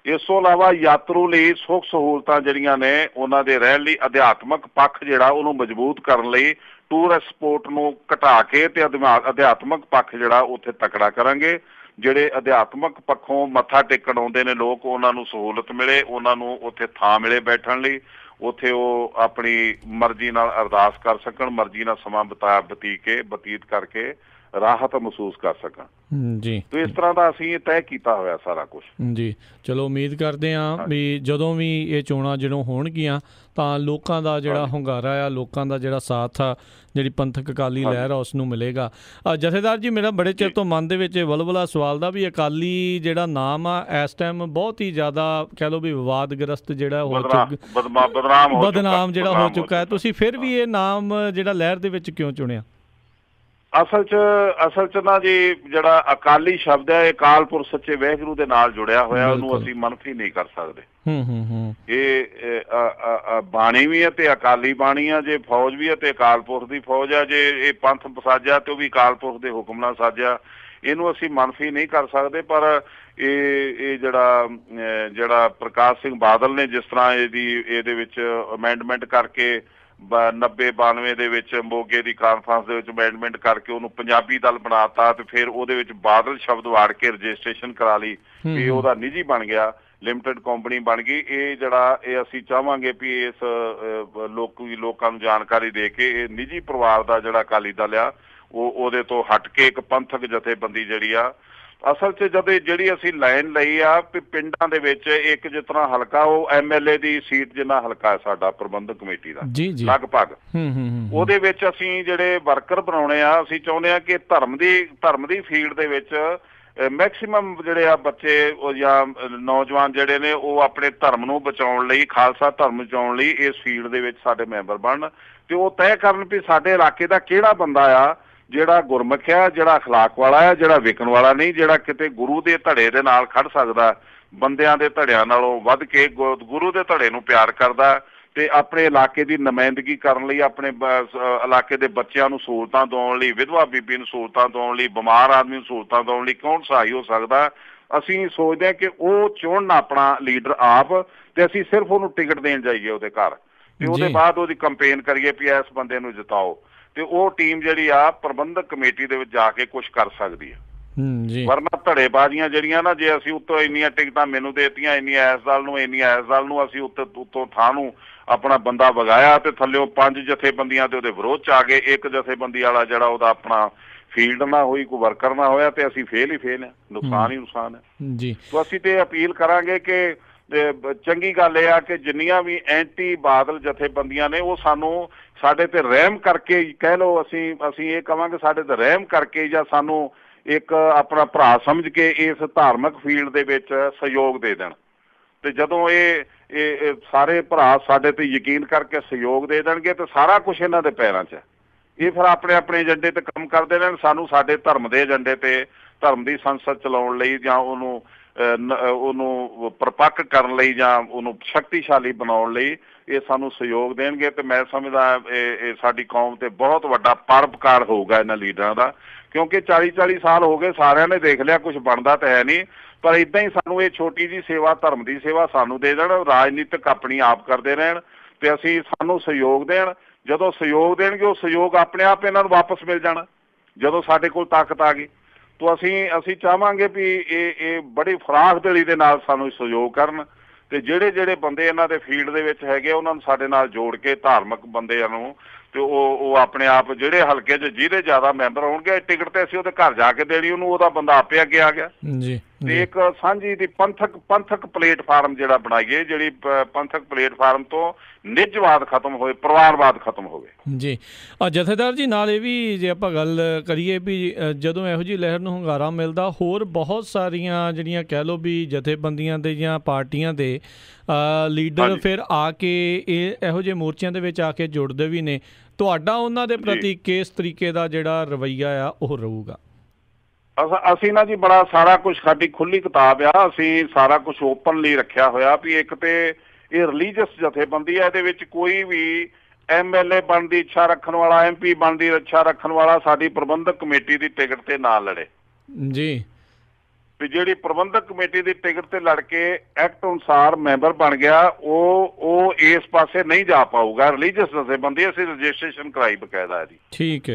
ਇਸ ਤੋਂ ਇਲਾਵਾ ਯਾਤਰੂ ਲਈ ਸੁੱਖ ਸਹੂਲਤਾਂ ਜਿਹੜੀਆਂ ਨੇ ਉਹਨਾਂ ਦੇ ਰਹਿਣ ਲਈ, ਅਧਿਆਤਮਕ ਪੱਖ ਜਿਹੜਾ ਉਹਨੂੰ ਮਜ਼ਬੂਤ ਕਰਨ ਲਈ ਟੂਰਿਸਟ ਸਪੋਰਟ ਨੂੰ ਘਟਾ ਕੇ ਤੇ ਅਧਿਆਤਮਕ ਪੱਖ ਜਿਹੜਾ ਉੱਥੇ ਤਕੜਾ ਕਰਾਂਗੇ। ਜਿਹੜੇ ਅਧਿਆਤਮਕ ਪੱਖੋਂ ਮੱਥਾ ਟੇਕਣ ਆਉਂਦੇ ਨੇ ਲੋਕ, ਉਹਨਾਂ ਨੂੰ ਸਹੂਲਤ ਮਿਲੇ, ਉਹਨਾਂ ਨੂੰ ਉੱਥੇ ਥਾਂ ਮਿਲੇ ਬੈਠਣ ਲਈ, ਉੱਥੇ ਉਹ ਆਪਣੀ ਮਰਜ਼ੀ ਨਾਲ ਅਰਦਾਸ ਕਰ ਸਕਣ, ਮਰਜ਼ੀ ਨਾਲ ਸਮਾਂ ਬਤੀਤ ਕਰਕੇ ਰਾਹਤ ਮਹਿਸੂਸ ਕਰ ਸਕਣ ਜੀ। ਤੇ ਇਸ ਤਰ੍ਹਾਂ ਦਾ ਅਸੀਂ ਤੈਅ ਕੀਤਾ ਹੋਇਆ ਸਾਰਾ ਕੁਝ ਜੀ। ਚਲੋ ਉਮੀਦ ਕਰਦੇ ਹਾਂ ਵੀ ਜਦੋਂ ਵੀ ਇਹ ਚੋਣਾਂ ਜਦੋਂ ਹੋਣਗੀਆਂ ਤਾਂ ਲੋਕਾਂ ਦਾ ਜਿਹੜਾ ਹੁੰਗਾਰਾ ਆ, ਲੋਕਾਂ ਦਾ ਜਿਹੜਾ ਸਾਥ ਆ, ਜਿਹੜੀ ਪੰਥਕ ਅਕਾਲੀ ਲਹਿਰ ਆ ਉਸ ਨੂੰ ਮਿਲੇਗਾ। ਜਥੇਦਾਰ ਜੀ, ਮੇਰਾ ਬੜੇ ਚਿਰ ਤੋਂ ਮਨ ਦੇ ਵਿੱਚ ਵਲਵਲਾ ਸਵਾਲ ਦਾ ਵੀ ਅਕਾਲੀ ਜਿਹੜਾ ਨਾਮ ਆ ਇਸ ਟਾਈਮ ਬਹੁਤ ਹੀ ਜ਼ਿਆਦਾ ਕਹਿ ਲਓ ਵੀ ਵਿਵਾਦਗ੍ਰਸਤ ਜਿਹੜਾ ਬਦਨਾਮ ਜਿਹੜਾ ਹੋ ਚੁੱਕਾ ਹੈ, ਤੁਸੀਂ ਫਿਰ ਵੀ ਇਹ ਨਾਮ ਜਿਹੜਾ ਲਹਿਰ ਦੇ ਵਿੱਚ ਕਿਉਂ ਚੁਣਿਆ? ਅਸਲ ਚ ਨਾ ਜੀ ਜਿਹੜਾ ਅਕਾਲੀ ਸ਼ਬਦ ਹੈ, ਅਕਾਲ ਪੁਰਖ ਸੱਚੇ ਵਾਹਿਗੁਰੂ ਦੇ ਨਾਲ ਜੁੜਿਆ ਹੋਇਆ, ਉਹਨੂੰ ਅਸੀਂ ਮਨਫੀ ਨਹੀਂ ਕਰ ਸਕਦੇ। ਇਹ ਬਾਣੀ ਵੀ ਹੈ ਤੇ ਅਕਾਲੀ ਬਾਣੀ ਆ, ਜੇ ਫੌਜ ਵੀ ਹੈ ਤੇ ਅਕਾਲ ਪੁਰਖ ਦੀ ਫੌਜ ਆ, ਜੇ ਇਹ ਪੰਥ ਸਾਜਿਆ ਤੇ ਉਹ ਵੀ ਅਕਾਲ ਪੁਰਖ ਦੇ ਹੁਕਮ ਨਾਲ ਸਾਜਿਆ, ਇਹਨੂੰ ਅਸੀਂ ਮਨਫੀ ਨਹੀਂ ਕਰ ਸਕਦੇ। ਪਰ ਇਹ ਜਿਹੜਾ ਪ੍ਰਕਾਸ਼ ਸਿੰਘ ਬਾਦਲ ਨੇ ਜਿਸ ਤਰ੍ਹਾਂ ਇਹਦੇ ਵਿੱਚ ਅਮੈਂਡਮੈਂਟ ਕਰਕੇ 90-92 ਦੇ ਵਿੱਚ ਮੋਗੇ ਦੀ ਕਾਨਫਰੰਸ ਦੇ ਵਿੱਚ ਅਮੈਂਡਮੈਂਟ ਕਰਕੇ ਉਹਨੂੰ ਪੰਜਾਬੀ ਦਲ ਬਣਾਤਾ ਤੇ ਫਿਰ ਉਹਦੇ ਵਿੱਚ ਬਾਦਲ ਸ਼ਬਦ ਵਾੜ ਕੇ ਰਜਿਸਟ੍ਰੇਸ਼ਨ ਕਰਾ ਲਈ, ਵੀ ਉਹਦਾ ਨਿੱਜੀ ਬਣ ਗਿਆ, ਲਿਮਟਿਡ ਕੰਪਨੀ ਬਣ ਗਈ। ਇਹ ਅਸੀਂ ਚਾਹਾਂਗੇ ਵੀ ਇਸ ਲੋਕਾਂ ਨੂੰ ਜਾਣਕਾਰੀ ਦੇ ਕੇ ਇਹ ਨਿੱਜੀ ਪਰਿਵਾਰ ਦਾ ਜਿਹੜਾ ਅਕਾਲੀ ਦਲ ਆ ਉਹਦੇ ਤੋਂ ਹਟ ਕੇ ਇੱਕ ਪੰਥਕ ਜਥੇਬੰਦੀ ਜਿਹੜੀ ਆ, ਅਸਲ 'ਚ ਜਿਹੜੀ ਅਸੀਂ ਲਾਈਨ ਲਈ ਆ ਵੀ ਪਿੰਡਾਂ ਦੇ ਵਿੱਚ ਇੱਕ ਜਿਸ ਤਰ੍ਹਾਂ ਹਲਕਾ ਉਹ MLA ਦੀ ਸੀਟ ਜਿੰਨਾ ਹਲਕਾ ਹੈ ਸਾਡਾ ਪ੍ਰਬੰਧਕ ਕਮੇਟੀ ਦਾ ਲਗਭਗ, ਉਹਦੇ ਵਿੱਚ ਅਸੀਂ ਜਿਹੜੇ ਵਰਕਰ ਬਣਾਉਣੇ ਆ, ਅਸੀਂ ਚਾਹੁੰਦੇ ਆ ਕਿ ਧਰਮ ਦੀ ਫੀਲਡ ਦੇ ਵਿੱਚ ਮੈਕਸੀਮਮ ਜਿਹੜੇ ਆ ਬੱਚੇ ਜਾਂ ਨੌਜਵਾਨ ਜਿਹੜੇ ਨੇ ਉਹ ਆਪਣੇ ਧਰਮ ਨੂੰ ਬਚਾਉਣ ਲਈ, ਖਾਲਸਾ ਧਰਮ ਬਚਾਉਣ ਲਈ ਇਸ ਫੀਲਡ ਦੇ ਵਿੱਚ ਸਾਡੇ ਮੈਂਬਰ ਬਣਨ ਤੇ ਉਹ ਤੈਅ ਕਰਨ ਵੀ ਸਾਡੇ ਇਲਾਕੇ ਦਾ ਕਿਹੜਾ ਬੰਦਾ ਆ ਜਿਹੜਾ ਗੁਰਮੁਖ ਆ, ਜਿਹੜਾ ਅਖਲਾਕ ਵਾਲਾ ਆ, ਜਿਹੜਾ ਵਿਕਣ ਵਾਲਾ ਨਹੀਂ, ਜਿਹੜਾ ਕਿਤੇ ਗੁਰੂ ਦੇ ਧੜੇ ਦੇ ਨਾਲ ਖੜ ਸਕਦਾ, ਬੰਦਿਆਂ ਦੇ ਧੜਿਆਂ ਨਾਲੋਂ ਵੱਧ ਕੇ ਗੁਰੂ ਦੇ ਧੜੇ ਨੂੰ ਪਿਆਰ ਕਰਦਾ ਤੇ ਆਪਣੇ ਇਲਾਕੇ ਦੀ ਨੁਮਾਇੰਦਗੀ ਕਰਨ ਲਈ, ਆਪਣੇ ਇਲਾਕੇ ਦੇ ਬੱਚਿਆਂ ਨੂੰ ਸਹੂਲਤਾਂ ਦਿਵਾਉਣ ਲਈ, ਵਿਧਵਾ ਬੀਬੀ ਨੂੰ ਸਹੂਲਤਾਂ ਦਿਵਾਉਣ ਲਈ, ਬਿਮਾਰ ਆਦਮੀ ਨੂੰ ਸਹੂਲਤਾਂ ਦਿਵਾਉਣ ਲਈ ਕੌਣ ਸਹਾਈ ਹੋ ਸਕਦਾ। ਅਸੀਂ ਸੋਚਦੇ ਹਾਂ ਕਿ ਉਹ ਚੁਣਨ ਆਪਣਾ ਲੀਡਰ ਆਪ ਤੇ ਅਸੀਂ ਸਿਰਫ ਉਹਨੂੰ ਟਿਕਟ ਦੇਣ ਜਾਈਏ ਉਹਦੇ ਘਰ ਤੇ ਉਹਦੇ ਬਾਅਦ ਉਹਦੀ ਕੰਪੇਨ ਕਰੀਏ ਵੀ ਇਸ ਬੰਦੇ ਨੂੰ ਜਿਤਾਓ ਤੇ ਉਹ ਟੀਮ ਜਿਹੜੀ ਆ ਪ੍ਰਬੰਧਕ ਕਮੇਟੀ ਦੇ ਵਿੱਚ ਜਾ ਕੇ ਕੁਛ ਕਰ ਸਕਦੀ ਹੈ। ਵਰਨਾ ਧੜੇਬਾਜ਼ੀਆਂ ਜਿਹੜੀਆਂ ਨਾ, ਜੇ ਅਸੀਂ ਉੱਤੋਂ ਇੰਨੀਆਂ ਟਿਕਟਾਂ ਮੈਨੂੰ ਦੇਤੀਆਂ, ਇੰਨੀਆਂ ਇਸ ਦਲ ਨੂੰ, ਇੰਨੀਆਂ ਇਸ ਦਲ ਨੂੰ, ਅਸੀਂ ਉੱਤੋਂ ਥਾਂ ਨੂੰ ਆਪਣਾ ਬੰਦਾ ਵਗਾਇਆ ਤੇ ਥੱਲਿਓਂ 5 ਜਥੇਬੰਦੀਆਂ ਤੇ ਉਹਦੇ ਵਿਰੋਧ 'ਚ ਆ ਗਏ, ਇੱਕ ਜਥੇਬੰਦੀ ਵਾਲਾ ਜਿਹੜਾ ਉਹਦਾ ਆਪਣਾ ਫੀਲਡ ਨਾ ਹੋਈ, ਕੋਈ ਵਰਕਰ ਨਾ ਹੋਇਆ ਤੇ ਅਸੀਂ ਫੇਲ ਹੀ ਫੇਲ ਆ, ਨੁਕਸਾਨ ਹੀ ਨੁਕਸਾਨ ਹੈ। ਤਾਂ ਅਸੀਂ ਤੇ ਅਪੀਲ ਕਰਾਂਗੇ ਕਿ ਚੰਗੀ ਗੱਲ ਇਹ ਆ ਕਿ ਜਿੰਨੀਆਂ ਵੀ ਐਂਟੀ ਬਾਦਲ ਜਥੇਬੰਦੀਆਂ ਨੇ ਉਹ ਸਾਡੇ ਤੇ ਰਹਿਮ ਕਰਕੇ ਕਹਿ ਲਓ, ਅਸੀਂ ਇਹ ਕਵਾਂਗੇ ਸਾਡੇ ਤੇ ਰਹਿਮ ਕਰਕੇ ਜਾਂ ਸਾਨੂੰ ਇੱਕ ਆਪਣਾ ਭਰਾ ਸਮਝ ਕੇ ਇਸ ਧਾਰਮਿਕ ਫੀਲਡ ਦੇ ਵਿੱਚ ਸਹਿਯੋਗ ਦੇ ਦੇਣ ਤੇ ਜਦੋਂ ਇਹ ਸਾਰੇ ਭਰਾ ਸਾਡੇ ਤੇ ਯਕੀਨ ਕਰਕੇ ਸਹਿਯੋਗ ਦੇ ਦੇਣਗੇ ਤੇ ਸਾਰਾ ਕੁਛ ਇਹਨਾਂ ਦੇ ਪੈਰਾਂ 'ਚ ਹੈ। ਇਹ ਫਿਰ ਆਪਣੇ ਏਜੰਡੇ ਤੇ ਕੰਮ ਕਰਦੇ ਰਹਿਣ, ਸਾਨੂੰ ਸਾਡੇ ਧਰਮ ਦੇ ਏਜੰਡੇ ਤੇ, ਧਰਮ ਦੀ ਸੰਸਦ ਚਲਾਉਣ ਲਈ ਜਾਂ ਉਹਨੂੰ ਪਰਪੱਕ ਕਰਨ ਲਈ ਜਾਂ ਉਹਨੂੰ ਸ਼ਕਤੀਸ਼ਾਲੀ ਬਣਾਉਣ ਲਈ ਇਹ ਸਾਨੂੰ ਸਹਿਯੋਗ ਦੇਣਗੇ ਤੇ ਮੈਂ ਸਮਝਦਾ ਇਹ ਸਾਡੀ ਕੌਮ ਤੇ ਬਹੁਤ ਵੱਡਾ ਪਰਉਪਕਾਰ ਹੋਊਗਾ ਇਹਨਾਂ ਲੀਡਰਾਂ ਦਾ, ਕਿਉਂਕਿ 40-40 ਸਾਲ ਹੋ ਗਏ, ਸਾਰਿਆਂ ਨੇ ਦੇਖ ਲਿਆ ਕੁਛ ਬਣਦਾ ਤਾਂ ਹੈ ਨਹੀਂ, ਪਰ ਇੱਦਾਂ ਹੀ ਸਾਨੂੰ ਇਹ ਛੋਟੀ ਜਿਹੀ ਸੇਵਾ, ਧਰਮ ਦੀ ਸੇਵਾ ਸਾਨੂੰ ਦੇ ਦੇਣ, ਰਾਜਨੀਤਿਕ ਆਪਣੀ ਆਪ ਕਰਦੇ ਰਹਿਣ ਤੇ ਸਾਨੂੰ ਸਹਿਯੋਗ ਦੇਣ। ਜਦੋਂ ਸਹਿਯੋਗ ਦੇਣਗੇ ਉਹ ਸਹਿਯੋਗ ਆਪਣੇ ਆਪ ਇਹਨਾਂ ਨੂੰ ਵਾਪਸ ਮਿਲ ਜਾਣਾ ਜਦੋਂ ਸਾਡੇ ਕੋਲ ਤਾਕਤ ਆ ਗਈ। ਤਾਂ ਅਸੀਂ ਚਾਹਾਂਗੇ ਵੀ ਇਹ ਬੜੀ ਫਰਾਖ ਦਿਲੀ ਦੇ ਨਾਲ ਸਾਨੂੰ ਸਹਿਯੋਗ ਕਰਨ ਤੇ ਜਿਹੜੇ ਬੰਦੇ ਇਹਨਾਂ ਦੇ ਫੀਲਡ ਦੇ ਵਿੱਚ ਹੈਗੇ ਉਹਨਾਂ ਨੂੰ ਸਾਡੇ ਨਾਲ ਜੋੜ ਕੇ, ਧਾਰਮਿਕ ਬੰਦਿਆਂ ਨੂੰ, ਤੇ ਉਹ ਆਪਣੇ ਆਪ ਜਿਹੜੇ ਹਲਕੇ 'ਚ ਜਿਹਦੇ ਜ਼ਿਆਦਾ ਮੈਂਬਰ ਹੋਣਗੇ ਟਿਕਟ ਤੇ ਅਸੀਂ ਉਹਦੇ ਘਰ ਜਾ ਕੇ ਦੇਣੀ, ਉਹਨੂੰ ਉਹਦਾ ਬੰਦਾ ਆਪੇ ਅੱਗੇ ਆ ਗਿਆ ਤੇ ਇੱਕ ਸਾਂਝੀ ਦੀ ਪੰਥਕ ਪਲੇਟਫਾਰਮ ਜਿਹੜਾ ਬਣਾਈਏ, ਜਿਹੜੀ ਪੰਥਕ ਪਲੇਟਫਾਰਮ ਤੋਂ ਨਿੱਜਵਾਦ ਖਤਮ ਹੋਵੇ, ਪਰਿਵਾਰਵਾਦ ਖਤਮ ਹੋਵੇ। ਜੀ ਜਥੇਦਾਰ ਜੀ, ਨਾਲ ਇਹ ਵੀ ਜੇ ਆਪਾਂ ਗੱਲ ਕਰੀਏ ਵੀ ਜਦੋਂ ਇਹੋ ਜਿਹੀ ਲਹਿਰ ਨੂੰ ਹੁੰਗਾਰਾ ਮਿਲਦਾ, ਹੋਰ ਬਹੁਤ ਸਾਰੀਆਂ ਜਿਹੜੀਆਂ ਕਹਿ ਲਓ ਵੀ ਜਥੇਬੰਦੀਆਂ ਦੇ ਜਾਂ ਪਾਰਟੀਆਂ ਦੇ ਲੀਡਰ ਫਿਰ ਆ ਕੇ ਇਹੋ ਜਿਹੇ ਮੋਰਚਿਆਂ ਦੇ ਵਿੱਚ ਆ ਕੇ ਜੁੜਦੇ ਵੀ ਨੇ, ਤੁਹਾਡਾ ਉਹਨਾਂ ਦੇ ਪ੍ਰਤੀ ਕਿਸ ਤਰੀਕੇ ਦਾ ਜਿਹੜਾ ਰਵੱਈਆ ਆ ਉਹ ਰਹੂਗਾ? ਅਸੀਂ ਨਾ ਜੀ ਬੜਾ ਸਾਰਾ ਕੁਛ, ਸਾਡੀ ਖੁੱਲੀ ਕਿਤਾਬ ਆ, ਅਸੀਂ ਸਾਰਾ ਕੁਛ ਓਪਨਲੀ ਰੱਖਿਆ ਹੋਇਆ ਵੀ ਇੱਕ ਤੇ ਇਹ ਰਿਲੀਜੀਅਸ ਜਥੇਬੰਦੀ ਹੈ, ਇਹਦੇ ਵਿੱਚ ਕੋਈ ਵੀ MLA ਬਣਨ ਦੀ ਇੱਛਾ ਰੱਖਣ ਵਾਲਾ, MP ਬਣਨ ਦੀ ਇੱਛਾ ਰੱਖਣ ਵਾਲਾ ਸਾਡੀ ਪ੍ਰਬੰਧਕ ਕਮੇਟੀ ਦੀ ਟਿਕਟ ਤੇ ਨਾ ਲੜੇ ਜੀ। ਵੀ ਜਿਹੜੀ ਪ੍ਰਬੰਧਕ ਕਮੇਟੀ ਦੀ ਟਿਕਟ ਤੇ ਲੜ ਕੇ ਐਕਟ ਅਨੁਸਾਰ ਮੈਂਬਰ ਬਣ ਗਿਆ ਉਹ ਇਸ ਪਾਸੇ ਨਹੀਂ ਜਾ ਪਾਊਗਾ। ਰਿਲੀਜੀਅਸ ਜਥੇਬੰਦੀ ਅਸੀਂ ਰਜਿਸਟ੍ਰੇਸ਼ਨ ਕਰਾਈ ਬਕਾਇਦਾ ਇਹਦੀ। ਠੀਕ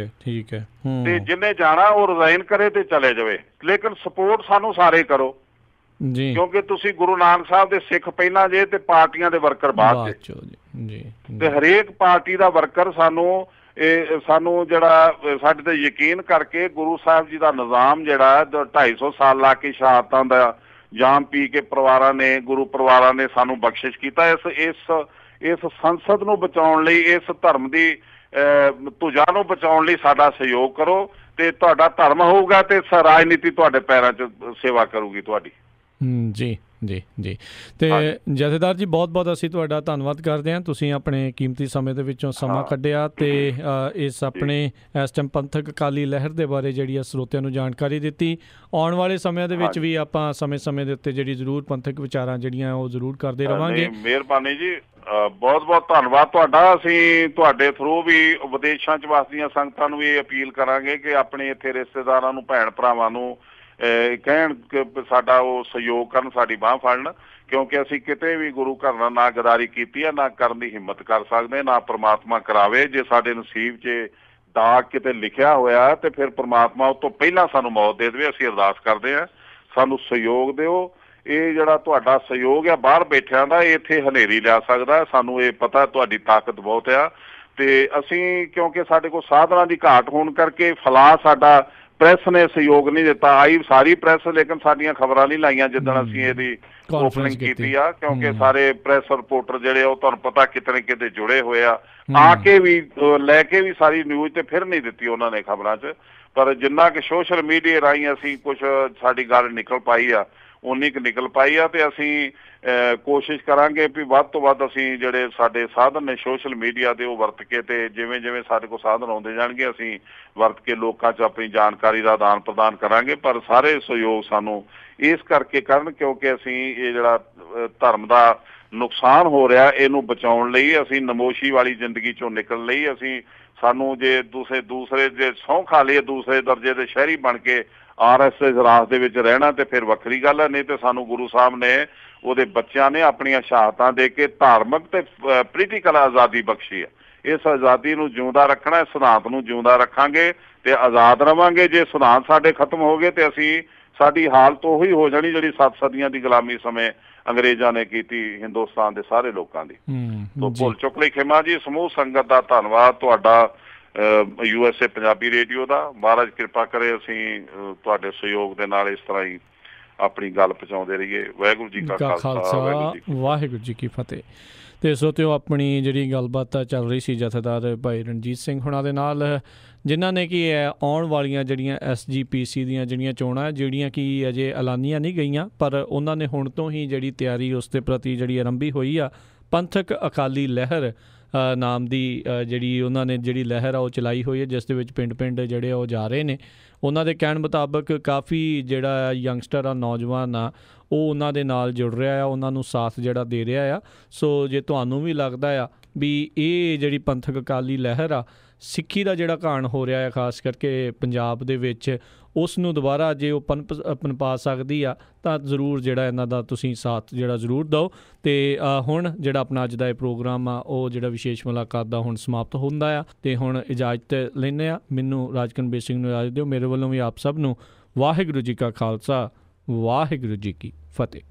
ਹੈ ਤੇ ਜਿਹਨੇ ਜਾਣਾ ਉਹ ਰਿਜ਼ਾਈਨ ਕਰੇ ਤੇ ਚਲੇ ਜਾਵੇ, ਲੇਕਿਨ ਸਪੋਰਟ ਸਾਨੂੰ ਸਾਰੇ ਕਰੋ ਜੀ, ਕਿਉਂਕਿ ਤੁਸੀਂ ਗੁਰੂ ਨਾਨਕ ਸਾਹਿਬ ਦੇ ਸਿੱਖ ਪਹਿਲਾਂ ਜੇ ਤੇ ਪਾਰਟੀਆਂ ਦੇ ਵਰਕਰ ਬਾਅਦ ਚ ਜੀ। ਤੇ ਹਰੇਕ ਪਾਰਟੀ ਦਾ ਵਰਕਰ ਸਾਨੂੰ ਇਹ ਸਾਨੂੰ ਜਿਹੜਾ ਸਾਡੇ ਤੇ ਯਕੀਨ ਕਰਕੇ ਗੁਰੂ ਸਾਹਿਬ ਜੀ ਦਾ ਨਿਜ਼ਾਮ ਜਿਹੜਾ 250 ਸਾਲ ਲਾ ਕੇ ਸ਼ਹਾਦਤਾਂ ਦਾ ਜਾਮ ਪੀ ਕੇ ਪਰਿਵਾਰਾਂ ਨੇ, ਗੁਰੂ ਪਰਿਵਾਰਾਂ ਨੇ ਸਾਨੂੰ ਬਖਸ਼ਿਸ਼ ਕੀਤਾ। ਇਸ ਸੰਸਦ ਨੂੰ ਬਚਾਉਣ ਲਈ, ਇਸ ਧਰਮ ਦੀ ਧੁਜਾ ਨੂੰ ਬਚਾਉਣ ਲਈ ਸਾਡਾ ਸਹਿਯੋਗ ਕਰੋ, ਤੇ ਤੁਹਾਡਾ ਧਰਮ ਹੋਊਗਾ ਤੇ ਰਾਜਨੀਤੀ ਤੁਹਾਡੇ ਪੈਰਾਂ 'ਚ ਸੇਵਾ ਕਰੂਗੀ ਤੁਹਾਡੀ। ਜੀ ਜੀ ਜੀ। ਤੇ ਜਥੇਦਾਰ ਜੀ, ਬਹੁਤ ਬਹੁਤ ਅਸੀਂ ਤੁਹਾਡਾ ਧੰਨਵਾਦ ਕਰਦੇ ਹਾਂ, ਤੁਸੀਂ ਆਪਣੇ ਕੀਮਤੀ ਸਮੇਂ ਦੇ ਵਿੱਚੋਂ ਸਮਾਂ ਕੱਢਿਆ ਤੇ ਇਸ ਆਪਣੇ ਇਸ ਟਾਈਮ ਪੰਥਕ ਅਕਾਲੀ ਲਹਿਰ ਦੇ ਬਾਰੇ ਜਿਹੜੀ ਆ ਸਰੋਤਿਆਂ ਨੂੰ ਜਾਣਕਾਰੀ ਦਿੱਤੀ। ਆਉਣ ਵਾਲੇ ਸਮਿਆਂ ਦੇ ਵਿੱਚ ਵੀ ਆਪਾਂ ਸਮੇਂ ਦੇ ਉੱਤੇ ਜਿਹੜੀ ਜ਼ਰੂਰ ਪੰਥਕ ਵਿਚਾਰਾਂ ਜਿਹੜੀਆਂ ਉਹ ਜ਼ਰੂਰ ਕਰਦੇ ਰਵਾਂਗੇ। ਮਿਹਰਬਾਨੀ ਜੀ, ਬਹੁਤ ਬਹੁਤ ਧੰਨਵਾਦ ਤੁਹਾਡਾ। ਅਸੀਂ ਤੁਹਾਡੇ ਥਰੂ ਵੀ ਵਿਦੇਸ਼ਾਂ 'ਚ ਵਸਦੀਆਂ ਸੰਗਤਾਂ ਨੂੰ ਇਹ ਅਪੀਲ ਕਰਾਂਗੇ ਕਿ ਆਪਣੇ ਇੱਥੇ ਰਿਸ਼ਤੇਦਾਰਾਂ ਨੂੰ, ਭੈਣ ਭਰਾਵਾਂ ਨੂੰ ਕਹਿਣ ਕਿ ਸਾਡਾ ਉਹ ਸਹਿਯੋਗ ਕਰਨ, ਸਾਡੀ ਬਾਂਹ ਫੜਨ, ਕਿਉਂਕਿ ਅਸੀਂ ਕਿਤੇ ਵੀ ਗੁਰੂ ਘਰ ਨਾਲ ਨਾ ਗਦਾਰੀ ਕੀਤੀ ਹੈ, ਨਾ ਕਰਨ ਦੀ ਹਿੰਮਤ ਕਰ ਸਕਦੇ, ਨਾ ਪ੍ਰਮਾਤਮਾ ਕਰਾਵੇ। ਜੇ ਸਾਡੇ ਨਸੀਬ 'ਚ ਦਾਗ ਕਿਤੇ ਲਿਖਿਆ ਹੋਇਆ ਤੇ ਫਿਰ ਪ੍ਰਮਾਤਮਾ ਉਸ ਤੋਂ ਪਹਿਲਾਂ ਸਾਨੂੰ ਮੌਤ ਦੇ ਦੇਵੇ। ਅਸੀਂ ਅਰਦਾਸ ਕਰਦੇ ਹਾਂ, ਸਾਨੂੰ ਸਹਿਯੋਗ ਦਿਓ। ਇਹ ਜਿਹੜਾ ਤੁਹਾਡਾ ਸਹਿਯੋਗ ਆ ਬਾਹਰ ਬੈਠਿਆਂ ਦਾ, ਇਹ ਇੱਥੇ ਹਨੇਰੀ ਲਿਆ ਸਕਦਾ। ਸਾਨੂੰ ਇਹ ਪਤਾ ਤੁਹਾਡੀ ਤਾਕਤ ਬਹੁਤ ਆ, ਤੇ ਅਸੀਂ ਕਿਉਂਕਿ ਸਾਡੇ ਕੋਲ ਸਾਧਨਾਂ ਦੀ ਘਾਟ ਹੋਣ ਕਰਕੇ ਫਲਾ ਸਾਡਾ ਪ੍ਰੈਸ ਨੇ ਸਹਿਯੋਗ ਨਹੀਂ ਦਿੱਤਾ। ਆਈ ਸਾਰੀ ਪ੍ਰੈਸ, ਲੇਕਿਨ ਸਾਡੀਆਂ ਖਬਰਾਂ ਨਹੀਂ ਲਾਈਆਂ ਜਿੱਦਣ ਅਸੀਂ ਇਹਦੀ ਓਪਨਿੰਗ ਕੀਤੀ ਆ, ਕਿਉਂਕਿ ਸਾਰੇ ਪ੍ਰੈਸ ਰਿਪੋਰਟਰ ਜਿਹੜੇ ਉਹ ਤੁਹਾਨੂੰ ਪਤਾ ਕਿਤੇ ਜੁੜੇ ਹੋਏ ਆ ਕੇ ਵੀ ਲੈ ਕੇ ਵੀ ਸਾਰੀ ਨਿਊਜ਼ ਤੇ ਫਿਰ ਨਹੀਂ ਦਿੱਤੀ ਉਹਨਾਂ ਨੇ ਖਬਰਾਂ 'ਚ। ਪਰ ਜਿੰਨਾ ਕਿ ਸੋਸ਼ਲ ਮੀਡੀਆ ਰਾਹੀਂ ਅਸੀਂ ਕੁਛ ਸਾਡੀ ਗੱਲ ਨਿਕਲ ਪਾਈ ਆ, ਉਨੀ ਕੁ ਨਿਕਲ ਪਾਈ ਆ, ਤੇ ਅਸੀਂ ਕੋਸ਼ਿਸ਼ ਕਰਾਂਗੇ ਵੀ ਵੱਧ ਤੋਂ ਵੱਧ ਅਸੀਂ ਜਿਹੜੇ ਸਾਡੇ ਸਾਧਨ ਨੇ ਸੋਸ਼ਲ ਮੀਡੀਆ ਦੇ ਉਹ ਵਰਤ ਕੇ, ਤੇ ਜਿਵੇਂ ਸਾਡੇ ਕੋਲ ਸਾਧਨ ਆਉਂਦੇ ਜਾਣਗੇ ਅਸੀਂ ਵਰਤ ਕੇ ਲੋਕਾਂ 'ਚ ਆਪਣੀ ਜਾਣਕਾਰੀ ਦਾ ਆਦਾਨ ਪ੍ਰਦਾਨ ਕਰਾਂਗੇ। ਪਰ ਸਾਰੇ ਸਹਿਯੋਗ ਸਾਨੂੰ ਇਸ ਕਰਕੇ ਕਰਨ ਕਿਉਂਕਿ ਅਸੀਂ ਇਹ ਜਿਹੜਾ ਧਰਮ ਦਾ ਨੁਕਸਾਨ ਹੋ ਰਿਹਾ ਇਹਨੂੰ ਬਚਾਉਣ ਲਈ, ਅਸੀਂ ਨਮੋਸ਼ੀ ਵਾਲੀ ਜ਼ਿੰਦਗੀ 'ਚੋਂ ਨਿਕਲਣ ਲਈ, ਅਸੀਂ ਸਾਨੂੰ ਜੇ ਦੂਸਰੇ ਜੇ ਸਹੁੰ ਖਾ ਲਈਏ ਦੂਸਰੇ ਦਰਜੇ ਦੇ ਸ਼ਹਿਰੀ ਬਣ ਕੇ RSS ਰਾਜ ਦੇ ਵਿੱਚ ਰਹਿਣਾ ਤੇ ਫਿਰ ਵੱਖਰੀ ਗੱਲ ਹੈ। ਨਹੀਂ ਤੇ ਸਾਨੂੰ ਗੁਰੂ ਸਾਹਿਬ ਨੇ, ਉਹਦੇ ਬੱਚਿਆਂ ਨੇ ਆਪਣੀਆਂ ਸ਼ਹਾਦਤਾਂ ਦੇ ਕੇ ਧਾਰਮਿਕ ਤੇ ਪੋਲੀਟੀਕਲ ਆਜ਼ਾਦੀ ਬਖਸ਼ੀ ਹੈ। ਇਸ ਆਜ਼ਾਦੀ ਨੂੰ ਜਿਉਂਦਾ ਰੱਖਣਾ, ਸਿਧਾਂਤ ਨੂੰ ਜਿਉਂਦਾ ਰੱਖਾਂਗੇ ਤੇ ਆਜ਼ਾਦ ਰਵਾਂਗੇ। ਜੇ ਸਿਧਾਂਤ ਸਾਡੇ ਖਤਮ ਹੋ ਗਏ ਤੇ ਸਾਡੀ ਹਾਲਤ ਉਹੀ ਹੋ ਜਾਣੀ ਜਿਹੜੀ 7 ਸਦੀਆਂ ਦੀ ਗੁਲਾਮੀ ਸਮੇਂ ਅੰਗਰੇਜ਼ਾਂ ਨੇ ਕੀਤੀ ਹਿੰਦੁਸਤਾਨ ਦੇ ਸਾਰੇ ਲੋਕਾਂ ਦੀ। ਭੁੱਲ ਚੁੱਕ ਲਈ ਖਿਮਾ ਜੀ। ਸਮੂਹ ਸੰਗਤ ਦਾ ਧੰਨਵਾਦ ਤੁਹਾਡਾ, USA ਪੰਜਾਬੀ ਰੇਡੀਓ ਦਾ। ਮਹਾਰਾਜ ਕਿਰਪਾ ਕਰੇ ਅਸੀਂ ਤੁਹਾਡੇ ਸਹਿਯੋਗ ਦੇ ਨਾਲ ਇਸ ਤਰ੍ਹਾਂ ਹੀ ਆਪਣੀ ਗੱਲ ਪਹੁੰਚਾਉਂਦੇ ਰਹੀਏ। ਵਾਹਿਗੁਰੂ ਜੀ ਕਾ ਖਾਲਸਾ, ਵਾਹਿਗੁਰੂ ਜੀ ਕੀ ਫਤਿਹ। ਤੇ ਸੋਤਿਓ, ਆਪਣੀ ਜਿਹੜੀ ਗੱਲਬਾਤ ਚੱਲ ਰਹੀ ਸੀ ਜਥੇਦਾਰ ਭਾਈ ਰਣਜੀਤ ਸਿੰਘ ਹੁਣਾਂ ਦੇ ਨਾਲ, ਜਿਨ੍ਹਾਂ ਨੇ ਕਿ ਆਉਣ ਵਾਲੀਆਂ ਜਿਹੜੀਆਂ SGPC ਦੀਆਂ ਜਿਹੜੀਆਂ ਚੋਣਾਂ ਜਿਹੜੀਆਂ ਕਿ ਅਜੇ ਐਲਾਨੀਆਂ ਨਹੀਂ ਗਈਆਂ, ਪਰ ਉਹਨਾਂ ਨੇ ਹੁਣ ਤੋਂ ਹੀ ਜਿਹੜੀ ਤਿਆਰੀ ਉਸ ਦੇ ਪ੍ਰਤੀ ਜਿਹੜੀ ਆਰੰਭੀ ਹੋਈ ਆ। ਪੰਥਕ ਅਕਾਲੀ ਲਹਿਰ ਨਾਮ ਦੀ ਜਿਹੜੀ ਉਹਨਾਂ ਨੇ ਜਿਹੜੀ ਲਹਿਰ ਆ ਉਹ ਚਲਾਈ ਹੋਈ ਹੈ, ਜਿਸ ਦੇ ਵਿੱਚ ਪਿੰਡ ਜਿਹੜੇ ਉਹ ਜਾ ਰਹੇ ਨੇ। ਉਹਨਾਂ ਦੇ ਕਹਿਣ ਮੁਤਾਬਕ ਕਾਫੀ ਜਿਹੜਾ ਯੰਗਸਟਰ ਆ, ਨੌਜਵਾਨ ਆ, ਉਹ ਉਹਨਾਂ ਦੇ ਨਾਲ ਜੁੜ ਰਿਹਾ ਆ, ਉਹਨਾਂ ਨੂੰ ਸਾਥ ਜਿਹੜਾ ਦੇ ਰਿਹਾ ਆ। ਸੋ ਜੇ ਤੁਹਾਨੂੰ ਵੀ ਲੱਗਦਾ ਆ ਵੀ ਇਹ ਜਿਹੜੀ ਪੰਥਕ ਅਕਾਲੀ ਲਹਿਰ ਆ, ਸਿੱਖੀ ਦਾ ਜਿਹੜਾ ਘਾਣ ਹੋ ਰਿਹਾ ਆ ਖਾਸ ਕਰਕੇ ਪੰਜਾਬ ਦੇ ਵਿੱਚ, ਉਸ ਨੂੰ ਦੁਬਾਰਾ ਜੇ ਉਹ ਪਨਪਾ ਸਕਦੀ ਆ ਤਾਂ ਜ਼ਰੂਰ ਜਿਹੜਾ ਇਹਨਾਂ ਦਾ ਤੁਸੀਂ ਸਾਥ ਜਿਹੜਾ ਜ਼ਰੂਰ ਦਿਓ। ਅਤੇ ਹੁਣ ਜਿਹੜਾ ਆਪਣਾ ਅੱਜ ਦਾ ਇਹ ਪ੍ਰੋਗਰਾਮ ਆ ਉਹ ਜਿਹੜਾ ਵਿਸ਼ੇਸ਼ ਮੁਲਾਕਾਤ ਦਾ ਹੁਣ ਸਮਾਪਤ ਹੁੰਦਾ ਆ, ਅਤੇ ਹੁਣ ਇਜਾਜ਼ਤ ਲੈਂਦੇ ਆ। ਮੈਨੂੰ ਰਾਜਕਨਬੀਰ ਸਿੰਘ ਨੂੰ ਇਜਾਜ਼ਤ ਦਿਓ। ਮੇਰੇ ਵੱਲੋਂ ਵੀ ਆਪ ਸਭ ਨੂੰ ਵਾਹਿਗੁਰੂ ਜੀ ਕਾ ਖਾਲਸਾ, ਵਾਹਿਗੁਰੂ ਜੀ ਕੀ ਫਤਿਹ।